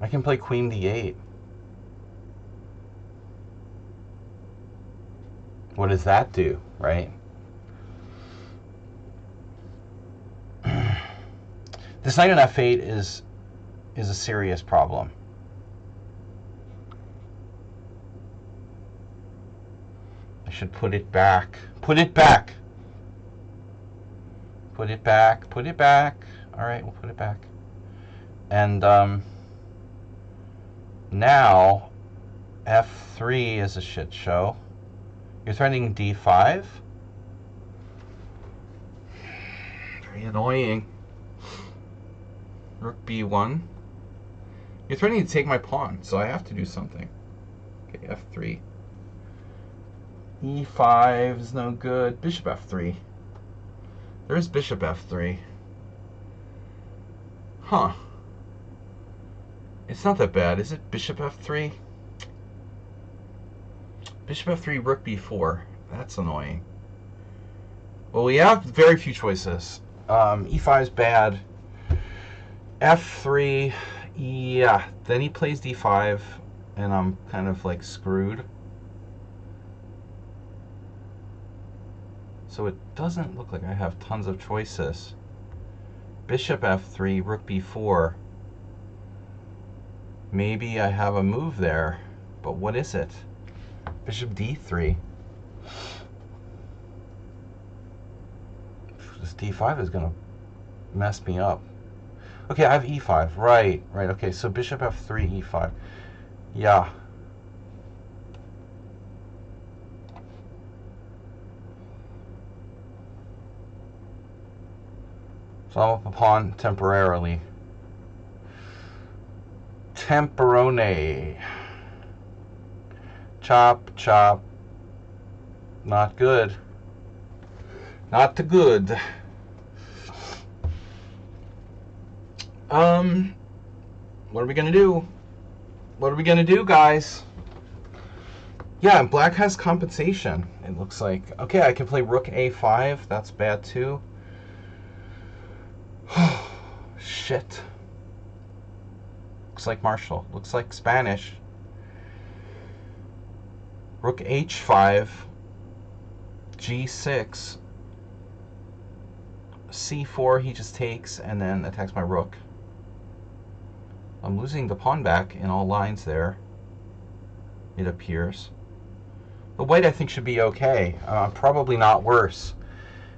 I can play queen d8. What does that do, right? This knight on f8 is a serious problem. I should put it back. Put it back. Put it back. Put it back. All right, we'll put it back. And now f3 is a shit show. You're threatening d5. Very annoying. Rook b1. You're threatening to take my pawn, so I have to do something. Okay, f3. e5 is no good. Bishop f3. There's bishop f3. Huh. It's not that bad, is it? Bishop f3? Bishop f3, rook b4. That's annoying. Well, we have very few choices. e5 is bad. f3, yeah. Then he plays d5, and I'm kind of like screwed. So it doesn't look like I have tons of choices. Bishop f3, rook b4. Maybe I have a move there, but what is it? Bishop d3. This d5 is going to mess me up. Okay, I have e5. Right. Okay, so bishop f3, e5. Yeah. So I'm up a pawn temporarily. Temperone. Chop, chop. Not good. Not too good. What are we gonna do? What are we gonna do, guys? Yeah, and black has compensation, it looks like. Okay, I can play rook a5. That's bad too. Shit. Looks like Marshall. Looks like Spanish. Rook h5. g6. c4, he just takes and then attacks my rook. I'm losing the pawn back in all lines there, it appears. The white, I think, should be okay. Probably not worse.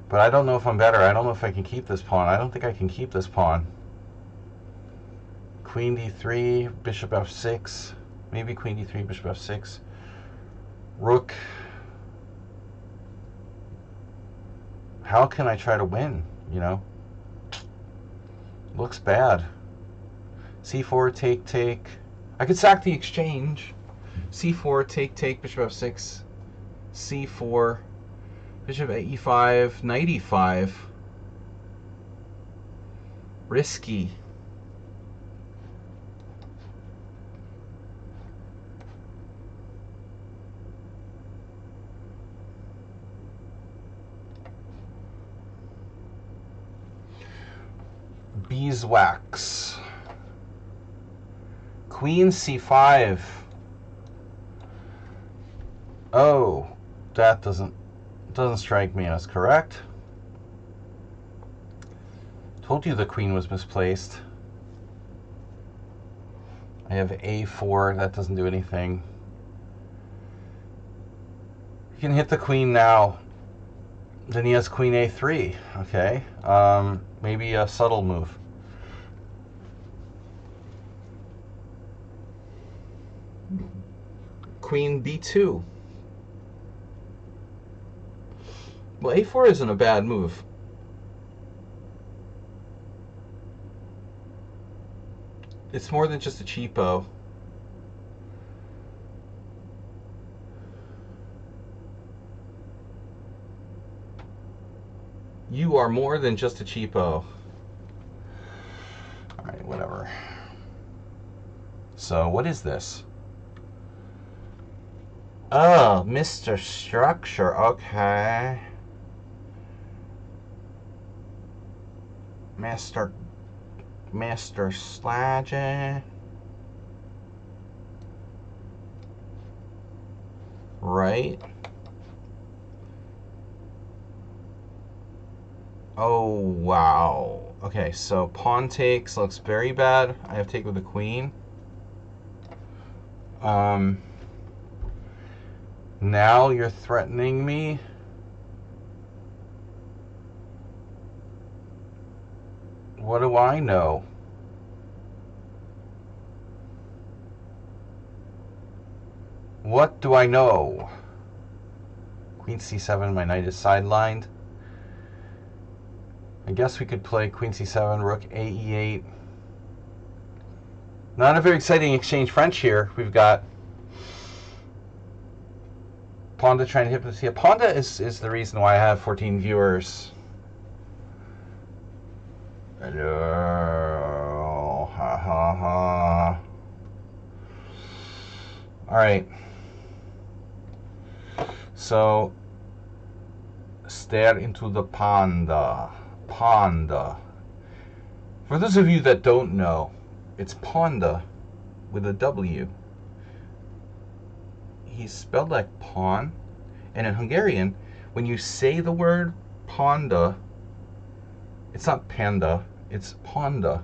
But I don't know if I'm better. I don't know if I can keep this pawn. I don't think I can keep this pawn. Queen d3, bishop f6. Maybe queen d3, bishop f6. Rook. How can I try to win, you know? Looks bad. c4, take, take. I could sack the exchange. c4, take, take, bishop f6. c4, bishop at e5, knight e5. Risky. Beeswax. Queen c5. Oh, that doesn't strike me as correct. Told you the queen was misplaced. I have a4. That doesn't do anything. You can hit the queen now. Then he has queen a3. Okay. Maybe a subtle move. Queen d2. Well, a4 isn't a bad move. It's more than just a cheapo. You are more than just a cheapo. Alright, whatever. So, what is this? Oh, Mr. Structure, okay. Master Slagger. Right. Oh, wow. Okay, so pawn takes looks very bad. I have take with the queen. Now you're threatening me. What do I know? What do I know? Queen c7, my knight is sidelined. I guess we could play queen c7, rook a e8. Not a very exciting exchange French here. We've got Ponda trying to hit this here. Ponda is the reason why I have 14 viewers. Hello. Ha ha ha. Alright. So, stare into the panda. Panda. For those of you that don't know, it's Ponda with a W. He's spelled like pawn, and in Hungarian, when you say the word Ponda, it's not panda, it's Ponda.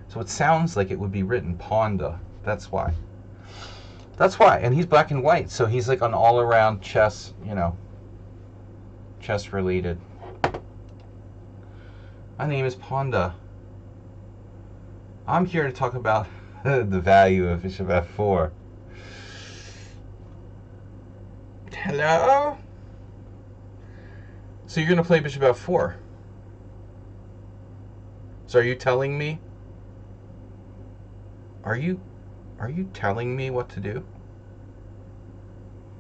So it sounds like it would be written Ponda. That's why. That's why. And he's black and white, so he's like an all-around chess, you know, chess related. My name is Ponda. I'm here to talk about the value of bishop f4. Hello? So you're going to play bishop f4. So are you telling me? Are you telling me what to do?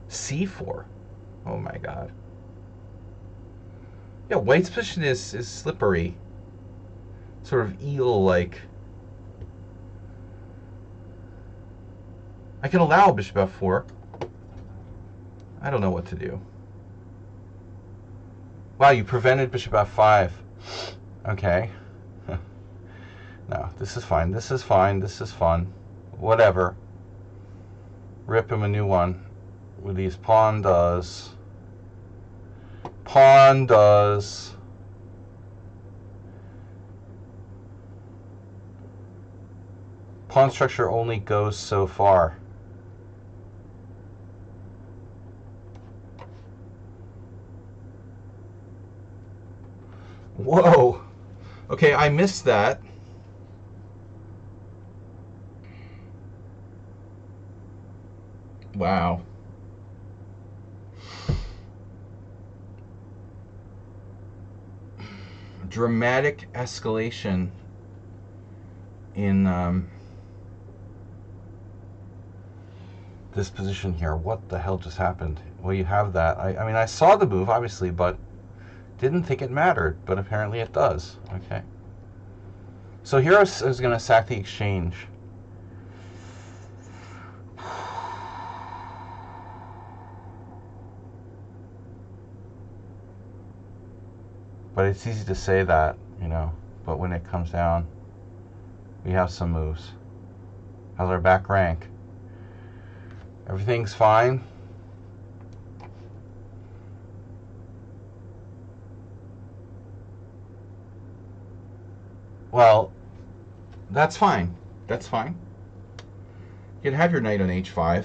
c4. Oh my god. Yeah, white's position is slippery. Sort of eel-like. I can allow bishop f4. I don't know what to do. Wow, you prevented bishop f5. Okay. No, this is fine. This is fine. This is fun. Whatever. Rip him a new one. With these pawn does. Pawn does. Pawn structure only goes so far. Whoa. Okay, I missed that. Wow. Dramatic escalation in this position here. What the hell just happened? Well, you have that. I mean, I saw the move, obviously, but didn't think it mattered. But apparently it does. Okay. So here I was going to sack the exchange. But it's easy to say that, you know. But when it comes down, we have some moves. How's our back rank? Everything's fine. Well, that's fine. That's fine. You can have your knight on h5.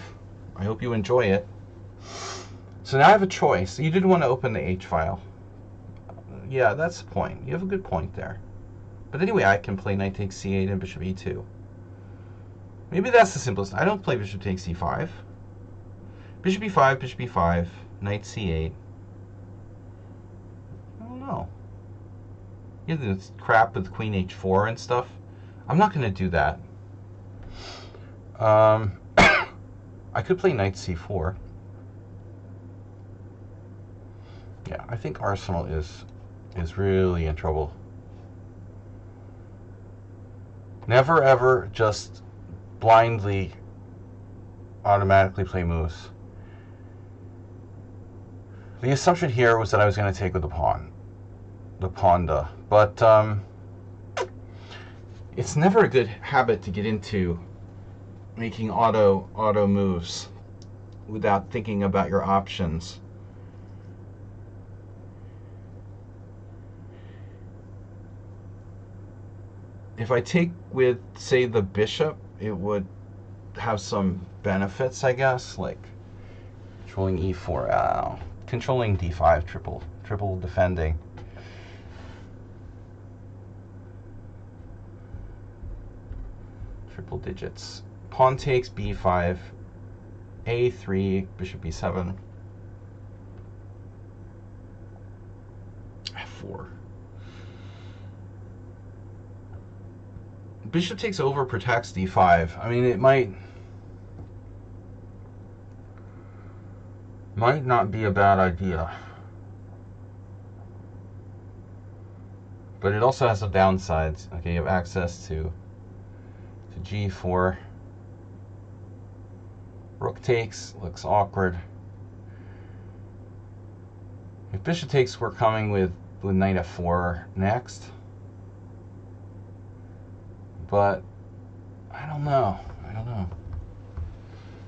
I hope you enjoy it. So now I have a choice. You didn't want to open the h file. Yeah, that's the point. You have a good point there. But anyway, I can play knight takes c8 and bishop e2. Maybe that's the simplest. I don't play bishop takes c5. Bishop e5, bishop e5, knight c8. I don't know. You know, this crap with queen h4 and stuff. I'm not going to do that. I could play knight c4. Yeah, I think Arsenal is really in trouble. Never ever just blindly automatically play moves. The assumption here was that I was going to take with the pawn. The ponda. But it's never a good habit to get into making auto moves without thinking about your options. If I take with, say, the bishop, it would have some benefits, I guess, like controlling e4, controlling d5, triple defending. Triple digits. Pawn takes b5, a3, bishop b7, f4. Bishop takes over protects d5. I mean, it might not be a bad idea. But it also has some downsides. Okay, you have access to g4. Rook takes, looks awkward. If bishop takes, we're coming with knight f4 next. But I don't know. In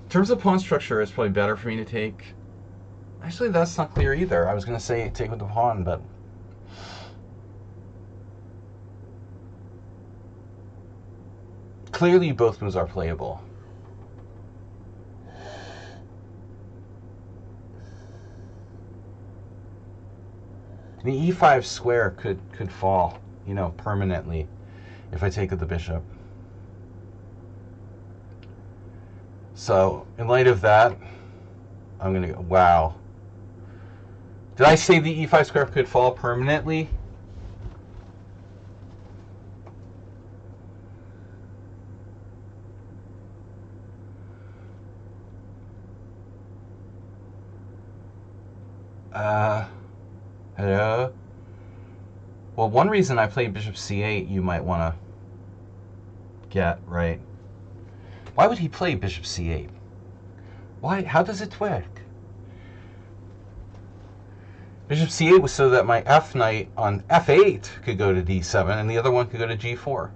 terms of pawn structure, it's probably better for me to take. Actually, that's not clear either. I was going to say take with the pawn, but clearly both moves are playable. The e5 square could fall, you know, permanently if I take with the bishop. So, in light of that, I'm going to go, wow. Did I say the e5 square could fall permanently? Hello? Well, one reason I played bishop c8 you might want to get, right? Why would he play bishop c8? Why? How does it twig? Bishop c8 was so that my f knight on f8 could go to d7 and the other one could go to g4.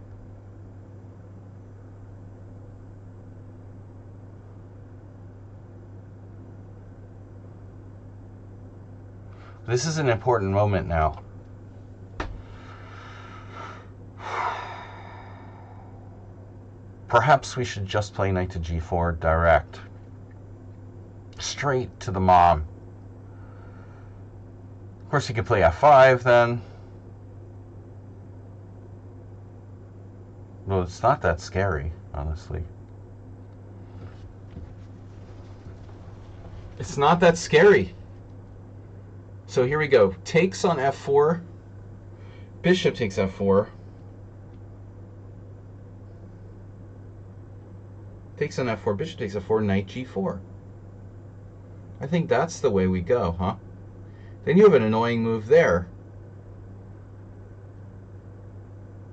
This is an important moment now. Perhaps we should just play knight to g4 direct. Straight to the mom. Of course, you could play f5 then. Well, it's not that scary, honestly. It's not that scary. So here we go. Takes on f4. Bishop takes f4. Takes on f4. Bishop takes f4. Knight g4. I think that's the way we go, huh? Then you have an annoying move there.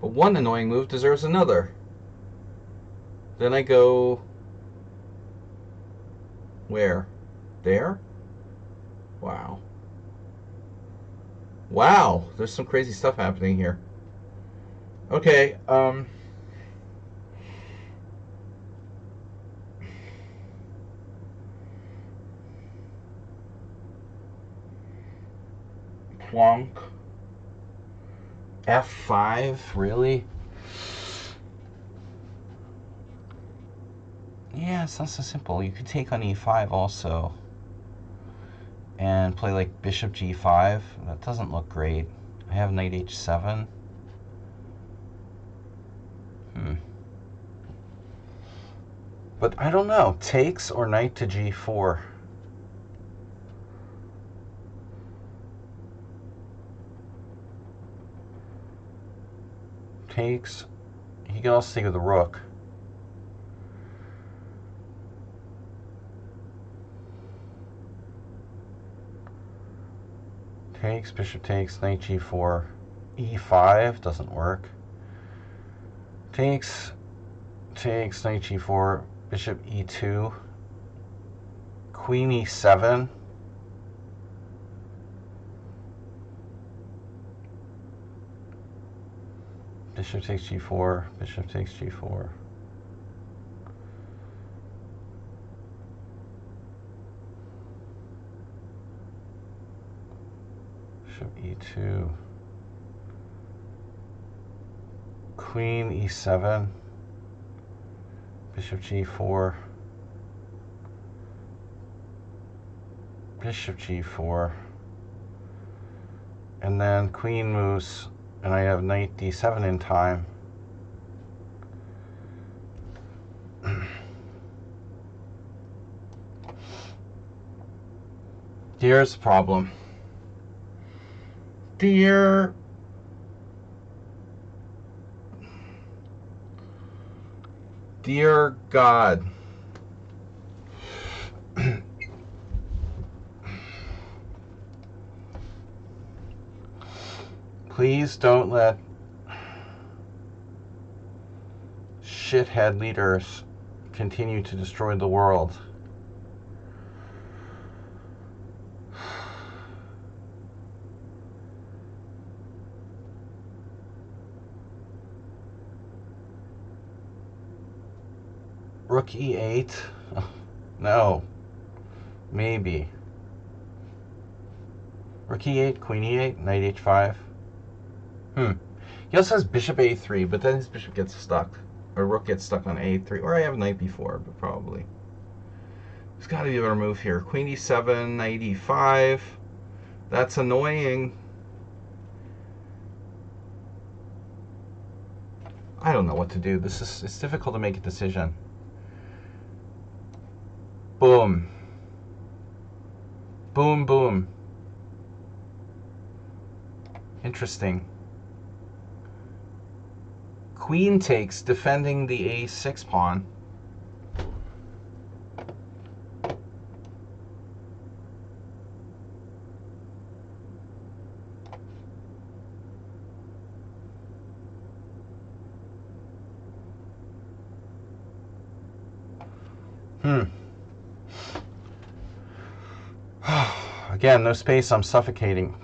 But one annoying move deserves another. Then I go... where? There? Wow. Wow, there's some crazy stuff happening here. Okay, Plonk. F5, really? Yeah, it's not so simple. You could take on e5 also. And play like bishop g5. That doesn't look great. I have knight h7. But I don't know. Takes or knight to g4? Takes. He can also take with the rook. Takes, bishop takes, knight g4, e5 doesn't work. Takes, takes, knight g4, bishop e2, queen e7. Bishop takes g4, bishop takes g4. Bishop e2. Queen e7. Bishop g4. Bishop g4. And then queen moves, and I have knight d7 in time. Here's the problem. Dear God, please don't let shithead leaders continue to destroy the world. Rook e8? No. Maybe. Rook e8, queen e8, knight h5. He also has bishop a3, but then his bishop gets stuck. Or rook gets stuck on a3. Or I have knight b4, but probably. There's got to be a better move here. Queen e7, knight e5. That's annoying. I don't know what to do. It's difficult to make a decision. Boom. Boom, boom. Interesting. Queen takes, defending the a6 pawn. Again, no space, I'm suffocating.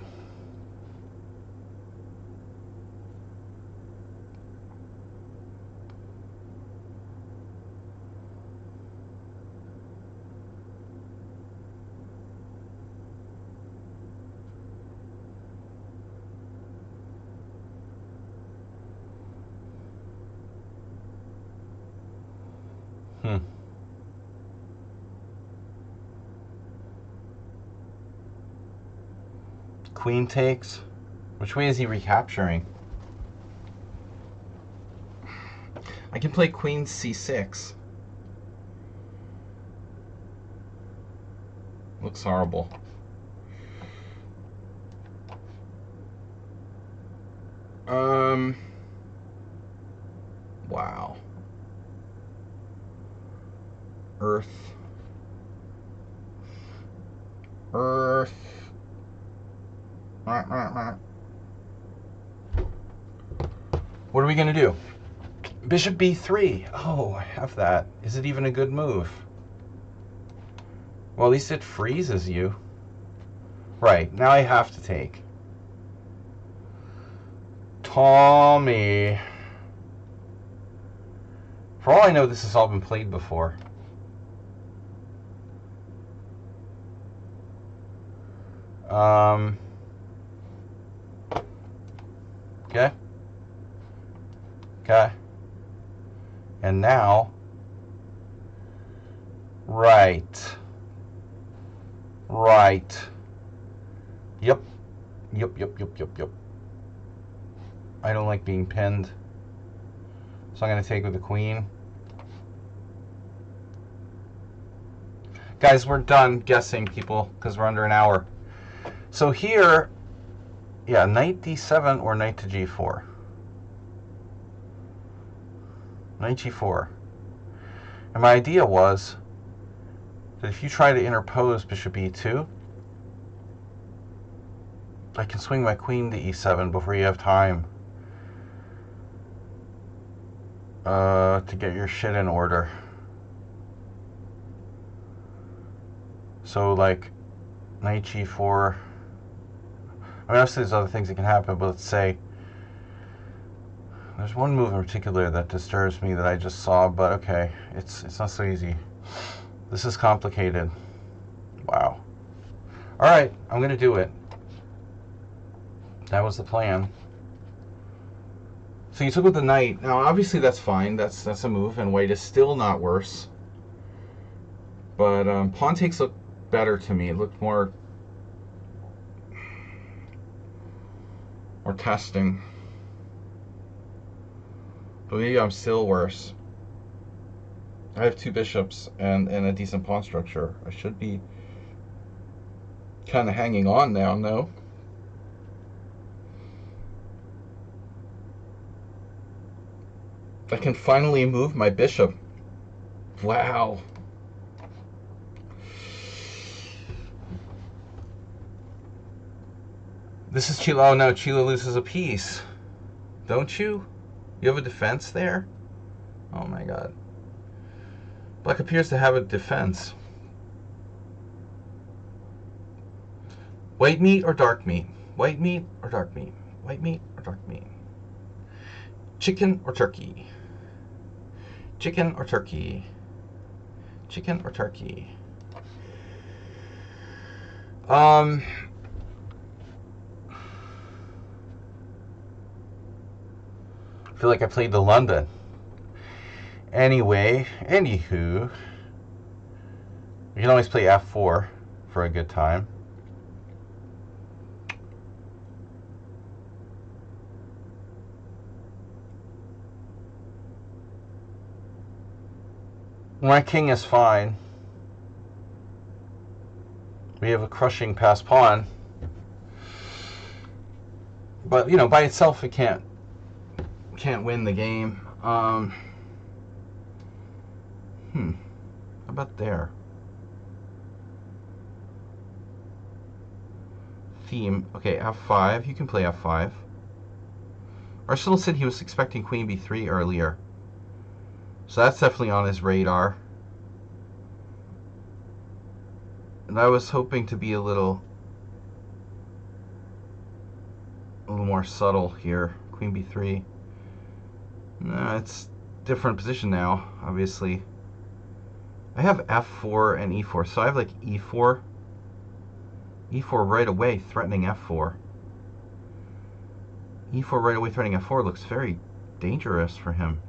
Queen takes. Which way is he recapturing? I can play queen c6. Looks horrible. Wow. Earth. What are we gonna do? Bishop b3. Oh, I have that. Is it even a good move? Well, at least it freezes you. Right, now I have to take. Tommy. For all I know, this has all been played before. Okay. Okay. And now, right. Yep. I don't like being pinned. So I'm going to take with the queen. Guys, we're done guessing, people, because we're under an hour. So here, yeah, knight d7 or knight to g4. Knight g4. And my idea was that if you try to interpose bishop e2, I can swing my queen to e7 before you have time to get your shit in order. So, like, knight g4. I mean, obviously there's other things that can happen, but let's say there's one move in particular that disturbs me that I just saw, but okay, it's not so easy. This is complicated. Wow. All right, I'm going to do it. That was the plan. So you took with the knight. Now, obviously that's fine. That's a move, and white is still not worse. But pawn takes look better to me. It looked more testing. But maybe I'm still worse. I have two bishops and a decent pawn structure. I should be kind of hanging on now, no? I can finally move my bishop. Wow. This is Chila. Oh no, Chila loses a piece. Don't you? You have a defense there? Oh my god. Black appears to have a defense. White meat or dark meat? White meat or dark meat? White meat or dark meat? Chicken or turkey? Chicken or turkey? Chicken or turkey? I feel like I played the London. Anyway, anywho, you can always play f4 for a good time. My king is fine. We have a crushing pass pawn. But, you know, by itself it can't win the game. How about there? Theme. Okay, f5. You can play f5. Arsenal said he was expecting queen b3 earlier. So that's definitely on his radar. And I was hoping to be a little a little more subtle here. Queen b3. No, it's different position now, obviously. I have f4 and e4, so I have like e4. e4 right away, threatening f4. e4 right away, threatening f4 looks very dangerous for him.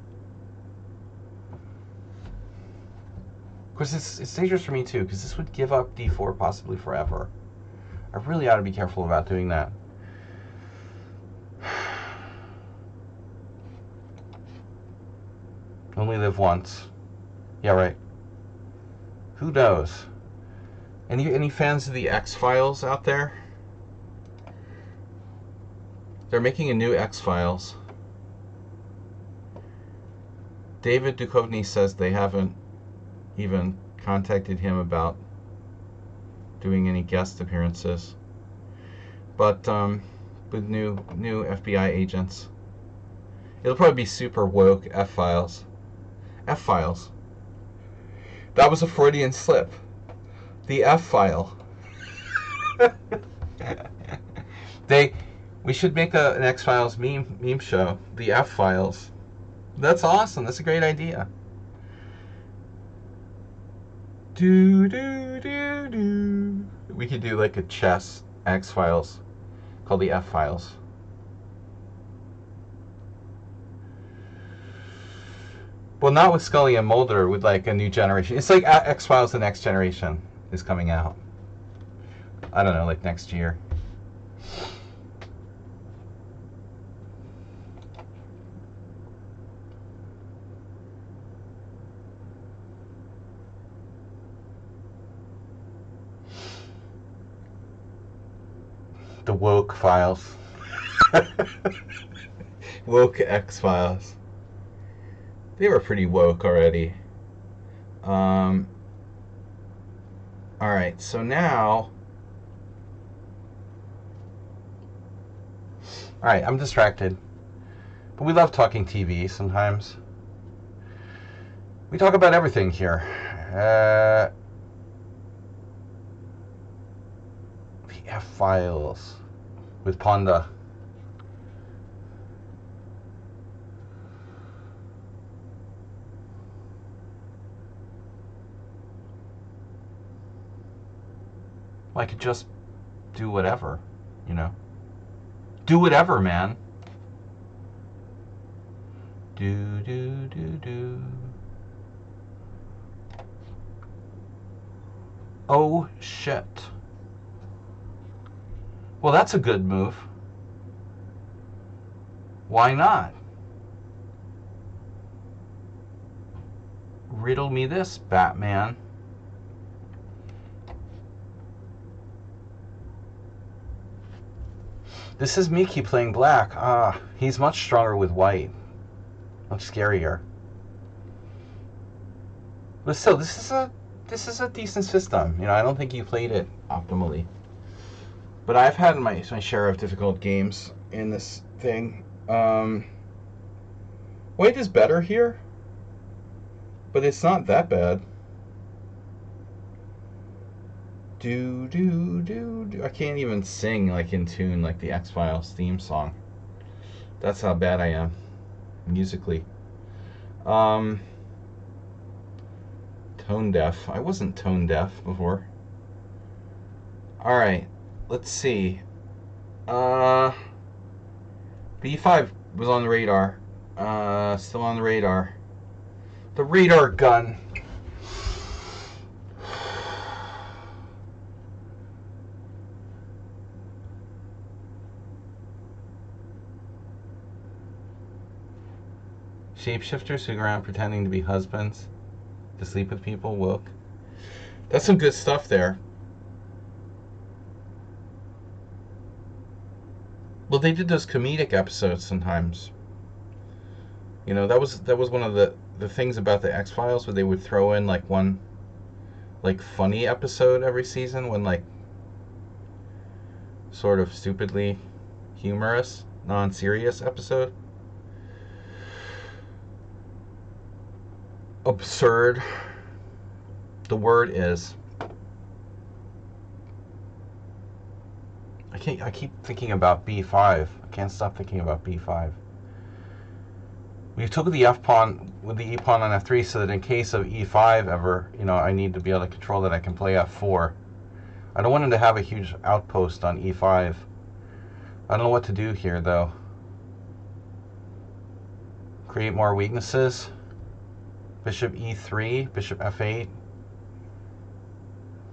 Of course, it's dangerous for me too, because this would give up d4 possibly forever. I really ought to be careful about doing that. Only live once. Yeah, right. Who knows? Any fans of the X-Files out there? They're making a new X-Files. David Duchovny says they haven't even contacted him about doing any guest appearances. But with new FBI agents. It'll probably be super woke F-Files. F-Files. That was a Freudian slip. The F-File. We should make an X-Files meme show. The F-Files. That's awesome. That's a great idea. Do do do do. We could do like a chess X-Files called the F-Files. Well, not with Scully and Mulder, with like a new generation. It's like X-Files: The Next Generation is coming out. I don't know, like next year. The woke files. Woke X-Files. They were pretty woke already. Alright, so now... Alright, I'm distracted. But we love talking TV sometimes. We talk about everything here. The F-Files with Ponda. I could just do whatever, you know? Do whatever, man. Do. Oh, shit. Well, that's a good move. Why not? Riddle me this, Batman. This is Miki playing black. He's much stronger with white. Much scarier. But still, this is a decent system. You know, I don't think you played it optimally. But I've had my share of difficult games in this thing. White is better here, but it's not that bad. Do. I can't even sing like in tune like the X-Files theme song. That's how bad I am musically. Tone deaf. I wasn't tone deaf before. Alright, let's see. B5 was on the radar. Still on the radar. The radar gun. Shapeshifters who go around pretending to be husbands to sleep with people, woke. That's some good stuff there. Well, they did those comedic episodes sometimes. You know, that was one of the things about the X-Files, where they would throw in like one like funny episode every season, when like sort of stupidly humorous, non-serious episode. Absurd. The word is. I I keep thinking about b5. I can't stop thinking about b5. We took the f pawn with the e pawn on f3 so that in case of e5 ever, I need to be able to control that I can play f4. I don't want him to have a huge outpost on e5. I don't know what to do here though. Create more weaknesses. Bishop e3, bishop f8.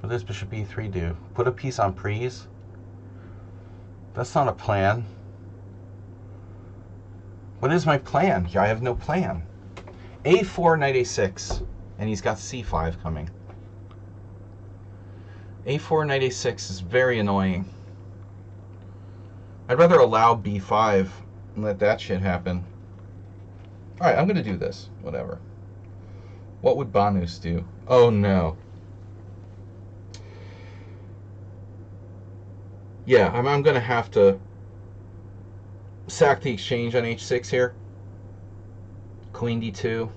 What does bishop e3 do? Put a piece on prise? That's not a plan. What is my plan? Yeah, I have no plan. a4, knight a6, and he's got c5 coming. a4, knight a6 is very annoying. I'd rather allow b5 and let that shit happen. Alright, I'm going to do this. Whatever. What would Banus do? Oh no. Yeah, I'm going to have to sack the exchange on h6 here. Queen d2.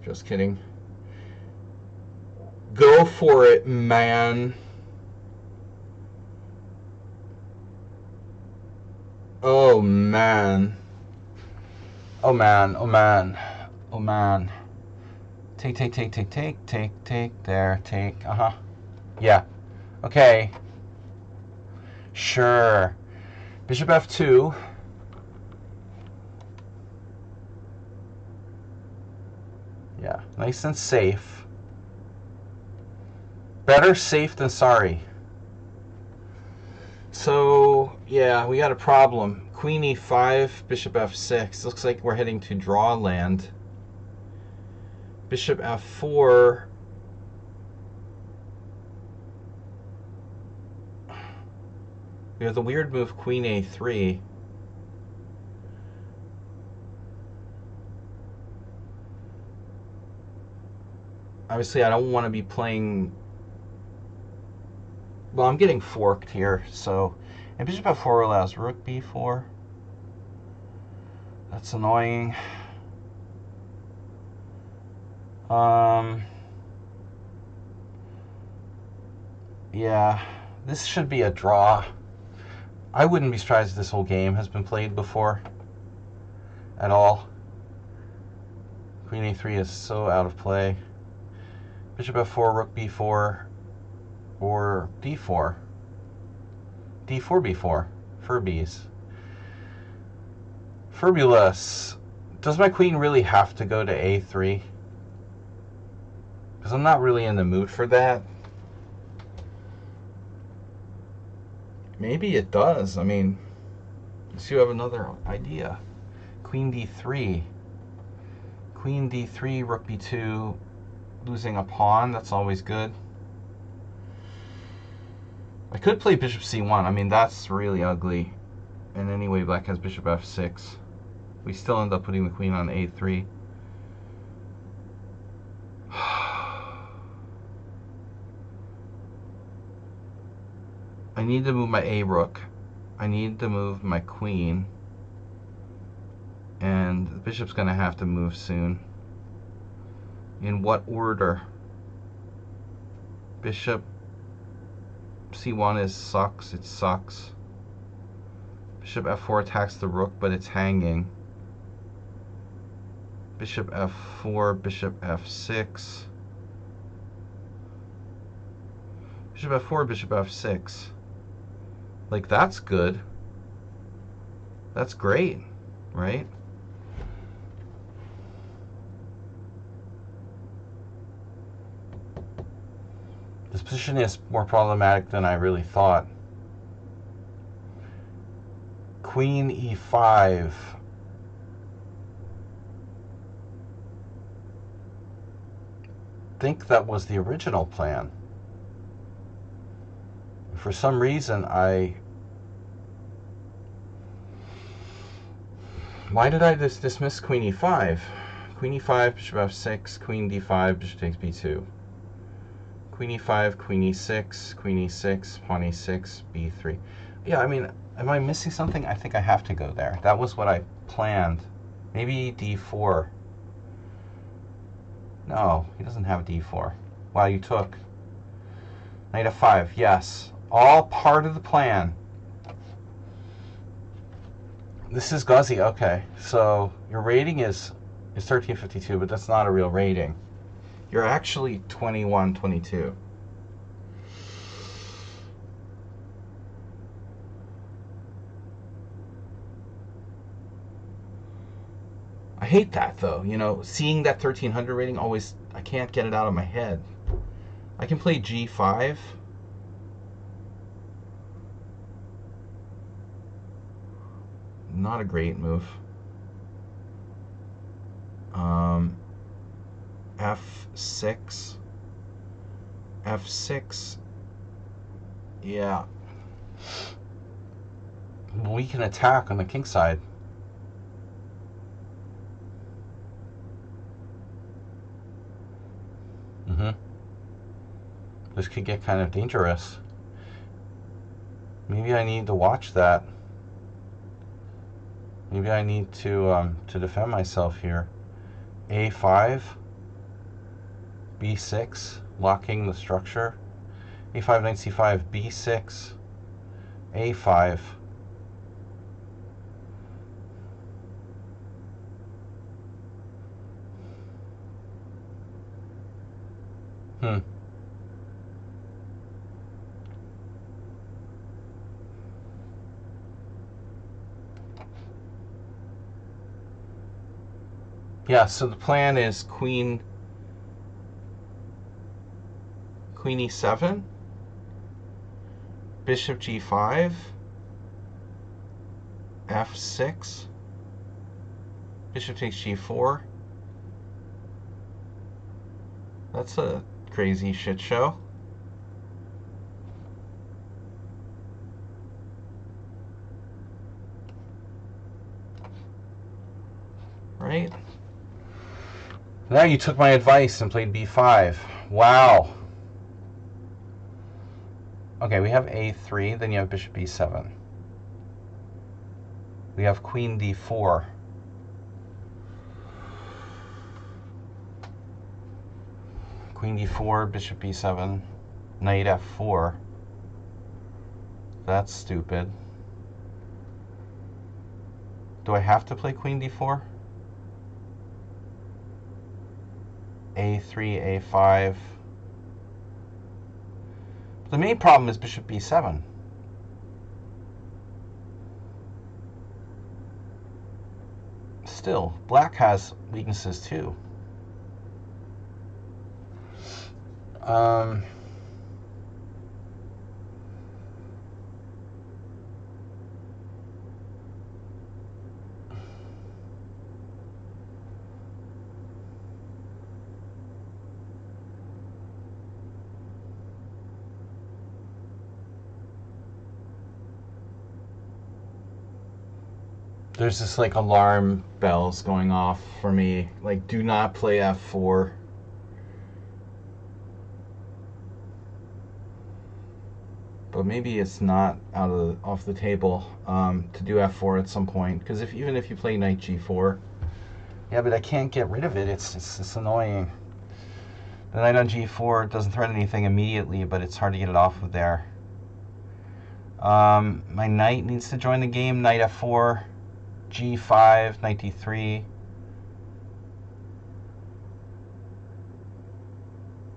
Just kidding. Go for it, man. Oh man. Oh man, oh man, oh man. Take, there, take, Yeah, okay. Sure. Bishop f2. Yeah, nice and safe. Better safe than sorry. So, yeah, we got a problem. Queen e5, bishop f6. Looks like we're heading to draw land. Bishop f4. We have the weird move queen a3. Obviously, I don't want to be playing... Well, I'm getting forked here, so... And bishop f4 allows rook b4. That's annoying. Yeah, this should be a draw. I wouldn't be surprised if this whole game has been played before. At all. Queen a3 is so out of play. Bishop f4, rook b4, or d4. d4, b4. Furbies. Furbulous. Does my queen really have to go to a3? Because I'm not really in the mood for that. Maybe it does. I mean, let's see, you have another idea. Queen d3. Queen d3, rook b2, losing a pawn. That's always good. I could play bishop c1. I mean, that's really ugly. And anyway, black has bishop f6. We still end up putting the queen on a3. I need to move my a rook. I need to move my queen. And the bishop's going to have to move soon. In what order? Bishop c1 sucks. It sucks. Bishop f4 attacks the rook, but it's hanging. Bishop f4, bishop f6. Bishop f4, bishop f6. Like, that's good. That's great, right? This position is more problematic than I really thought. Queen e5. I think that was the original plan. For some reason, why did I dismiss queen e5? Queen e5, bishop f6, queen d5, bishop takes b2. Queen e5, queen e6, queen e6, pawn e6, b3. Yeah, I mean, am I missing something? I think I have to go there. That was what I planned. Maybe d4. No, he doesn't have d4. Wow, you took. Knight f5, yes. All part of the plan. This is Guzzy. Okay, so your rating is 1352, but that's not a real rating. You're actually 2122. I hate that though. You know, seeing that 1300 rating always, I can't get it out of my head. I can play G5. Not a great move. F6. F6. Yeah. We can attack on the king side. This could get kind of dangerous. Maybe I need to watch that. Maybe I need to defend myself here. A5, B6, locking the structure. A5, knight C5, B6, A5. Yeah, so the plan is queen e7, bishop g5, f6, bishop takes g4. That's a crazy shit show. Right? Now you took my advice and played b5. Wow. Okay, we have a3, then you have bishop b7. We have queen d4. Queen d4, bishop b7, knight f4. That's stupid. Do I have to play queen d4? A3, A5. The main problem is bishop b7. Still, black has weaknesses too. There's just like alarm bells going off for me. Like, do not play f4. But maybe it's not off the table to do f4 at some point. Because even if you play knight g4, yeah, but I can't get rid of it. It's annoying. The knight on g4 doesn't threaten anything immediately, but it's hard to get it off of there. My knight needs to join the game. Knight f4. G5, knight d3.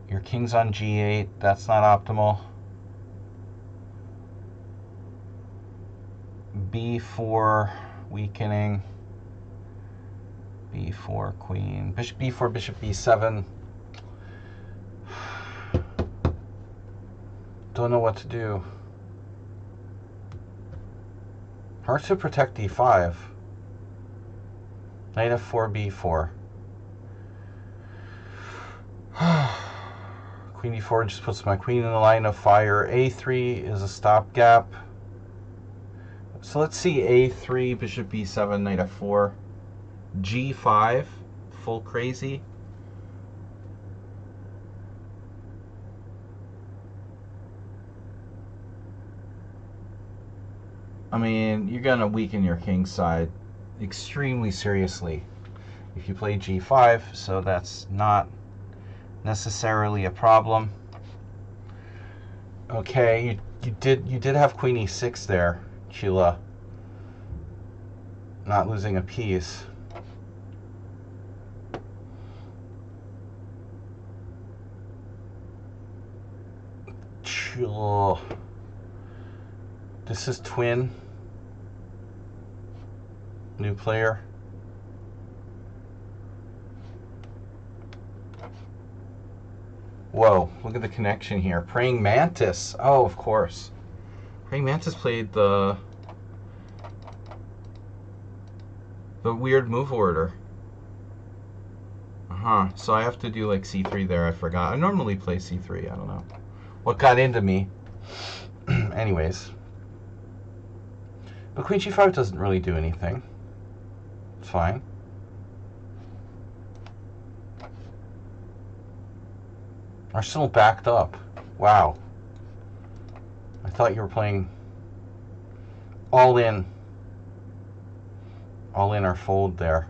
Your king's on g8. That's not optimal. B4, weakening. B4, queen. Bishop b4, bishop b7. Don't know what to do. Hard to protect d5. Knight f4, b4. Queen d4 just puts my queen in the line of fire. a3 is a stopgap. So let's see, a3, bishop b7, knight f4. g5, full crazy. I mean, you're going to weaken your king's side extremely seriously if you play g5, so that's not necessarily a problem. Okay, You did have queen e6 there, Sheila. Not losing a piece. Sheila. This is twin. New player. Whoa, look at the connection here. Praying Mantis. Oh, of course. Praying Mantis played the weird move order. So I have to do like c3 there. I forgot. I normally play c3. I don't know what got into me. Anyways. But queen g5 doesn't really do anything. It's fine. Arsenal backed up. Wow. I thought you were playing all in. All in or fold there.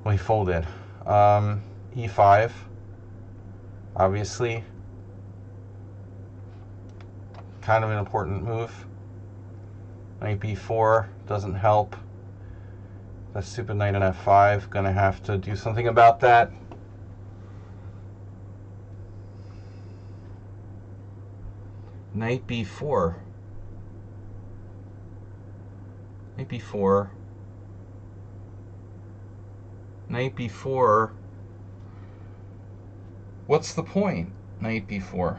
Well, he folded. E5. Obviously. Kind of an important move. Knight b4 doesn't help. That stupid knight on f5. Gonna have to do something about that. Knight b4. Knight b4. Knight b4. What's the point? Knight b4.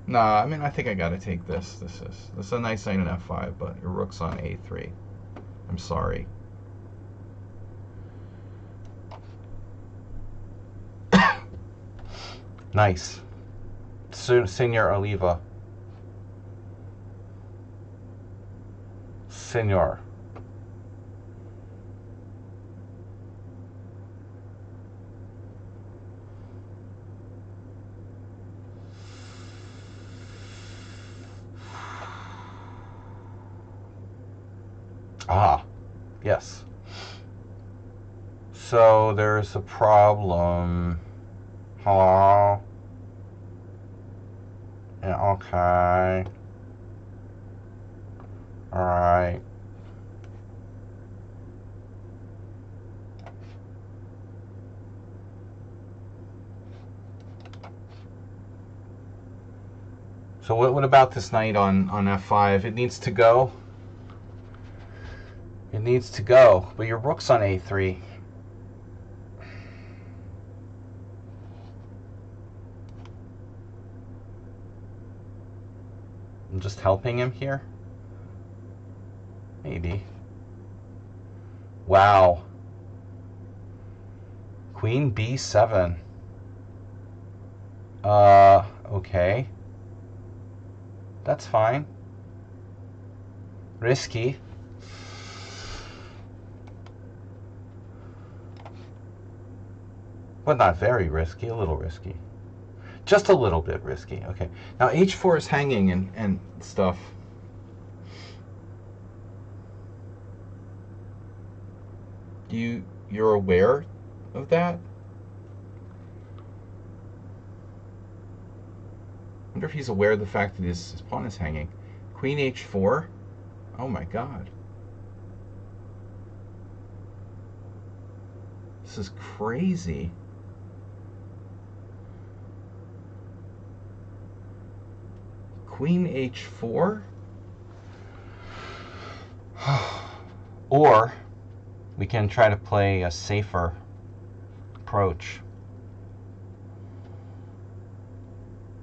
Nah, I mean, I think I gotta take this. This is a nice knight on f5, but your rook's on a3. I'm sorry. Nice. Senor Oliva. Senor. Ah, yes. So there's a problem. Hello? Yeah, okay. Alright. So what about this knight on f5? It needs to go. It needs to go, but your rook's on a3. I'm just helping him here? Maybe. Wow. Queen b7. Okay. That's fine. Risky. But not very risky, a little risky. Just a little bit risky. Okay. Now h4 is hanging and stuff. You're aware of that? I wonder if he's aware of the fact that his pawn is hanging. Queen h4? Oh my god. This is crazy. Queen h4? Or we can try to play a safer approach.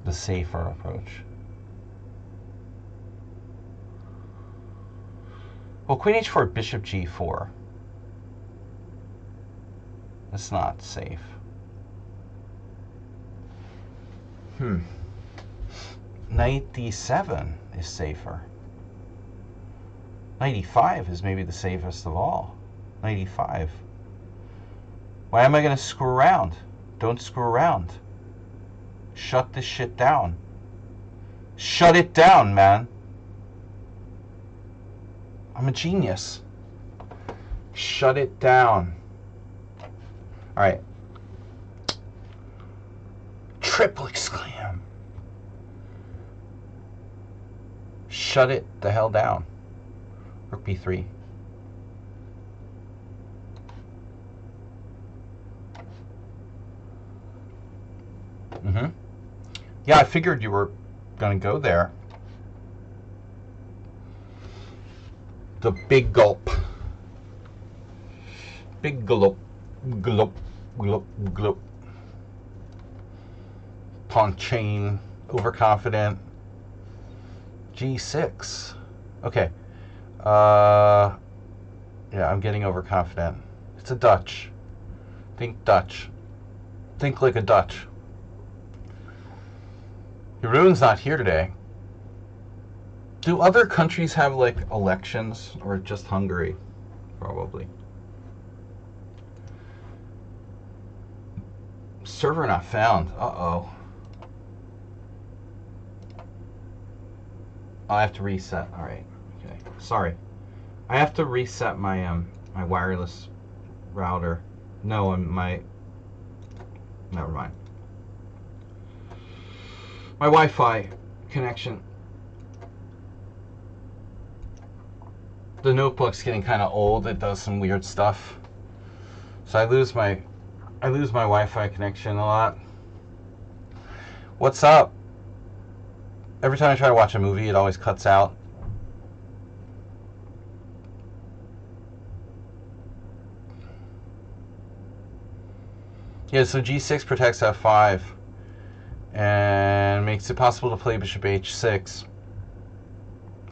The safer approach. Well, Queen h4, Bishop g4. That's not safe. Knight d7 is safer. Knight e5 is maybe the safest of all. Knight e5. Why am I going to screw around? Don't screw around. Shut this shit down. Shut it down, man. I'm a genius. Shut it down. All right. Triple exclam. Shut it the hell down. Rook b3. Yeah, I figured you were going to go there. The big gulp. Big gulp. Gulp. Gulp. Gulp. Pawn chain. Overconfident. G6. Okay. Yeah, I'm getting overconfident. It's a Dutch. Think Dutch. Think like a Dutch. Jeroen's not here today. Do other countries have, like, elections, or just Hungary? Probably. Server not found. Uh-oh. I have to reset. All right. Okay. Sorry. I have to reset my my wireless router. No, my... Never mind. My Wi-Fi connection. The notebook's getting kind of old. It does some weird stuff. So I lose my Wi-Fi connection a lot. What's up? Every time I try to watch a movie, it always cuts out. Yeah, so G6 protects F5 and makes it possible to play Bishop H6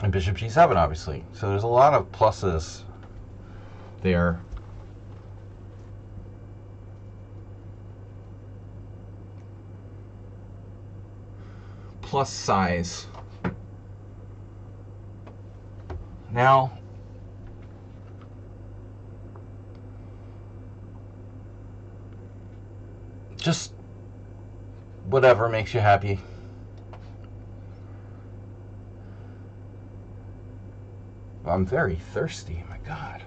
and Bishop G7, obviously. So there's a lot of pluses there. Plus size. Now, just whatever makes you happy. I'm very thirsty, my God.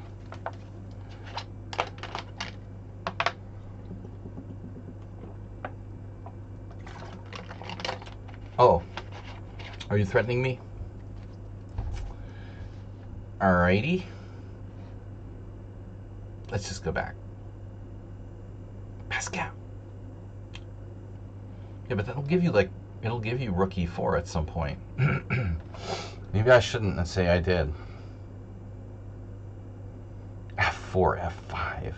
Oh, are you threatening me? Alrighty. Let's just go back. Pascal. Yeah, but that'll give you, like, it'll give you rook e4 at some point. Maybe I shouldn't say I did. F4, F5.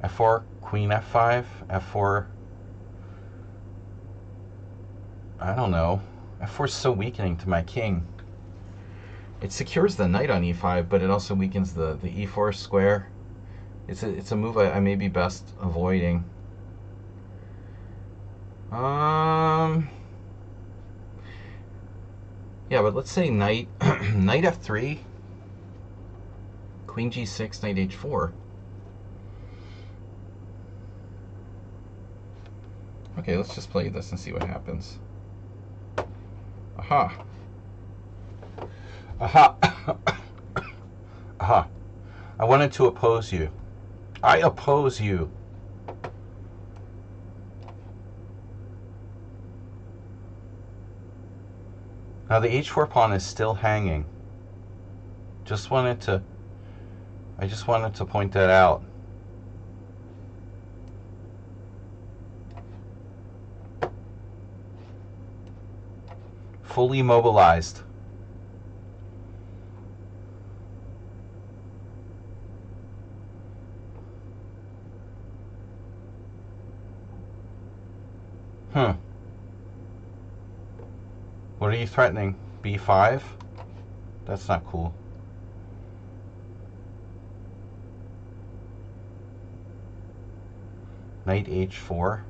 F4, Queen F5, F4. I don't know. F4 is so weakening to my king. It secures the knight on e5, but it also weakens the e4 square. It's a move I may be best avoiding. Yeah, but let's say knight knight f3, queen g6, knight h4. Okay, let's just play this and see what happens. Aha. Aha. Aha. I wanted to oppose you. I oppose you. Now the h4 pawn is still hanging. I just wanted to point that out. Fully mobilized. What are you threatening? B5? That's not cool. Knight h4.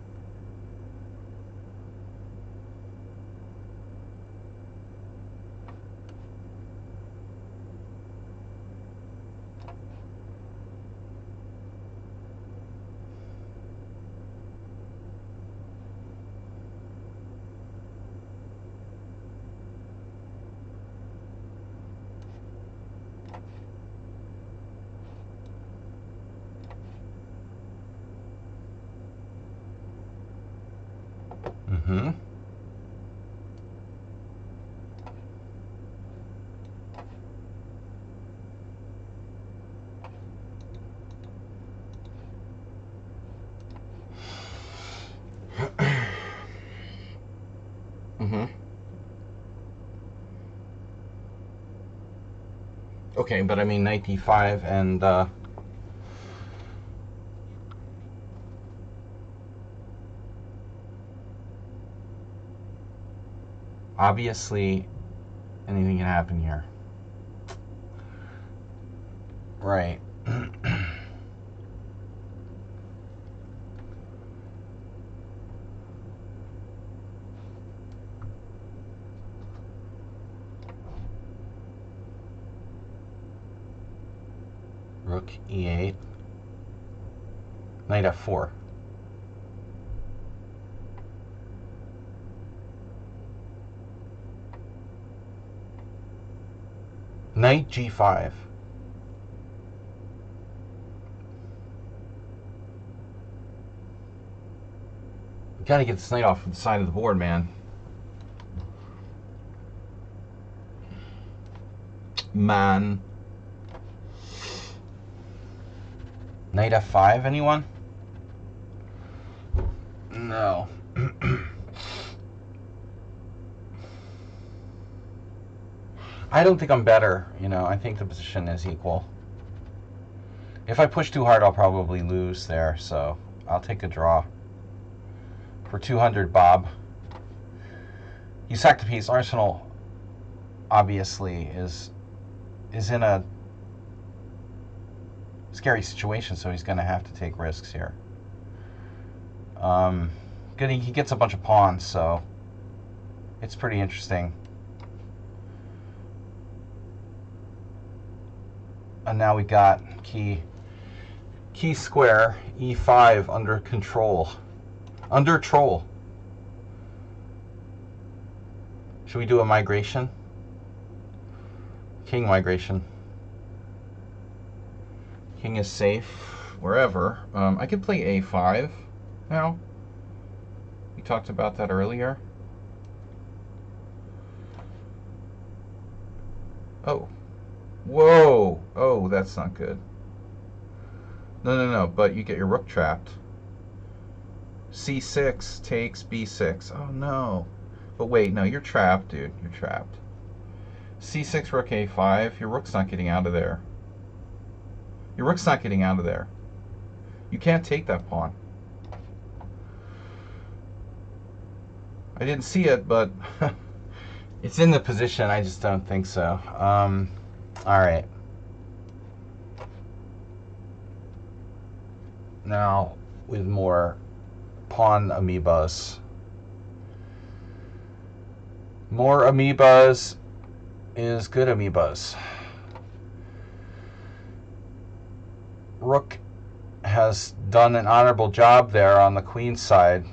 Okay, but I mean knight d5 and obviously anything can happen here. Right. Rook e8. Knight f4. Knight g5. You gotta get this knight off the side of the board, man. Man. Knight f5, anyone? No. I don't think I'm better, you know. I think the position is equal. If I push too hard, I'll probably lose there, so I'll take a draw. For 200, Bob. You sacked a piece. Arsenal, obviously, is in a scary situation, so he's going to have to take risks here. He gets a bunch of pawns, so it's pretty interesting. And now we got key square e5 under control. Under troll. Should we do a migration? King migration. King is safe wherever. I could play a5 now. We talked about that earlier. Oh. Whoa. Oh, that's not good. No. But you get your rook trapped. c6 takes b6. Oh, no. But wait, no, you're trapped, dude. You're trapped. c6, rook a5. Your rook's not getting out of there. Your rook's not getting out of there. You can't take that pawn. I didn't see it, but it's in the position. I just don't think so. All right. Now, with more pawn amoebas. More amoebas is good amoebas. Rook has done an honorable job there on the queen side.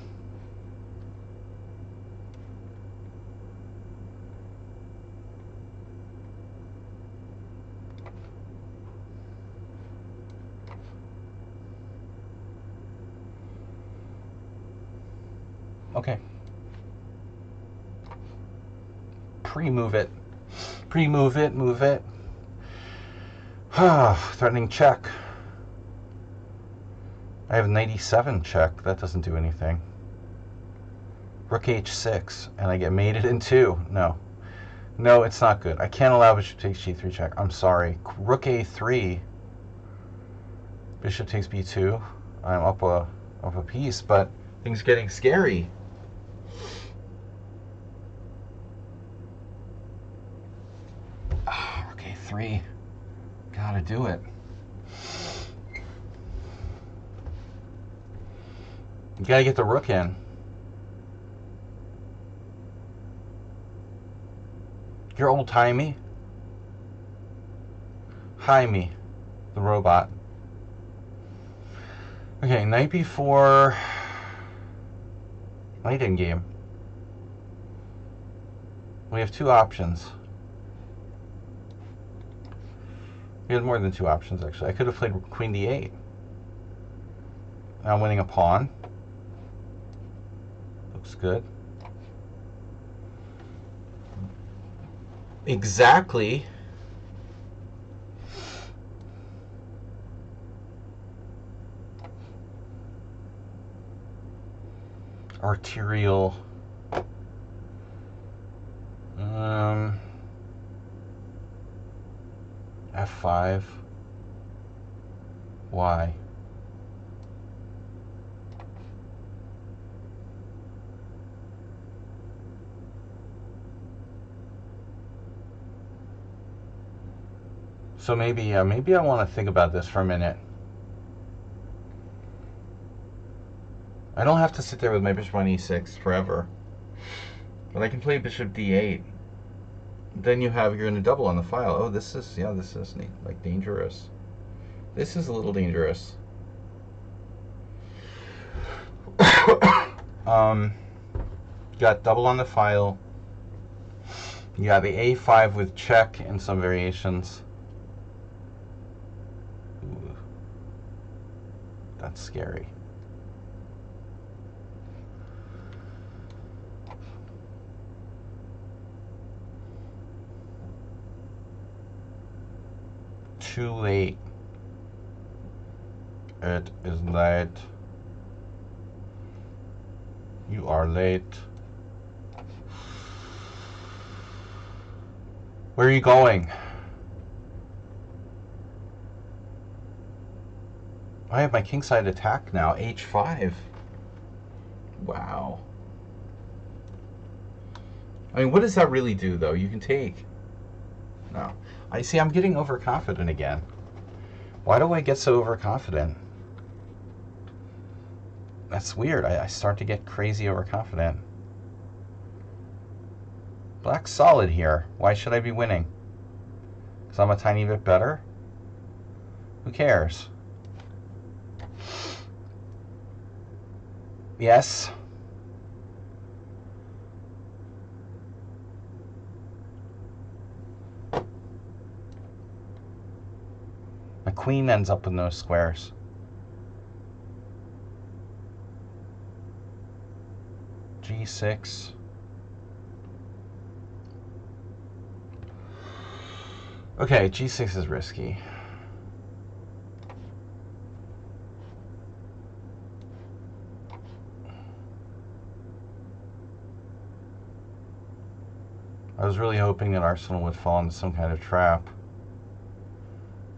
Okay. Pre-move it. Pre-move it, move it. Threatening check. I have knight e7 check. That doesn't do anything. Rook h6, and I get mated in 2. No. No, it's not good. I can't allow bishop takes g3 check. I'm sorry. Rook a3. Bishop takes b2. I'm up a piece, but things are getting scary. Rook a3. Gotta do it. You gotta get the rook in. You're old-timey. Jaime, the robot. Okay, knight b4. Knight in game. We have 2 options. We had more than 2 options, actually. I could have played queen d8. Now I'm winning a pawn. Looks good. Exactly. Arterial. F5. Why? So maybe I want to think about this for a minute. I don't have to sit there with my bishop on e6 forever. But I can play bishop d8. Then you're going to double on the file. Oh, this is like dangerous. This is a little dangerous. Got double on the file. You got the a5 with check and some variations. Ooh, that's scary. Too late. It is late. You are late. Where are you going? I have my kingside attack now, h5. Wow. I mean, what does that really do, though? You can take. No. I see I'm getting overconfident again. Why do I get so overconfident? That's weird. I start to get crazy overconfident. Black's solid here. Why should I be winning? Because I'm a tiny bit better? Who cares? Yes. My queen ends up in those squares. G6. Okay, G6 is risky. I was really hoping that Arsenal would fall into some kind of trap.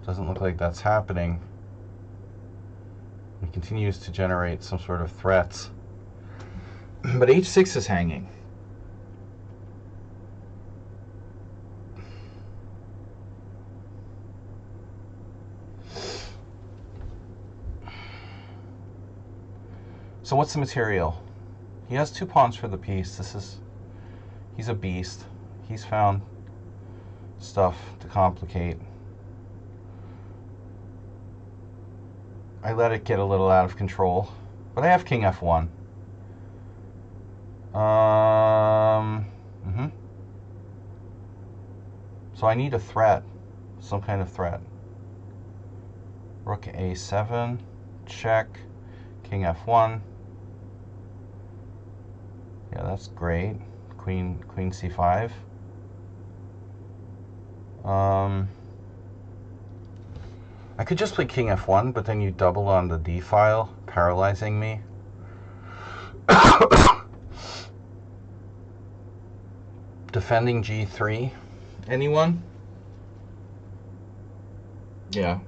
Doesn't look like that's happening. It continues to generate some sort of threats. But h6 is hanging. So what's the material? He has 2 pawns for the piece. He's a beast. He's found stuff to complicate. I let it get a little out of control, but I have king f1. So I need a threat, some kind of threat. Rook a7, check, king f1. Yeah, that's great. Queen c5. I could just play king f1, but then you double on the d file, paralyzing me. Defending g3. Anyone? Yeah.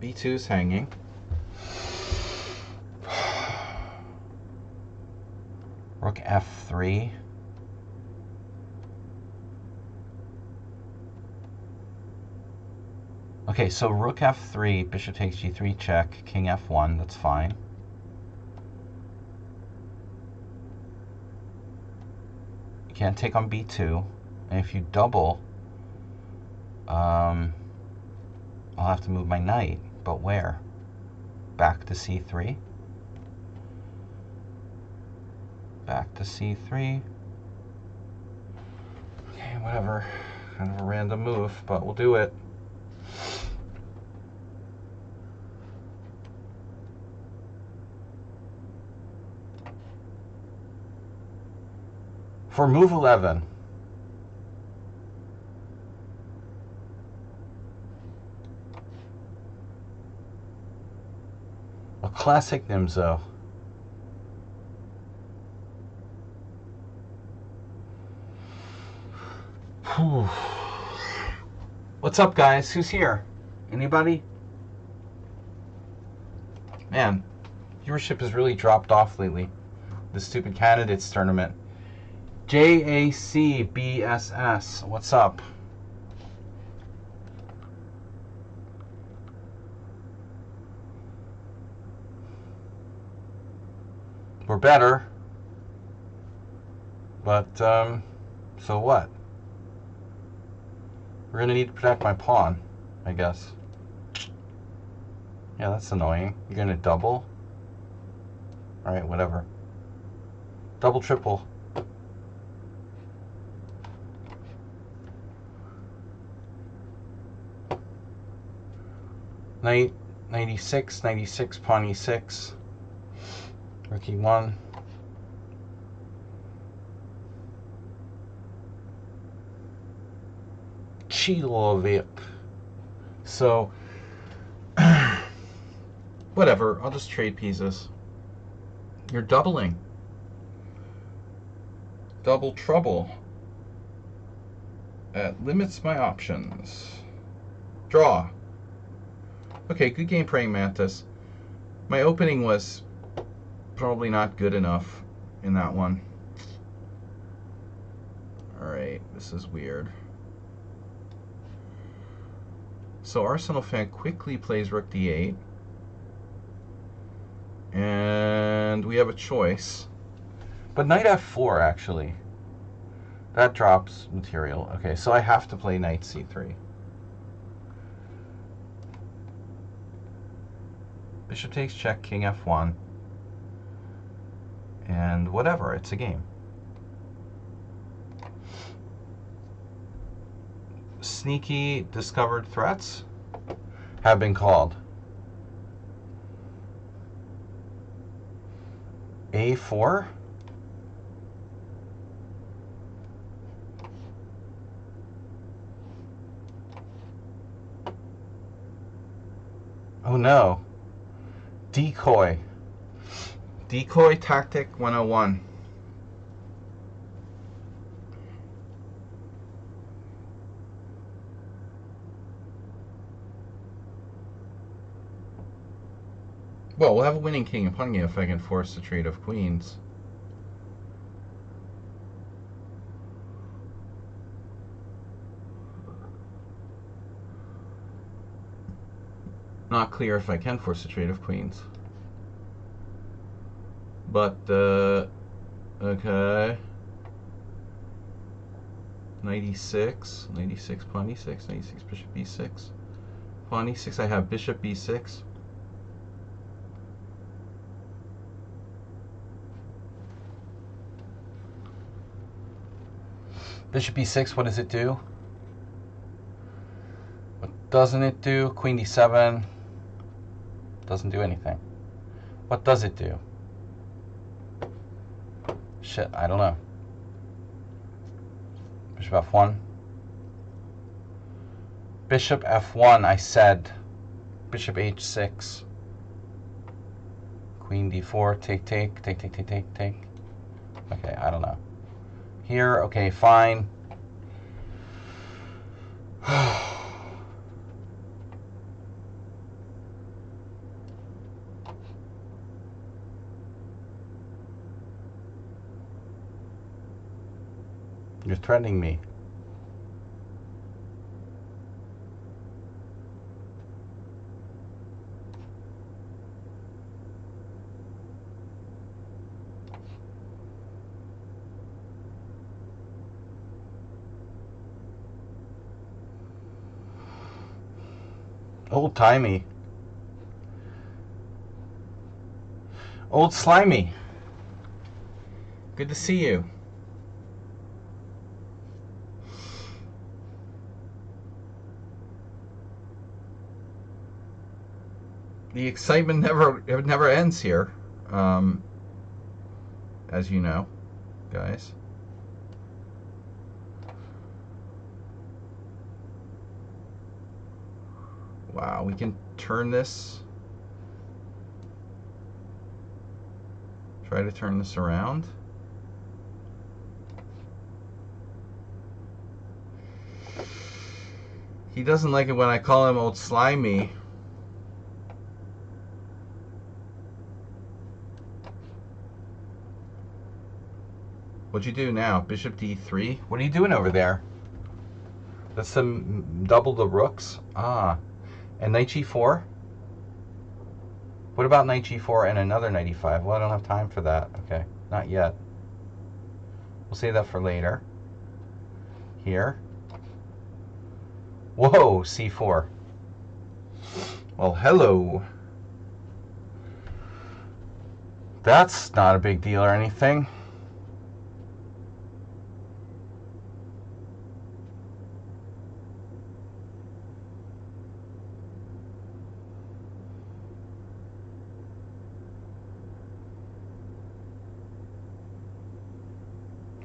b2 is hanging. Rook f3. Okay, so rook f3, bishop takes g3 check, king f1, that's fine. You can't take on b2, and if you double, I'll have to move my knight, but where? Back to c3? Back to c3. Okay, whatever. Kind of a random move, but we'll do it. For move 11, a classic Nimzo. Whew. What's up, guys? Who's here? Anybody? Man, viewership has really dropped off lately. The stupid candidates tournament. JACBSS. What's up? We're better. But, so what? We're gonna need to protect my pawn, I guess. Yeah, that's annoying. You're gonna double? Alright, whatever. Double, triple. Knight 96, 96, pawn e6. Rook e1. Chilovip. So, whatever. I'll just trade pieces. You're doubling. Double trouble. That limits my options. Draw. Okay, good game, Praying Mantis. My opening was probably not good enough in that one. Alright, this is weird. So Arsenal fan quickly plays rook d8. And we have a choice. But knight f4, actually. That drops material. Okay, so I have to play knight c3. Bishop takes check, king f1. And whatever, it's a game. Sneaky discovered threats have been called. A4? Oh no. Decoy. Decoy tactic 101. Well, we'll have a winning king and pawn game if I can force the trade of queens. Not clear if I can force the trade of queens. But, okay. 96, 96, pawn e6, 96, bishop b6. Pawn e6, I have bishop b6. Bishop e6, what does it do? What doesn't it do? Queen d7. Doesn't do anything. What does it do? Shit, I don't know. Bishop f1. Bishop f1, I said. Bishop h6. Queen d4, take, take, take, take, take, take, take. Okay, I don't know. Here, okay, fine. You're threatening me. Old-timey. Old Slimy. Good to see you. The excitement never ends here, as you know, guys. Wow, we can turn this. Try to turn this around. He doesn't like it when I call him old slimy. What'd you do now? Bishop d3? What are you doing over there? That's some double the rooks. Ah. And knight g4? What about knight g4 and another knight e5? Well, I don't have time for that. Okay, not yet. We'll save that for later. Here. Whoa, c4. Well, hello. That's not a big deal or anything.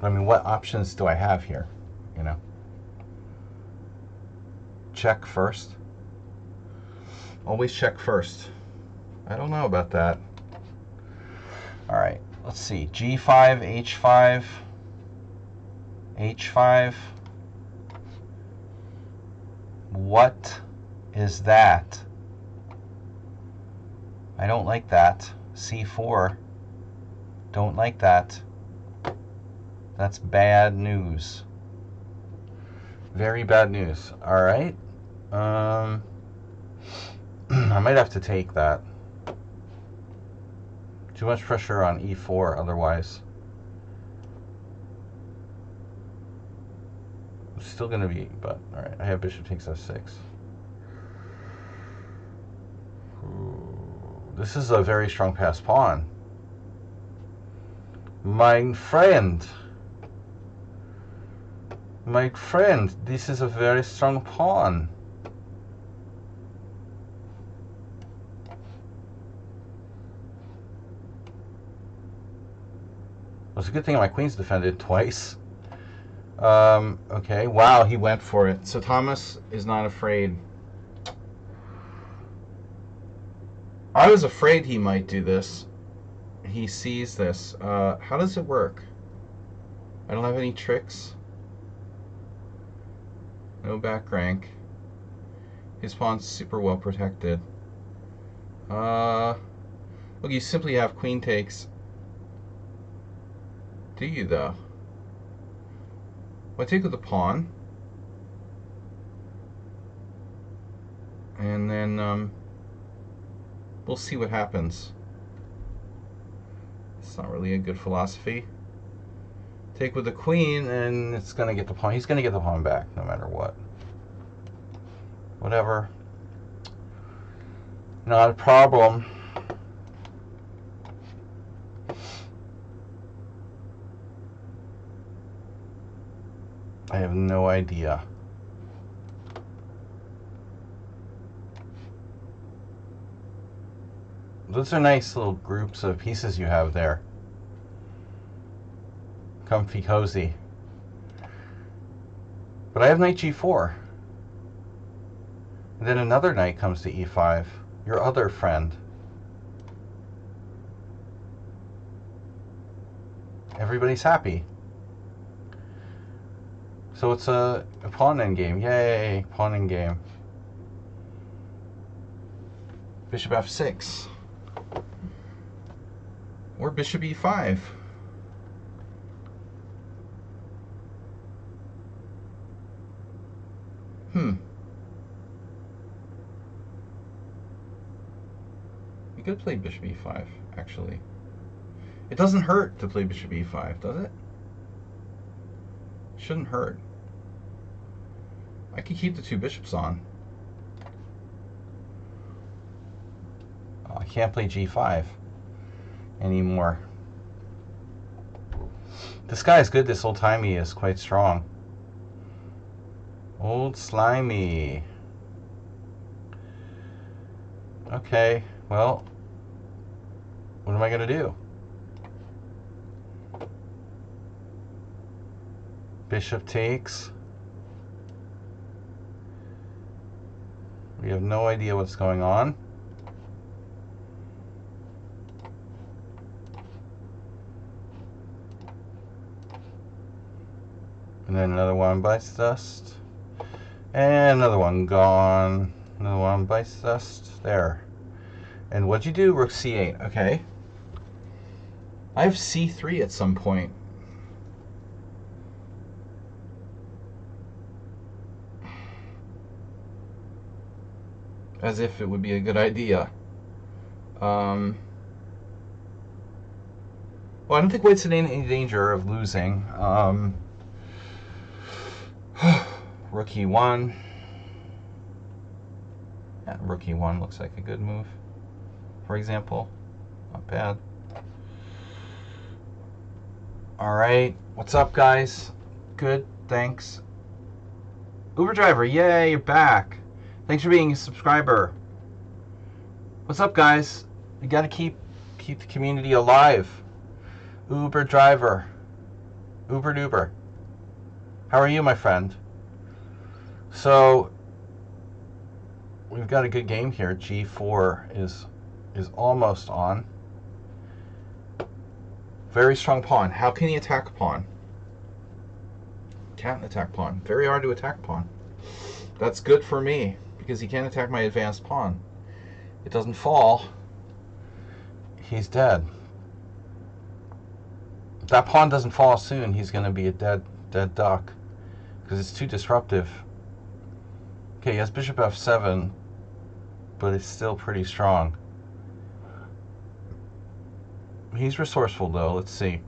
I mean, what options do I have here? You know, check first. Always check first. I don't know about that. All right, let's see. G5, H5, H5. What is that? I don't like that. C4. Don't like that. That's bad news. Very bad news. All right. I might have to take that. Too much pressure on e4 otherwise. It's still going to be, but all right. I have bishop takes f6. Ooh, this is a very strong passed pawn. My friend, this is a very strong pawn. Well, it's a good thing my queen's defended twice. Okay, wow, he went for it. So Thomas is not afraid. I was afraid he might do this. He sees this. How does it work? I don't have any tricks. No back rank. His pawn's super well protected. Look, you simply have queen takes. Do you, though? Well, I take with the pawn. And then we'll see what happens. It's not really a good philosophy. Take with the queen, and it's going to get the pawn. He's going to get the pawn back no matter what. Whatever. Not a problem. I have no idea. Those are nice little groups of pieces you have there. Comfy, cozy. But I have knight g4. And then another knight comes to e5. Your other friend. Everybody's happy. So it's a pawn endgame. Yay, pawn endgame. Bishop f6. Or bishop e5. You could play bishop e5, actually. It doesn't hurt to play bishop e5, does it? Shouldn't hurt. I could keep the two bishops on. Oh, I can't play g5 anymore. This guy is good. This old-timey is quite strong. Old slimy. Okay, well, what am I going to do? Bishop takes. We have no idea what's going on. And then another one bites dust. And another one gone. Another one bites us. There. And what'd you do? Rook c8. Okay. I have c3 at some point. As if it would be a good idea. Well, I don't think White's in any danger of losing. Rook e1. Yeah, rook e1 looks like a good move, for example. Not bad. Alright, what's up, guys? Good, thanks. Uber driver, yay, you're back. Thanks for being a subscriber. What's up, guys? We gotta keep the community alive. Uber driver. Uber. How are you, my friend? So we've got a good game here. G4 is almost on. Very strong pawn. How can he attack pawn? Can't attack pawn. Very hard to attack pawn. That's good for me because he can't attack my advanced pawn. It doesn't fall. He's dead. If that pawn doesn't fall soon, he's going to be a dead duck because it's too disruptive. Okay, he has bishop f7, but it's still pretty strong. He's resourceful, though. Let's see.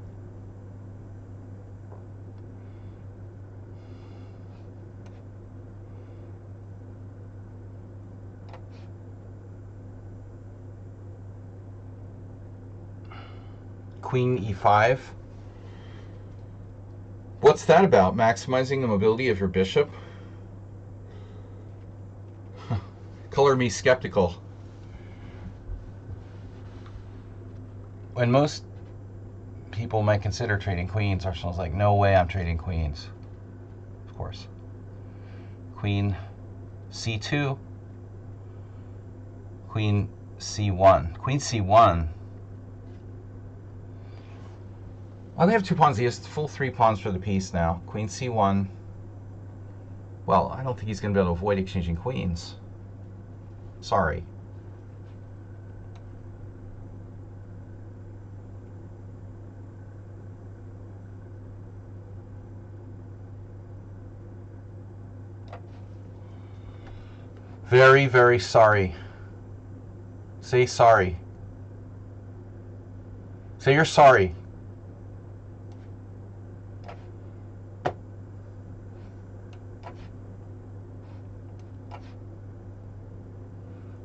Queen e5. What's that about? Maximizing the mobility of your bishop? Color me skeptical. When most people might consider trading queens, Arsenal's like, no way I'm trading queens. Of course. Queen c2. Queen c1. Queen c1. I only have 2 pawns. He has full 3 pawns for the piece now. Queen c1. Well, I don't think he's going to be able to avoid exchanging queens. Sorry. Very, very sorry. Say sorry. Say you're sorry.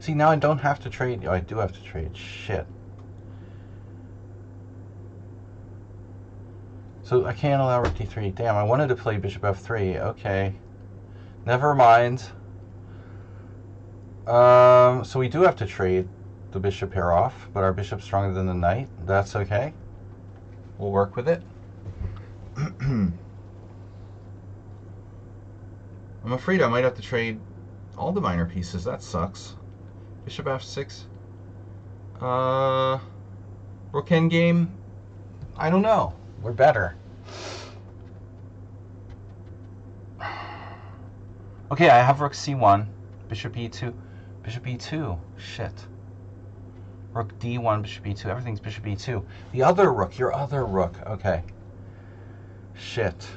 See, now I don't have to trade. Oh, I do have to trade. Shit. So I can't allow rook d3. Damn, I wanted to play bishop f3. Okay. Never mind. So we do have to trade the bishop pair off, but our bishop's stronger than the knight. That's okay. We'll work with it. I'm afraid I might have to trade all the minor pieces. That sucks. Bishop f6. Rook endgame. I don't know. We're better. Okay, I have rook c1. Bishop e2. Bishop e2. Shit. Rook d1, bishop e2. Everything's bishop e2. The other rook. Your other rook. Okay. Shit.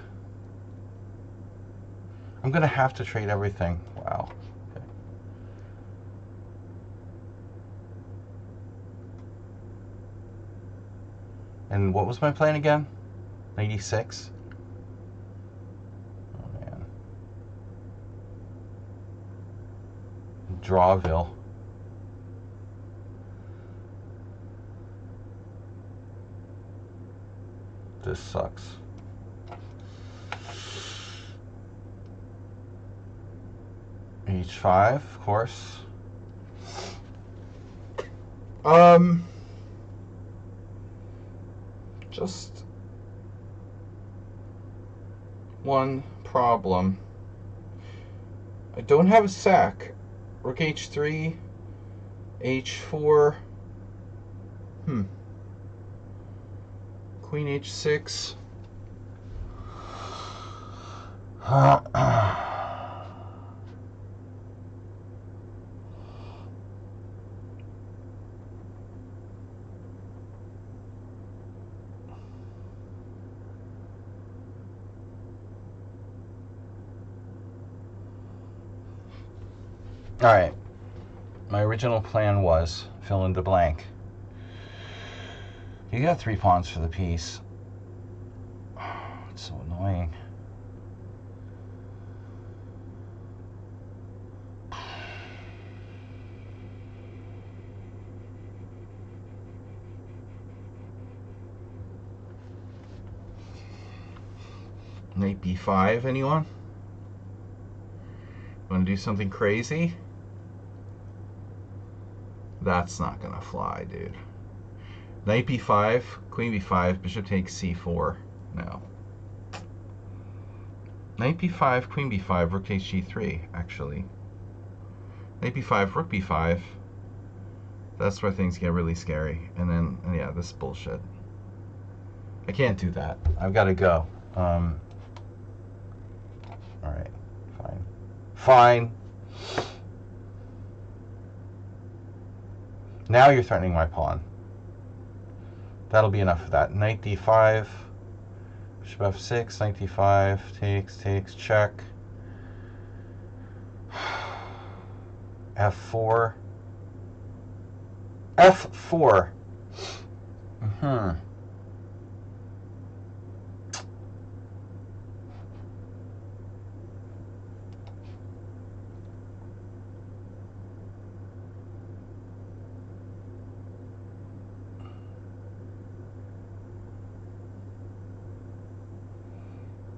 I'm going to have to trade everything. Wow. Okay. And what was my plan again? 96? Oh, man. Drawville. This sucks. H5, of course. Just one problem. I don't have a sack. Rook h3, h4. Queen h6. All right. My original plan was fill in the blank. You got 3 pawns for the piece. Oh, it's so annoying. Knight b5, anyone? Want to do something crazy? That's not gonna fly, dude. Knight b5, queen b5, bishop takes c4. No. Knight b5, queen b5, rook takes g3, actually. Knight b5, rook b5. That's where things get really scary. And then, yeah, this is bullshit. I can't do that. I've got to go. All right, fine. Fine. Now you're threatening my pawn. That'll be enough of that. Knight d5, bishop f6, knight d5, takes, check. f4. f4.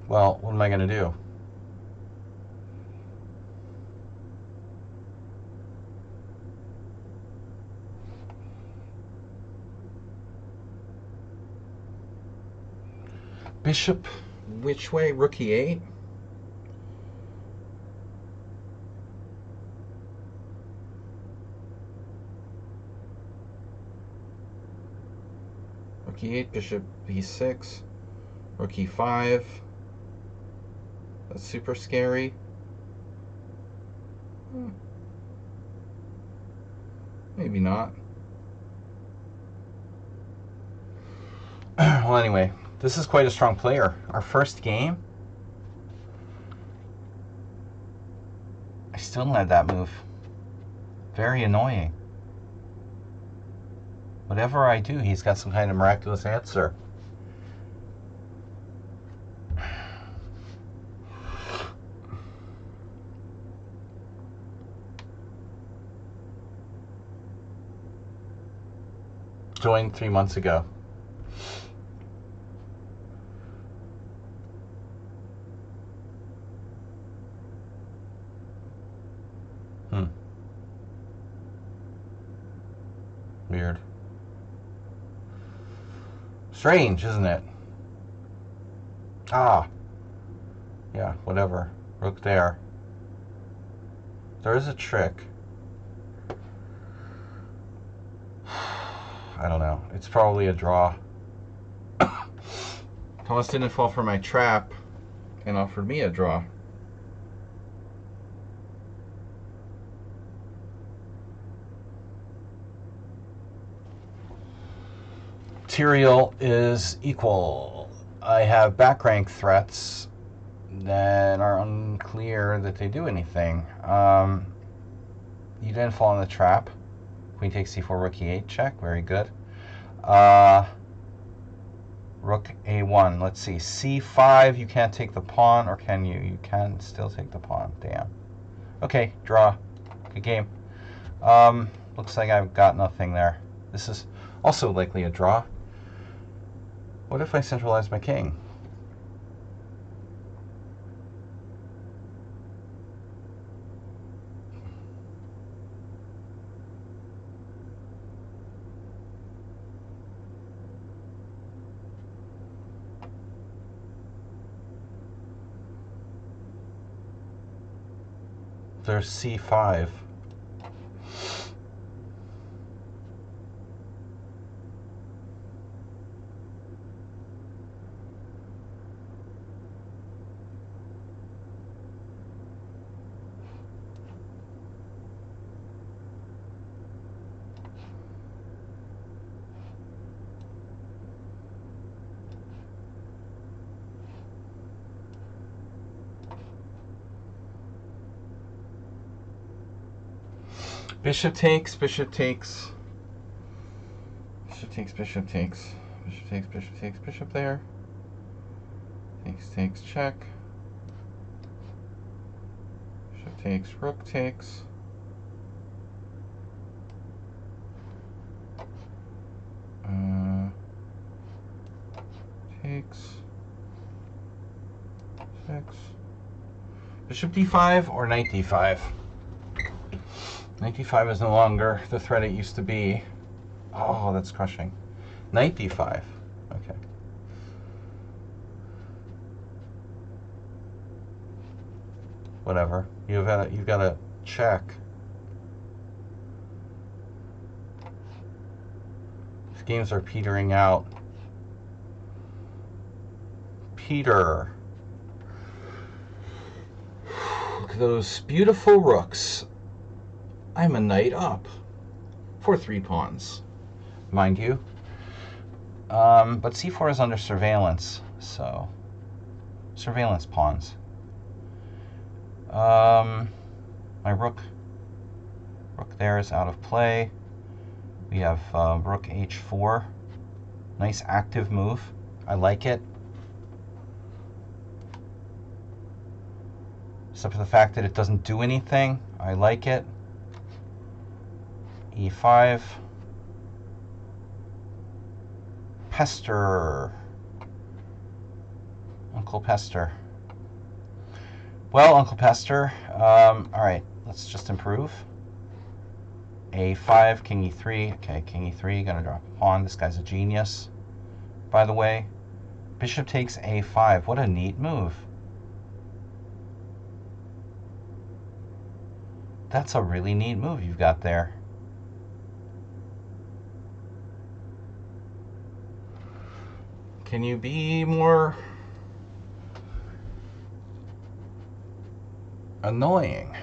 Well, what am I going to do? Bishop, which way? Rook e8? Rook e8, bishop b6, rook e5. That's super scary. Maybe not. Well, anyway, this is quite a strong player. Our first game, I still had that move. Very annoying. Whatever I do, he's got some kind of miraculous answer. Joined 3 months ago. Weird. Strange, isn't it? Ah. Yeah, whatever. Rook there. There is a trick. I don't know. It's probably a draw. Thomas didn't fall for my trap and offered me a draw. Material is equal. I have back rank threats that are unclear that they do anything. You didn't fall in the trap. Queen takes c4, rook e8 check. Very good. Rook a1. Let's see. c5, you can't take the pawn, or can you? You can still take the pawn. Damn. Okay, draw. Good game. Looks like I've got nothing there. This is also likely a draw. What if I centralize my king? There's c5. Bishop takes, bishop takes. Bishop takes, bishop takes. Bishop takes, bishop takes, bishop there. Takes, takes, check. Bishop takes, rook takes. Takes. 6. Bishop d5 or knight d5? Knight d5 is no longer the threat it used to be. Oh, that's crushing. Knight d5. Okay. Whatever. You've got to check. These games are petering out. Peter. Look at those beautiful rooks. I'm a knight up for 3 pawns, mind you. But c4 is under surveillance, so surveillance pawns. My rook there is out of play. We have rook h4. Nice active move. I like it. Except for the fact that it doesn't do anything. I like it. e5. Pester. Uncle Pester. Well, Uncle Pester, all right, let's just improve. a5, king e3. Okay, king e3, gonna drop a pawn. This guy's a genius, by the way. Bishop takes a5. What a neat move. That's a really neat move you've got there. Can you be more annoying?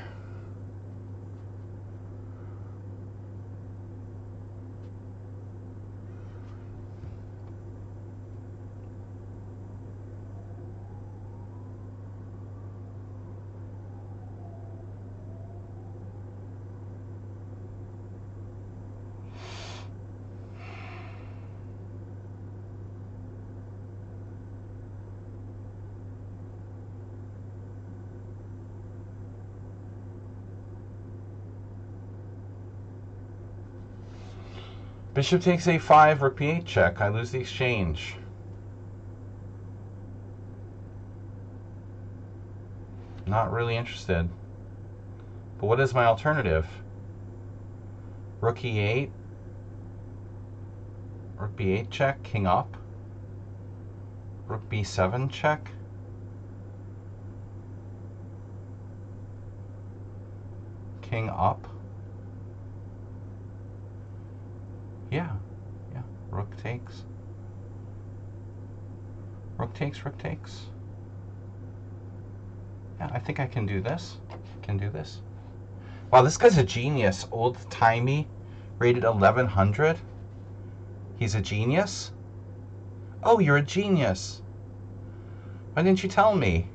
Bishop takes a5, rook b8 check. I lose the exchange. Not really interested. But what is my alternative? Rook e8. Rook b8 check, king up. Rook b7 check. King up. Yeah. Rook takes. Rook takes, rook takes. Yeah, I think I can do this. Wow, this guy's a genius. Old-timey, rated 1100. He's a genius? Oh, you're a genius. Why didn't you tell me?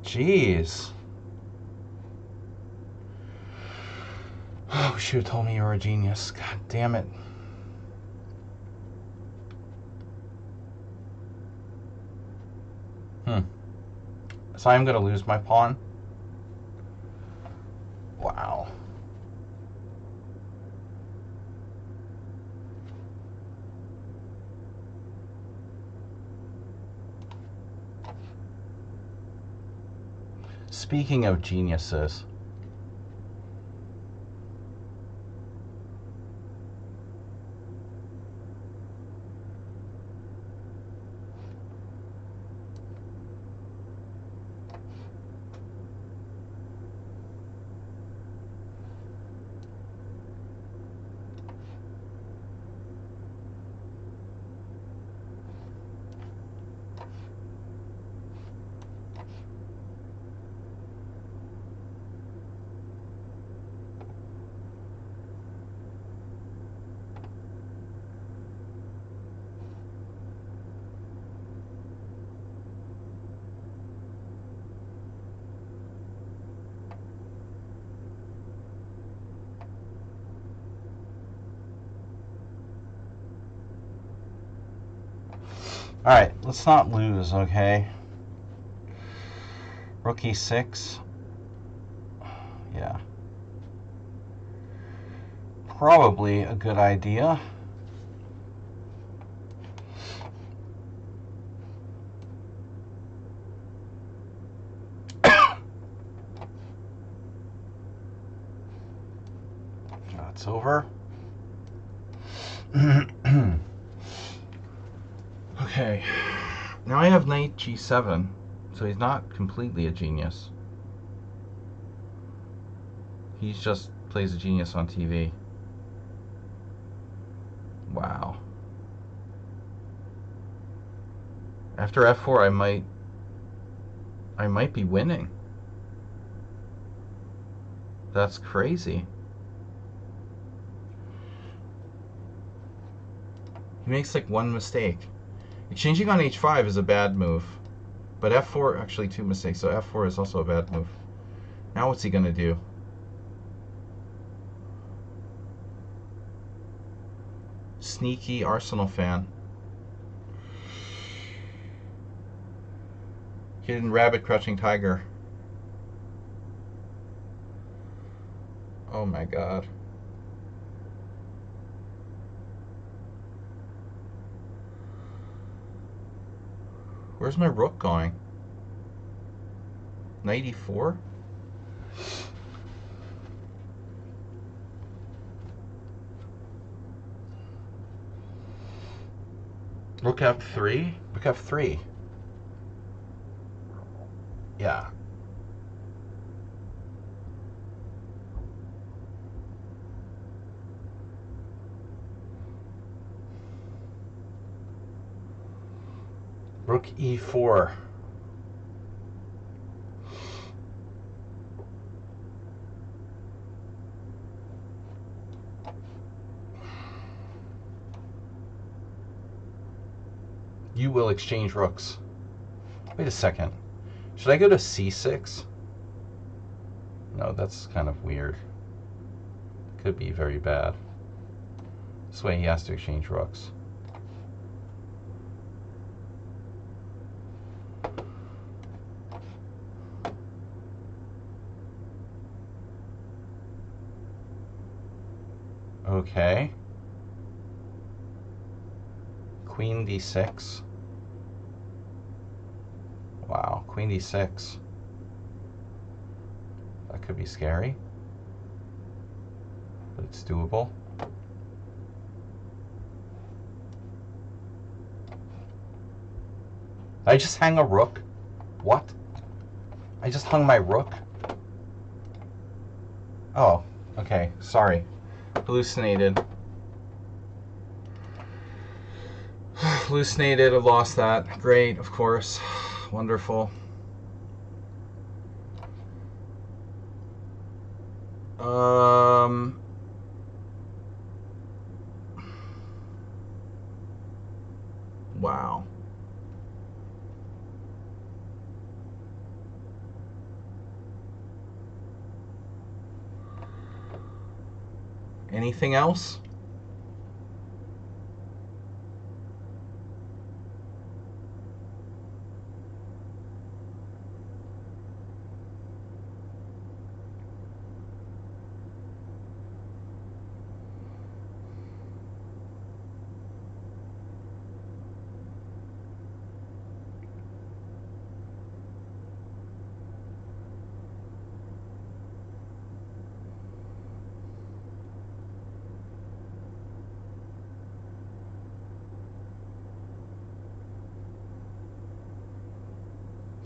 Jeez. Oh, you should have told me you were a genius. God damn it. So I'm going to lose my pawn. Wow. Speaking of geniuses, Alright, let's not lose, okay? Rook e6. Yeah. Probably a good idea. That's over. Okay. Now I have knight g7, so he's not completely a genius. He just plays a genius on TV. Wow. After f4, I might be winning. That's crazy. He makes like one mistake. Exchanging on h5 is a bad move. But f4, actually 2 mistakes, so f4 is also a bad move. Now what's he going to do? Sneaky Arsenal fan. Hidden rabbit, crouching tiger. Oh my god. Where's my rook going? Knight e4? Rook f3? Rook f3. Yeah. Rook e4. You will exchange rooks. Wait a second. Should I go to c6? No, that's kind of weird. Could be very bad. This way he has to exchange rooks. Okay. Queen d6. Wow, queen d6. That could be scary, but it's doable. I just hang a rook? What? I just hung my rook? Oh, okay, sorry. Hallucinated. Hallucinated, I lost that. Great, of course. Wonderful. Wow. Anything else?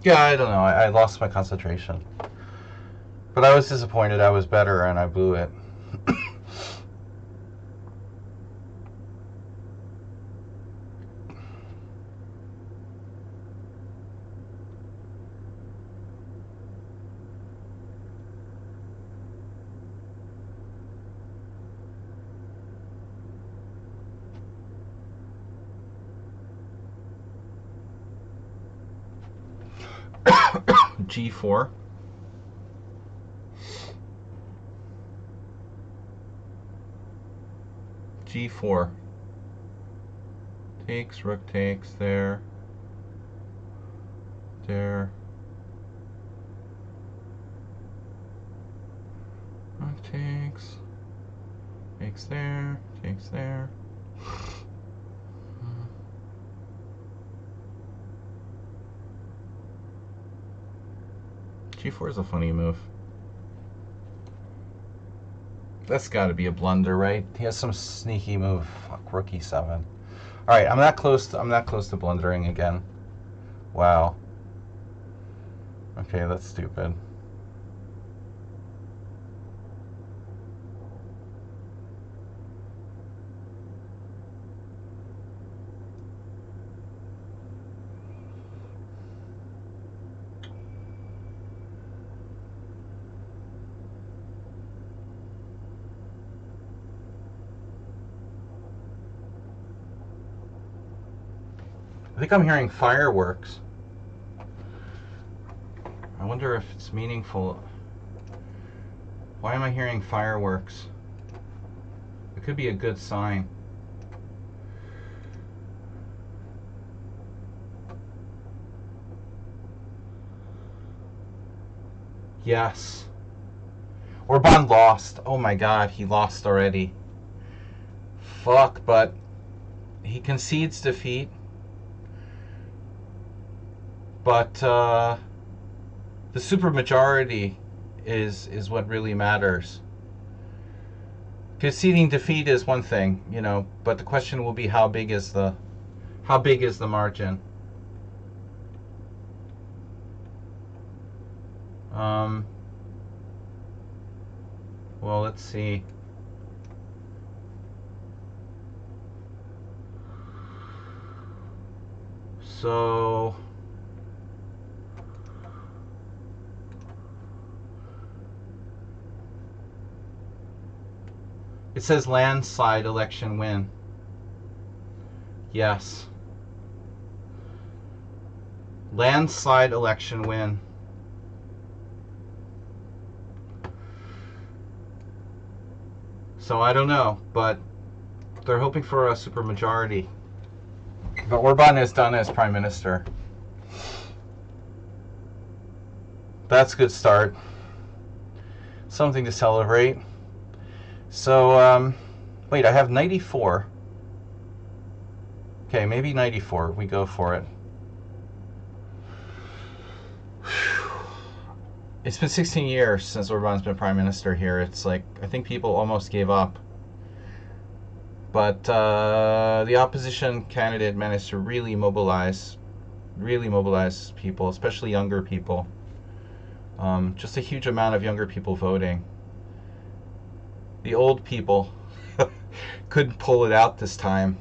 Yeah, I don't know. I lost my concentration. But I was disappointed. I was better and I blew it. G4. G4. Takes, rook takes there. there. Takes there, takes there. G4 is a funny move. That's got to be a blunder, right? He has some sneaky move. Fuck, rook e7. All right, I'm not close to blundering again. Wow. Okay, that's stupid. I think I'm hearing fireworks. I wonder if it's meaningful. Why am I hearing fireworks? It could be a good sign. Yes. Orban lost. Oh my god, he lost already. Fuck, but he concedes defeat. But the supermajority is what really matters. Conceding defeat is one thing, you know, but the question will be how big is the margin? Well, let's see. So it says landslide election win. Yes. Landslide election win. So I don't know, but they're hoping for a supermajority. But Orban is done as prime minister. That's a good start. Something to celebrate. So, wait, I have 94. Okay, maybe 94. We go for it. It's been 16 years since Orban's been prime minister here. It's like, I think people almost gave up. But the opposition candidate managed to really mobilize people, especially younger people. Just a huge amount of younger people voting. The old people couldn't pull it out this time.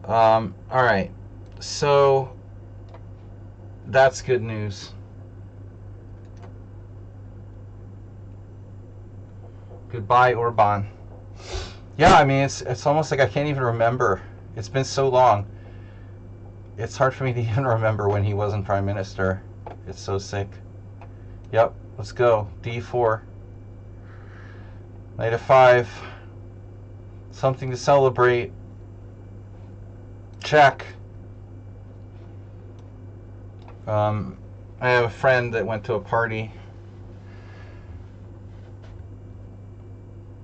All right, so that's good news. Goodbye, Orban. Yeah, I mean, it's almost like I can't even remember. It's been so long. It's hard for me to even remember when he wasn't prime minister. It's so sick. Yep, let's go. D4. Knight f5. Something to celebrate. Check. I have a friend that went to a party.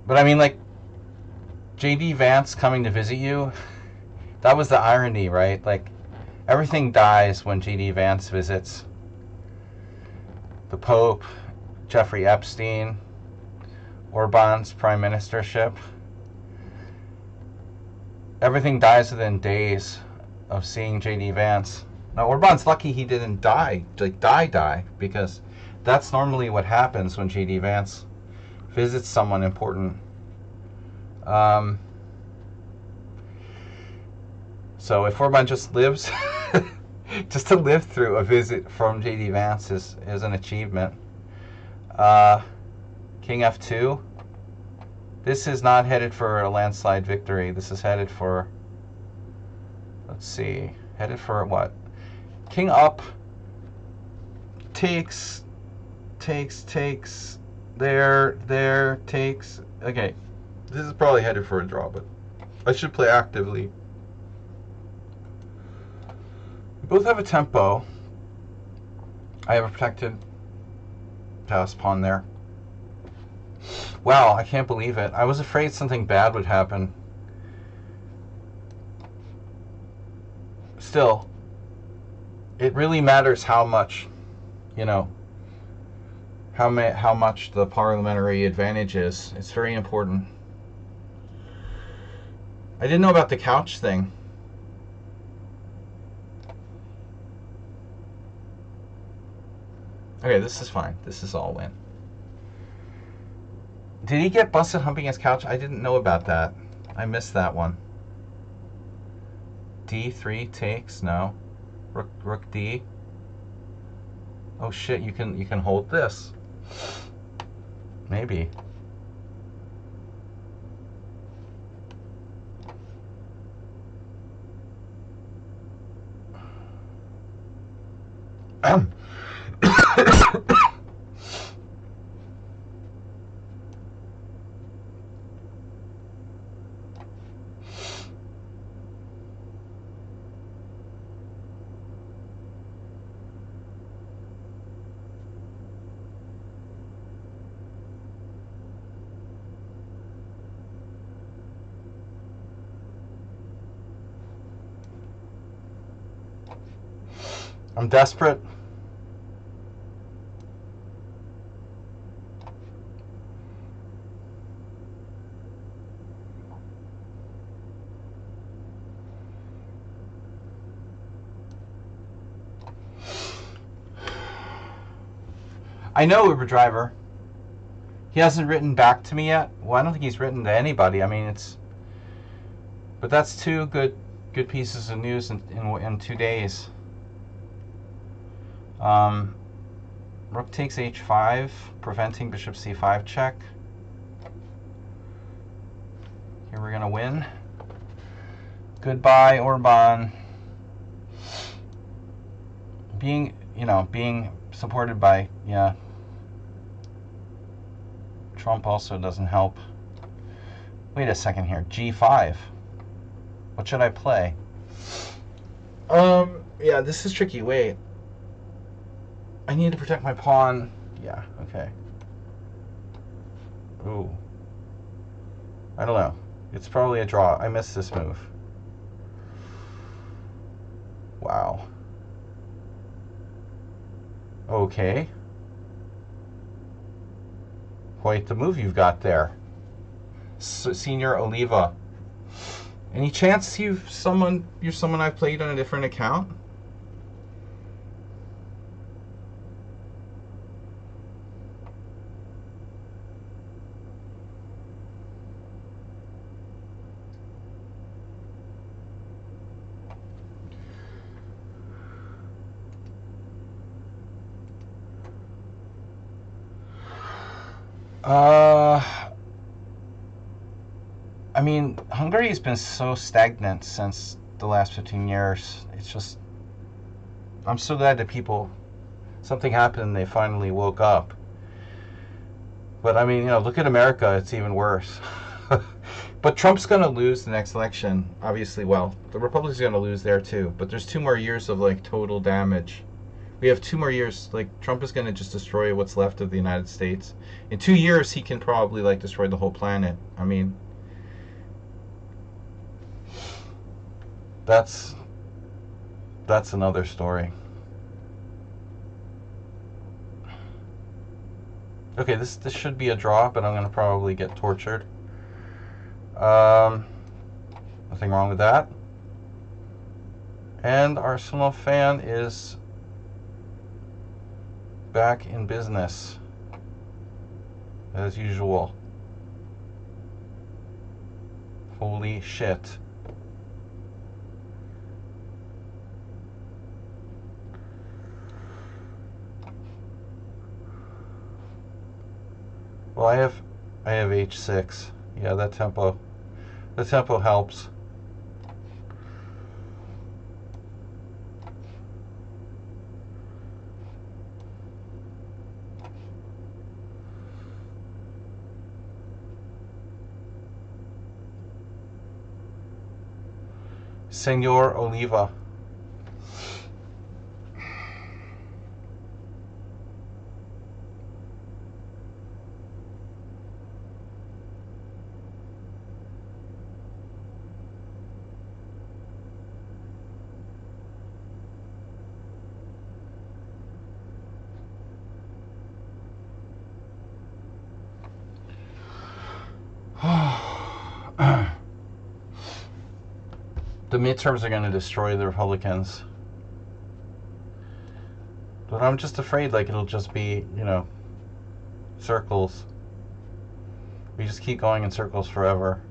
But I mean, like, J.D. Vance coming to visit you, that was the irony, right? Like, everything dies when J.D. Vance visits. The Pope, Jeffrey Epstein, Orban's prime ministership. Everything dies within days of seeing J.D. Vance. Now, Orban's lucky he didn't die, like die, because that's normally what happens when J.D. Vance visits someone important. So if Orban just lives, just to live through a visit from J.D. Vance is an achievement. King f2. This is not headed for a landslide victory. This is headed for, let's see, headed for what? King up. Takes. There, takes. Okay, this is probably headed for a draw, but I should play actively. We both have a tempo. I have a protected pass pawn there. Wow, I can't believe it. I was afraid something bad would happen. Still, it really matters how much, you know, how much the parliamentary advantage is. It's very important. I didn't know about the couch thing. Okay, this is fine. This is all win. Did he get busted humping his couch? I didn't know about that. I missed that one. D3 takes, no. Rook D. Oh shit, you can hold this. Maybe. I'm desperate. I know Uber driver. He hasn't written back to me yet. Well, I don't think he's written to anybody. I mean, it's. But that's two good pieces of news in 2 days. Rook takes h5, preventing bishop c5 check. Here we're gonna win. Goodbye, Orban. Being supported by, yeah. Trump also doesn't help. Wait a second here. G5. What should I play? Yeah, this is tricky. Wait. I need to protect my pawn. Yeah, okay. Ooh. I don't know. It's probably a draw. I missed this move. Wow. Okay. Quite the move you've got there, Senior Oliva. Any chance you're someone I've played on a different account? I mean, Hungary has been so stagnant since the last 15 years. It's just, I'm so glad that something happened and they finally woke up. But I mean, look at America, it's even worse. But Trump's going to lose the next election, obviously. Well, the Republicans are going to lose there too. But there's 2 more years of like total damage. We have 2 more years. Like, Trump is going to just destroy what's left of the United States. In 2 years, he can probably like destroy the whole planet. I mean, that's another story. Okay, this should be a draw, but I'm going to probably get tortured. Nothing wrong with that. And Arsenal fan is back in business as usual. Holy shit. Well, I have h6. Yeah, the tempo helps. Senor Oliva. midterms are going to destroy the Republicans. But I'm just afraid, like, it'll just be, you know, circles. We just keep going in circles forever.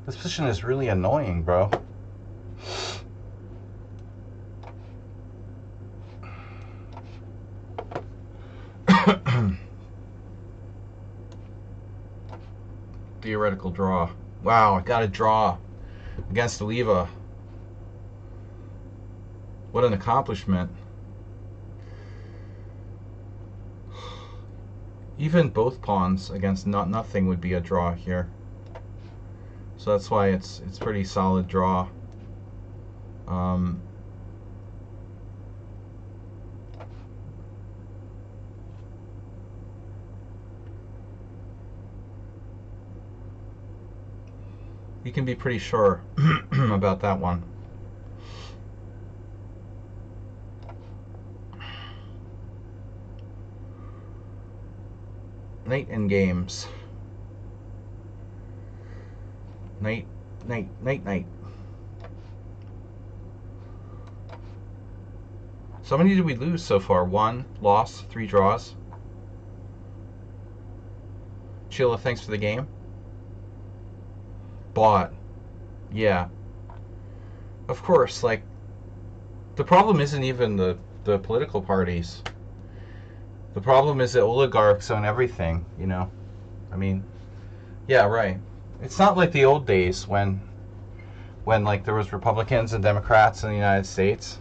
This position is really annoying, bro. Theoretical draw. Wow, I got a draw against Oliva. What an accomplishment. Even both pawns against nothing would be a draw here. So that's why it's pretty solid draw. You can be pretty sure about that one. Knight in games. Knight. So how many did we lose so far? 1 loss, 3 draws. Sheila, thanks for the game. Bought. Yeah. Of course, like, the problem isn't even the political parties. The problem is that oligarchs own everything, you know? I mean, yeah, right. It's not like the old days when like there was Republicans and Democrats in the United States.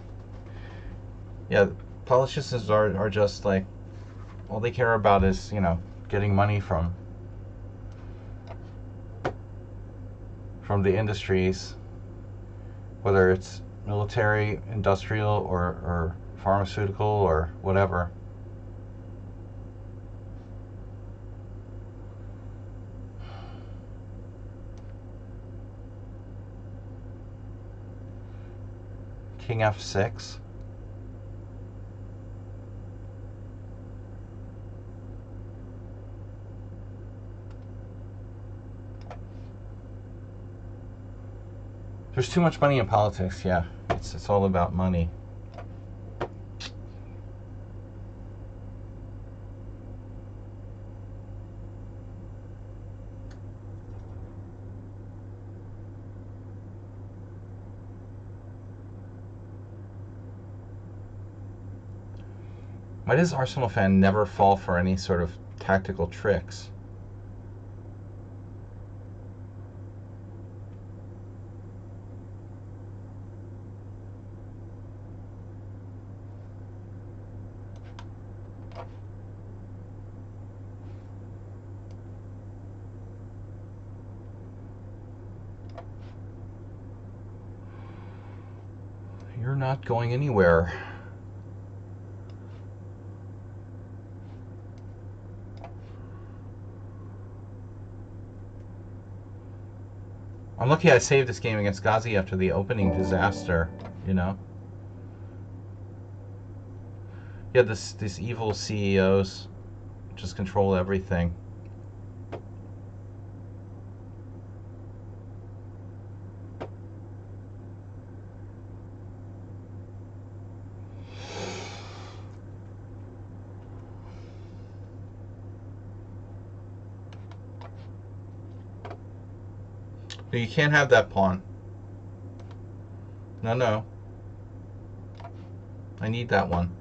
Yeah, politicians are just like, all they care about is, you know, getting money from the industries, whether it's military, industrial, or pharmaceutical, or whatever. King F6. There's too much money in politics, yeah. It's all about money. Why does Arsenal fan never fall for any sort of tactical tricks? You're not going anywhere. I'm lucky I saved this game against Ghazi after the opening disaster, you know? Yeah, these evil CEOs just control everything. No, you can't have that pawn. No. I need that one.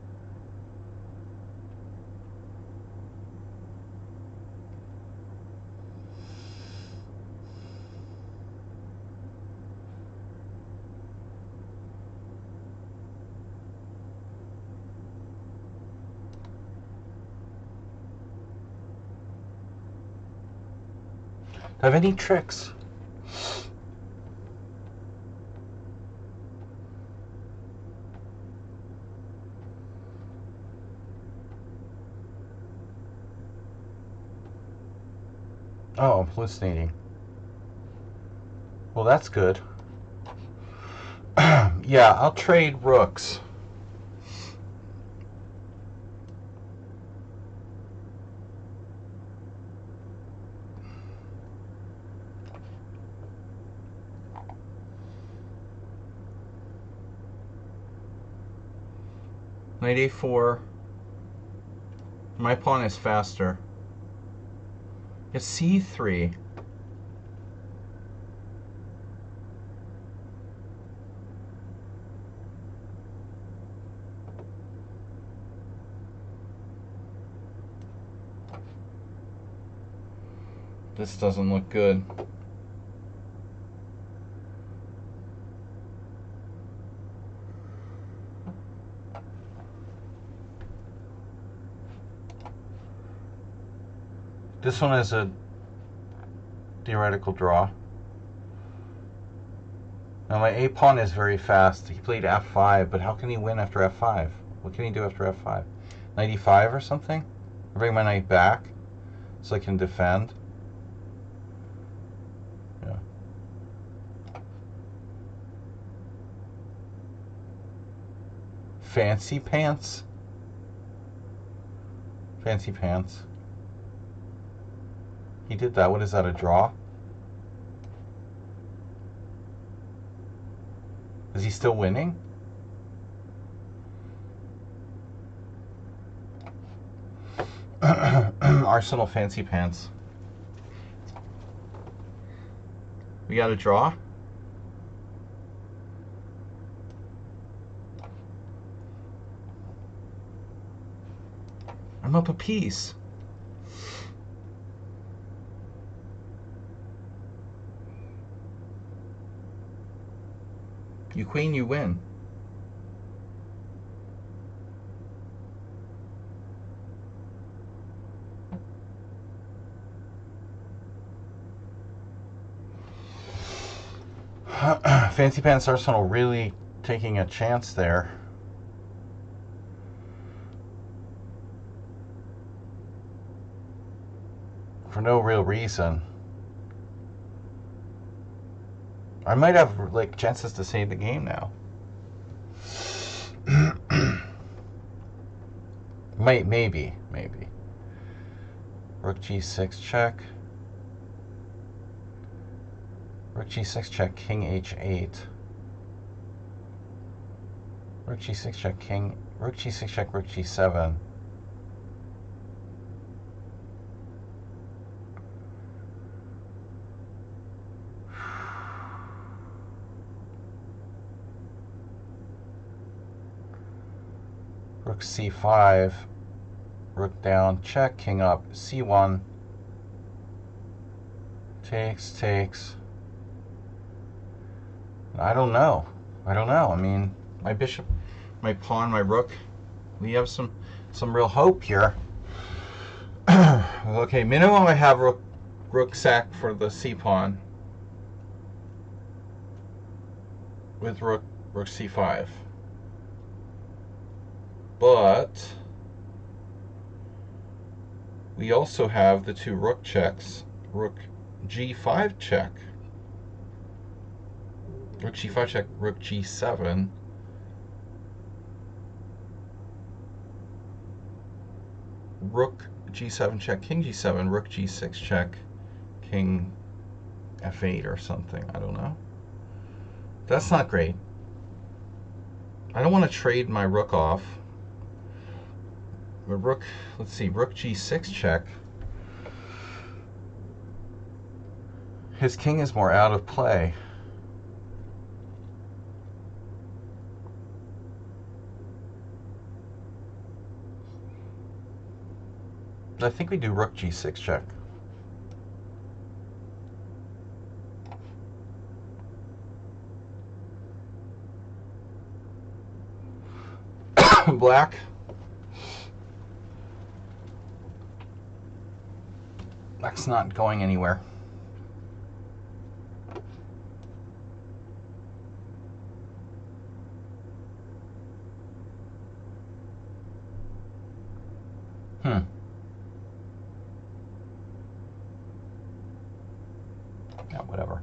Do I have any tricks? Oh, I'm hallucinating. Well, that's good. Yeah, I'll trade rooks. Knight a4. My pawn is faster. It's c3. This doesn't look good. This one is a theoretical draw. Now my a pawn is very fast. He played f5, but how can he win after f5? What can he do after f5? Knight e5 or something? I bring my knight back so I can defend. Yeah. Fancy pants. Fancy pants. He did that. What is that, a draw? Is he still winning? Arsenal fancy pants. We got a draw? I'm up a piece. You queen, you win. Fancy Pants Arsenal really taking a chance there. For no real reason. I might have like chances to save the game now. Maybe. Rook g6 check. Rook g6 check, king h8. Rook g6 check, king. Rook g6 check, rook g7. Rook c5. Rook down, check, king up, c1. Takes. I don't know. I mean, my bishop, my pawn, my rook. We have some real hope here. Okay, minimum I have rook sack for the c pawn with rook c5. But we also have the two rook checks. Rook g5 check. Rook g5 check, rook g7. Rook g7 check, king g7, rook g6 check, king f8 or something. I don't know. That's not great. I don't want to trade my rook off. But rook, let's see, rook g6 check. His king is more out of play. I think we do rook g6 check. Black. Black's not going anywhere. Yeah, whatever.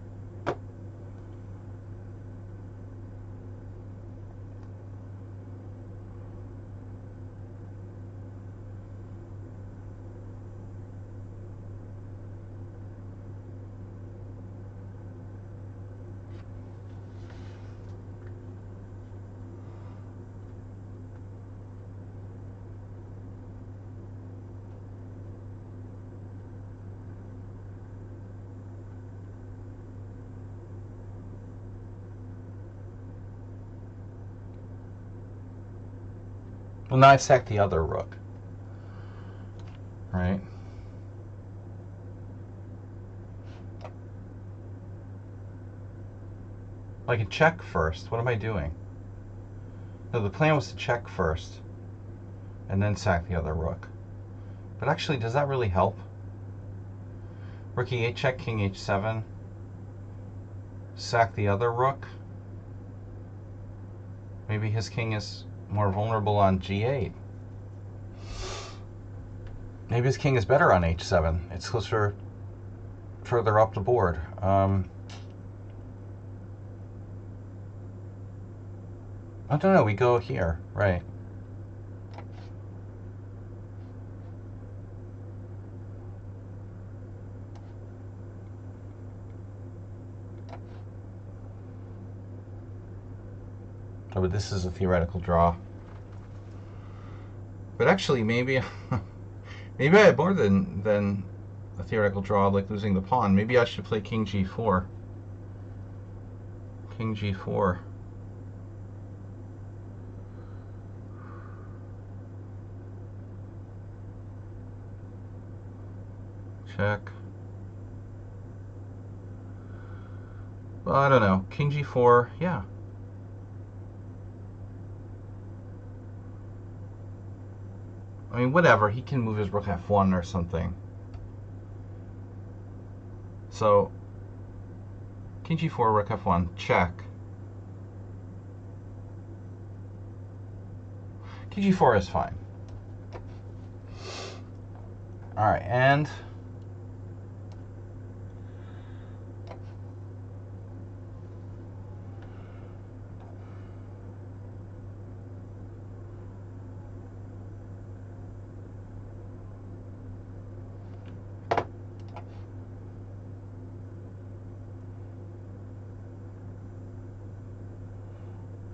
Well, now I sack the other rook. Right? I can check first. What am I doing? No, the plan was to check first and then sack the other rook. But actually, does that really help? Rook e8 check, king h7. Sack the other rook. Maybe his king is more vulnerable on g8. Maybe his king is better on h7. It's closer, further up the board. I don't know. We go here, right? Oh, but this is a theoretical draw. But actually, maybe maybe I had more than a theoretical draw, like losing the pawn. Maybe I should play king g4. King g4. Check. Well, I don't know. King g4, yeah. I mean, whatever. He can move his rook f1 or something. So, king g4, rook f1, check. King g4 is fine. All right, and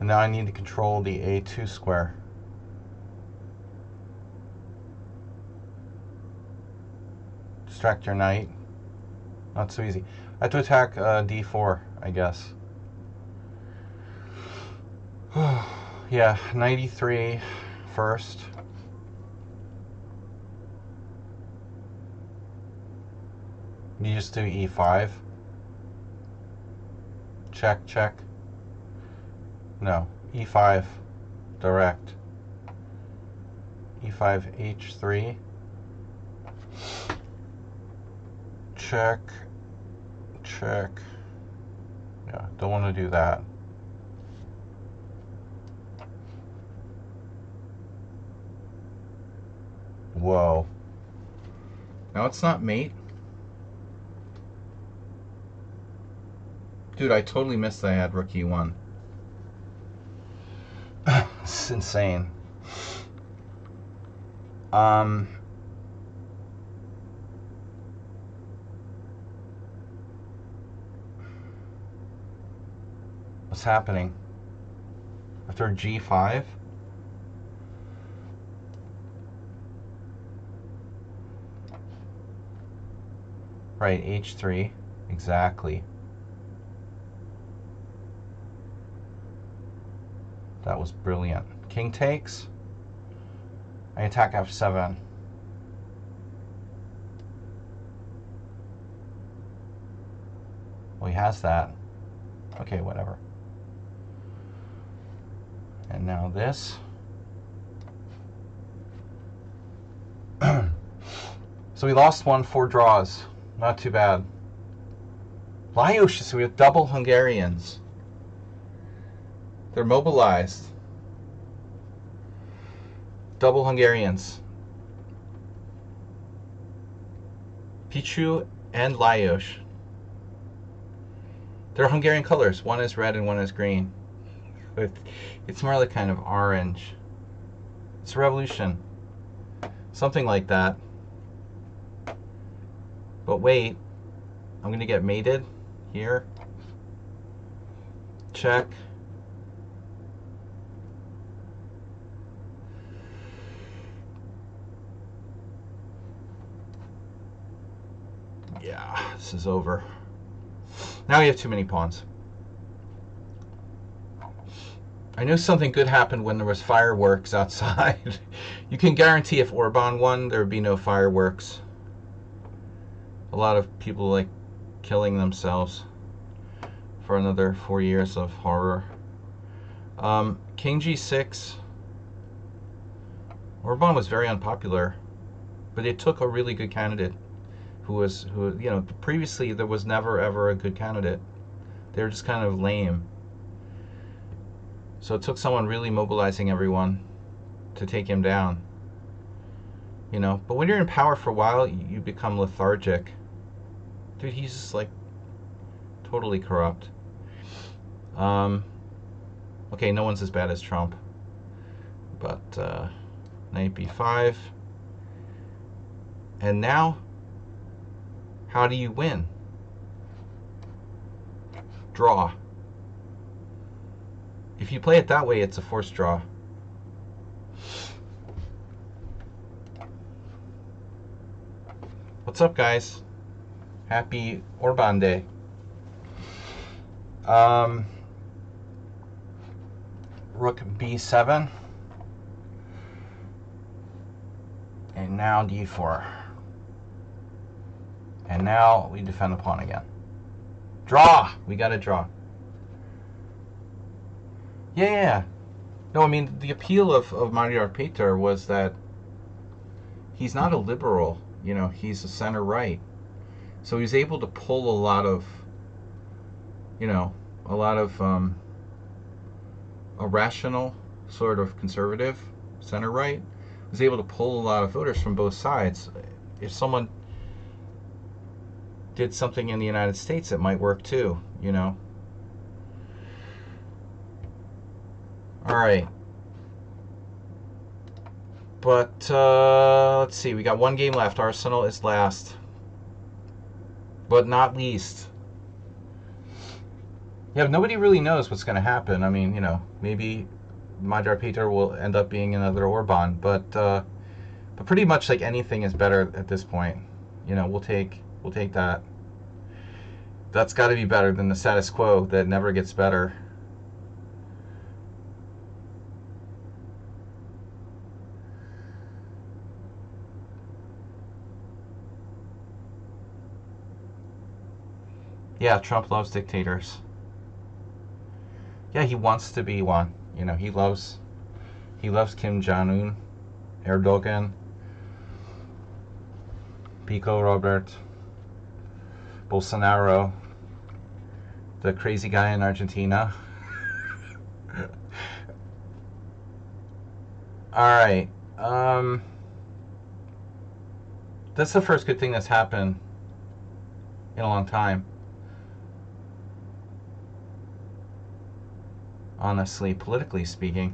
now I need to control the a2 square. Distract your knight. Not so easy. I have to attack d4, I guess. Yeah, knight e3 first. You just do e5. Check, check. No, e5 direct. e5, h3. Check, check. Yeah, don't want to do that. Whoa. Now it's not mate. Dude, I totally missed that I had rook e1. It's insane. What's happening? After g5? Right, h3. Exactly. That was brilliant. King takes. I attack f7. Well, he has that. Okay, whatever. And now this. So we lost 4 draws. Not too bad. Lajos, so we have double Hungarians. They're mobilized. Double Hungarians. Pichu and Lajos. They're Hungarian colors. One is red and one is green. It's more like kind of orange. It's a revolution. Something like that. But wait. I'm going to get mated here. Check. Yeah, this is over. Now we have too many pawns. I knew something good happened when there was fireworks outside. You can guarantee if Orban won, there would be no fireworks. A lot of people like killing themselves for another 4 years of horror. King G6. Orban was very unpopular, but it took a really good candidate who previously there was never ever a good candidate. They were just kind of lame. So it took someone really mobilizing everyone to take him down. But when you're in power for a while, you become lethargic. Dude, he's just like totally corrupt. Okay, no one's as bad as Trump. But knight b5. And now, how do you win? Draw. If you play it that way, it's a forced draw. What's up, guys? Happy Orban Day. Rook b7. And now d4. And now we defend the pawn again. Draw! We got to draw. Yeah. No, I mean, the appeal of Magyar Péter was that he's not a liberal. He's a center-right. So he was able to pull a lot of a rational sort of conservative center-right. Was able to pull a lot of voters from both sides. If someone did something in the United States, it might work too, All right. But let's see. We got one game left. Arsenal is last, but not least. Yeah, nobody really knows what's going to happen. I mean, maybe Magyar Péter will end up being another Orban, but pretty much like anything is better at this point. We'll take that. That's got to be better than the status quo that never gets better. Yeah, Trump loves dictators. Yeah, he wants to be one. He loves Kim Jong-un, Erdogan, Pico Robert, Bolsonaro, the crazy guy in Argentina. All right. That's the first good thing that's happened in a long time. Honestly, politically speaking.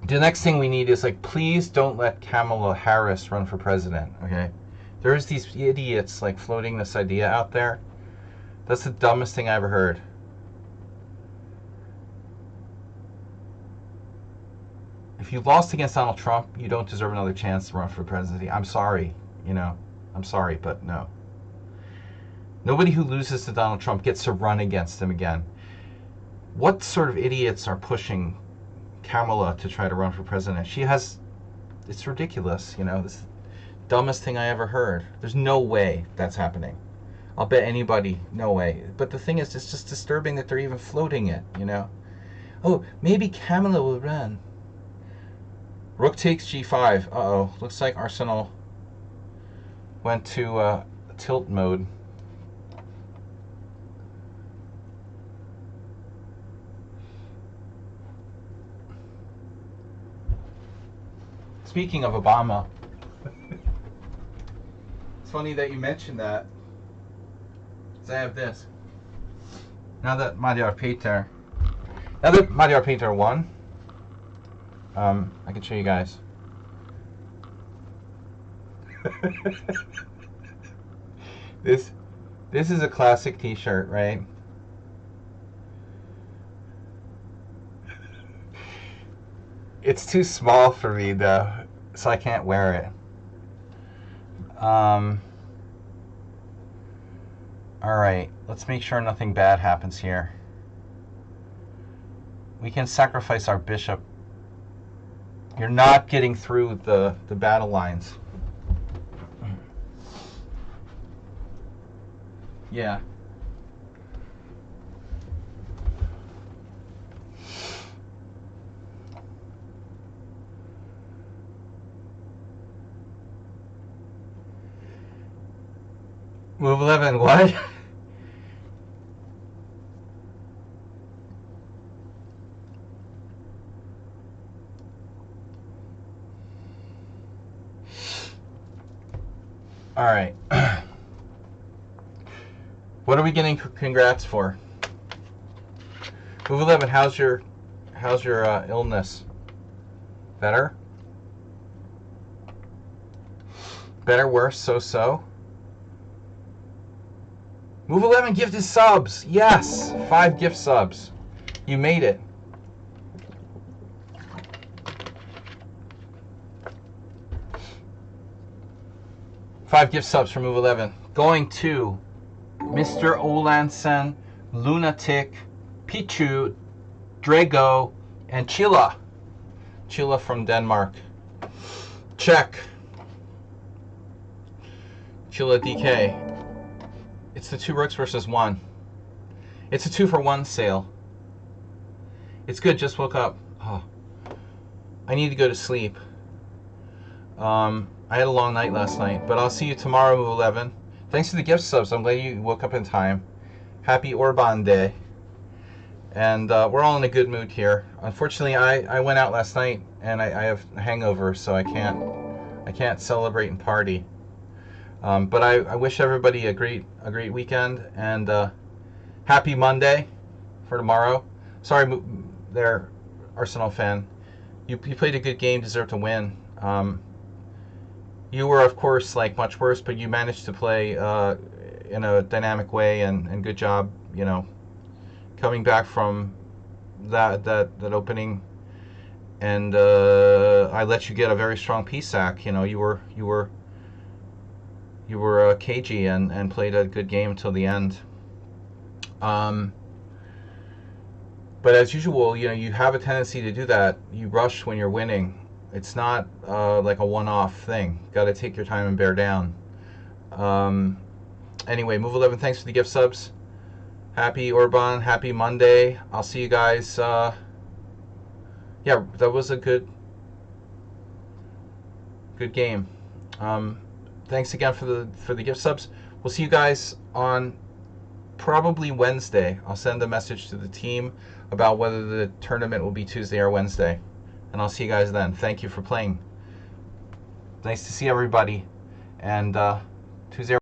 The next thing we need is please don't let Kamala Harris run for president, okay? There's these idiots floating this idea out there. That's the dumbest thing I ever heard. If you lost against Donald Trump, you don't deserve another chance to run for presidency. I'm sorry, I'm sorry, but no. Nobody who loses to Donald Trump gets to run against him again. What sort of idiots are pushing Kamala to try to run for president? It's ridiculous, This is the dumbest thing I ever heard. There's no way that's happening. I'll bet anybody, no way. But the thing is, it's just disturbing that they're even floating it, Oh, maybe Kamala will run. Rook takes g5. Uh-oh. Looks like Arsenal went to tilt mode. Speaking of Obama, it's funny that you mentioned that. So I have this. Now that Magyar Péter won, I can show you guys. This is a classic T-shirt, right? It's too small for me though, so I can't wear it. All right, let's make sure nothing bad happens here. We can sacrifice our bishop. You're not getting through the battle lines. Yeah. Move 11, what? All right. What are we getting congrats for? Move 11, how's your illness? Better? Better, worse, so? Move 11 gifted subs. Yes, 5 gift subs. You made it. Five gift subs for Move 11. Going to Mr. Olansen, Lunatic, Pichu, Drago, and Chila. Chila from Denmark. Check. Chila DK. It's the 2 rooks versus 1. It's a 2-for-1 sale. It's good, just woke up. Oh. I need to go to sleep. I had a long night last night, but I'll see you tomorrow, Move 11. Thanks for the gift subs. I'm glad you woke up in time. Happy Orban Day. And we're all in a good mood here. Unfortunately, I went out last night, and I have a hangover, so I can't celebrate and party. But I wish everybody a great weekend, and happy Monday for tomorrow. Sorry, there, Arsenal fan. You played a good game, deserved to win. You were, of course, like much worse, but you managed to play in a dynamic way, and good job, coming back from that opening. And I let you get a very strong piece sack. You were cagey and played a good game till the end. But as usual, you have a tendency to do that. You rush when you're winning. It's not like a one-off thing. Got to take your time and bear down. Anyway, Move 11, thanks for the gift subs. Happy Orban, happy Monday. I'll see you guys. Yeah, that was a good game. Thanks again for the gift subs. We'll see you guys on probably Wednesday. I'll send a message to the team about whether the tournament will be Tuesday or Wednesday. And I'll see you guys then. Thank you for playing. Nice to see everybody. And Tuesday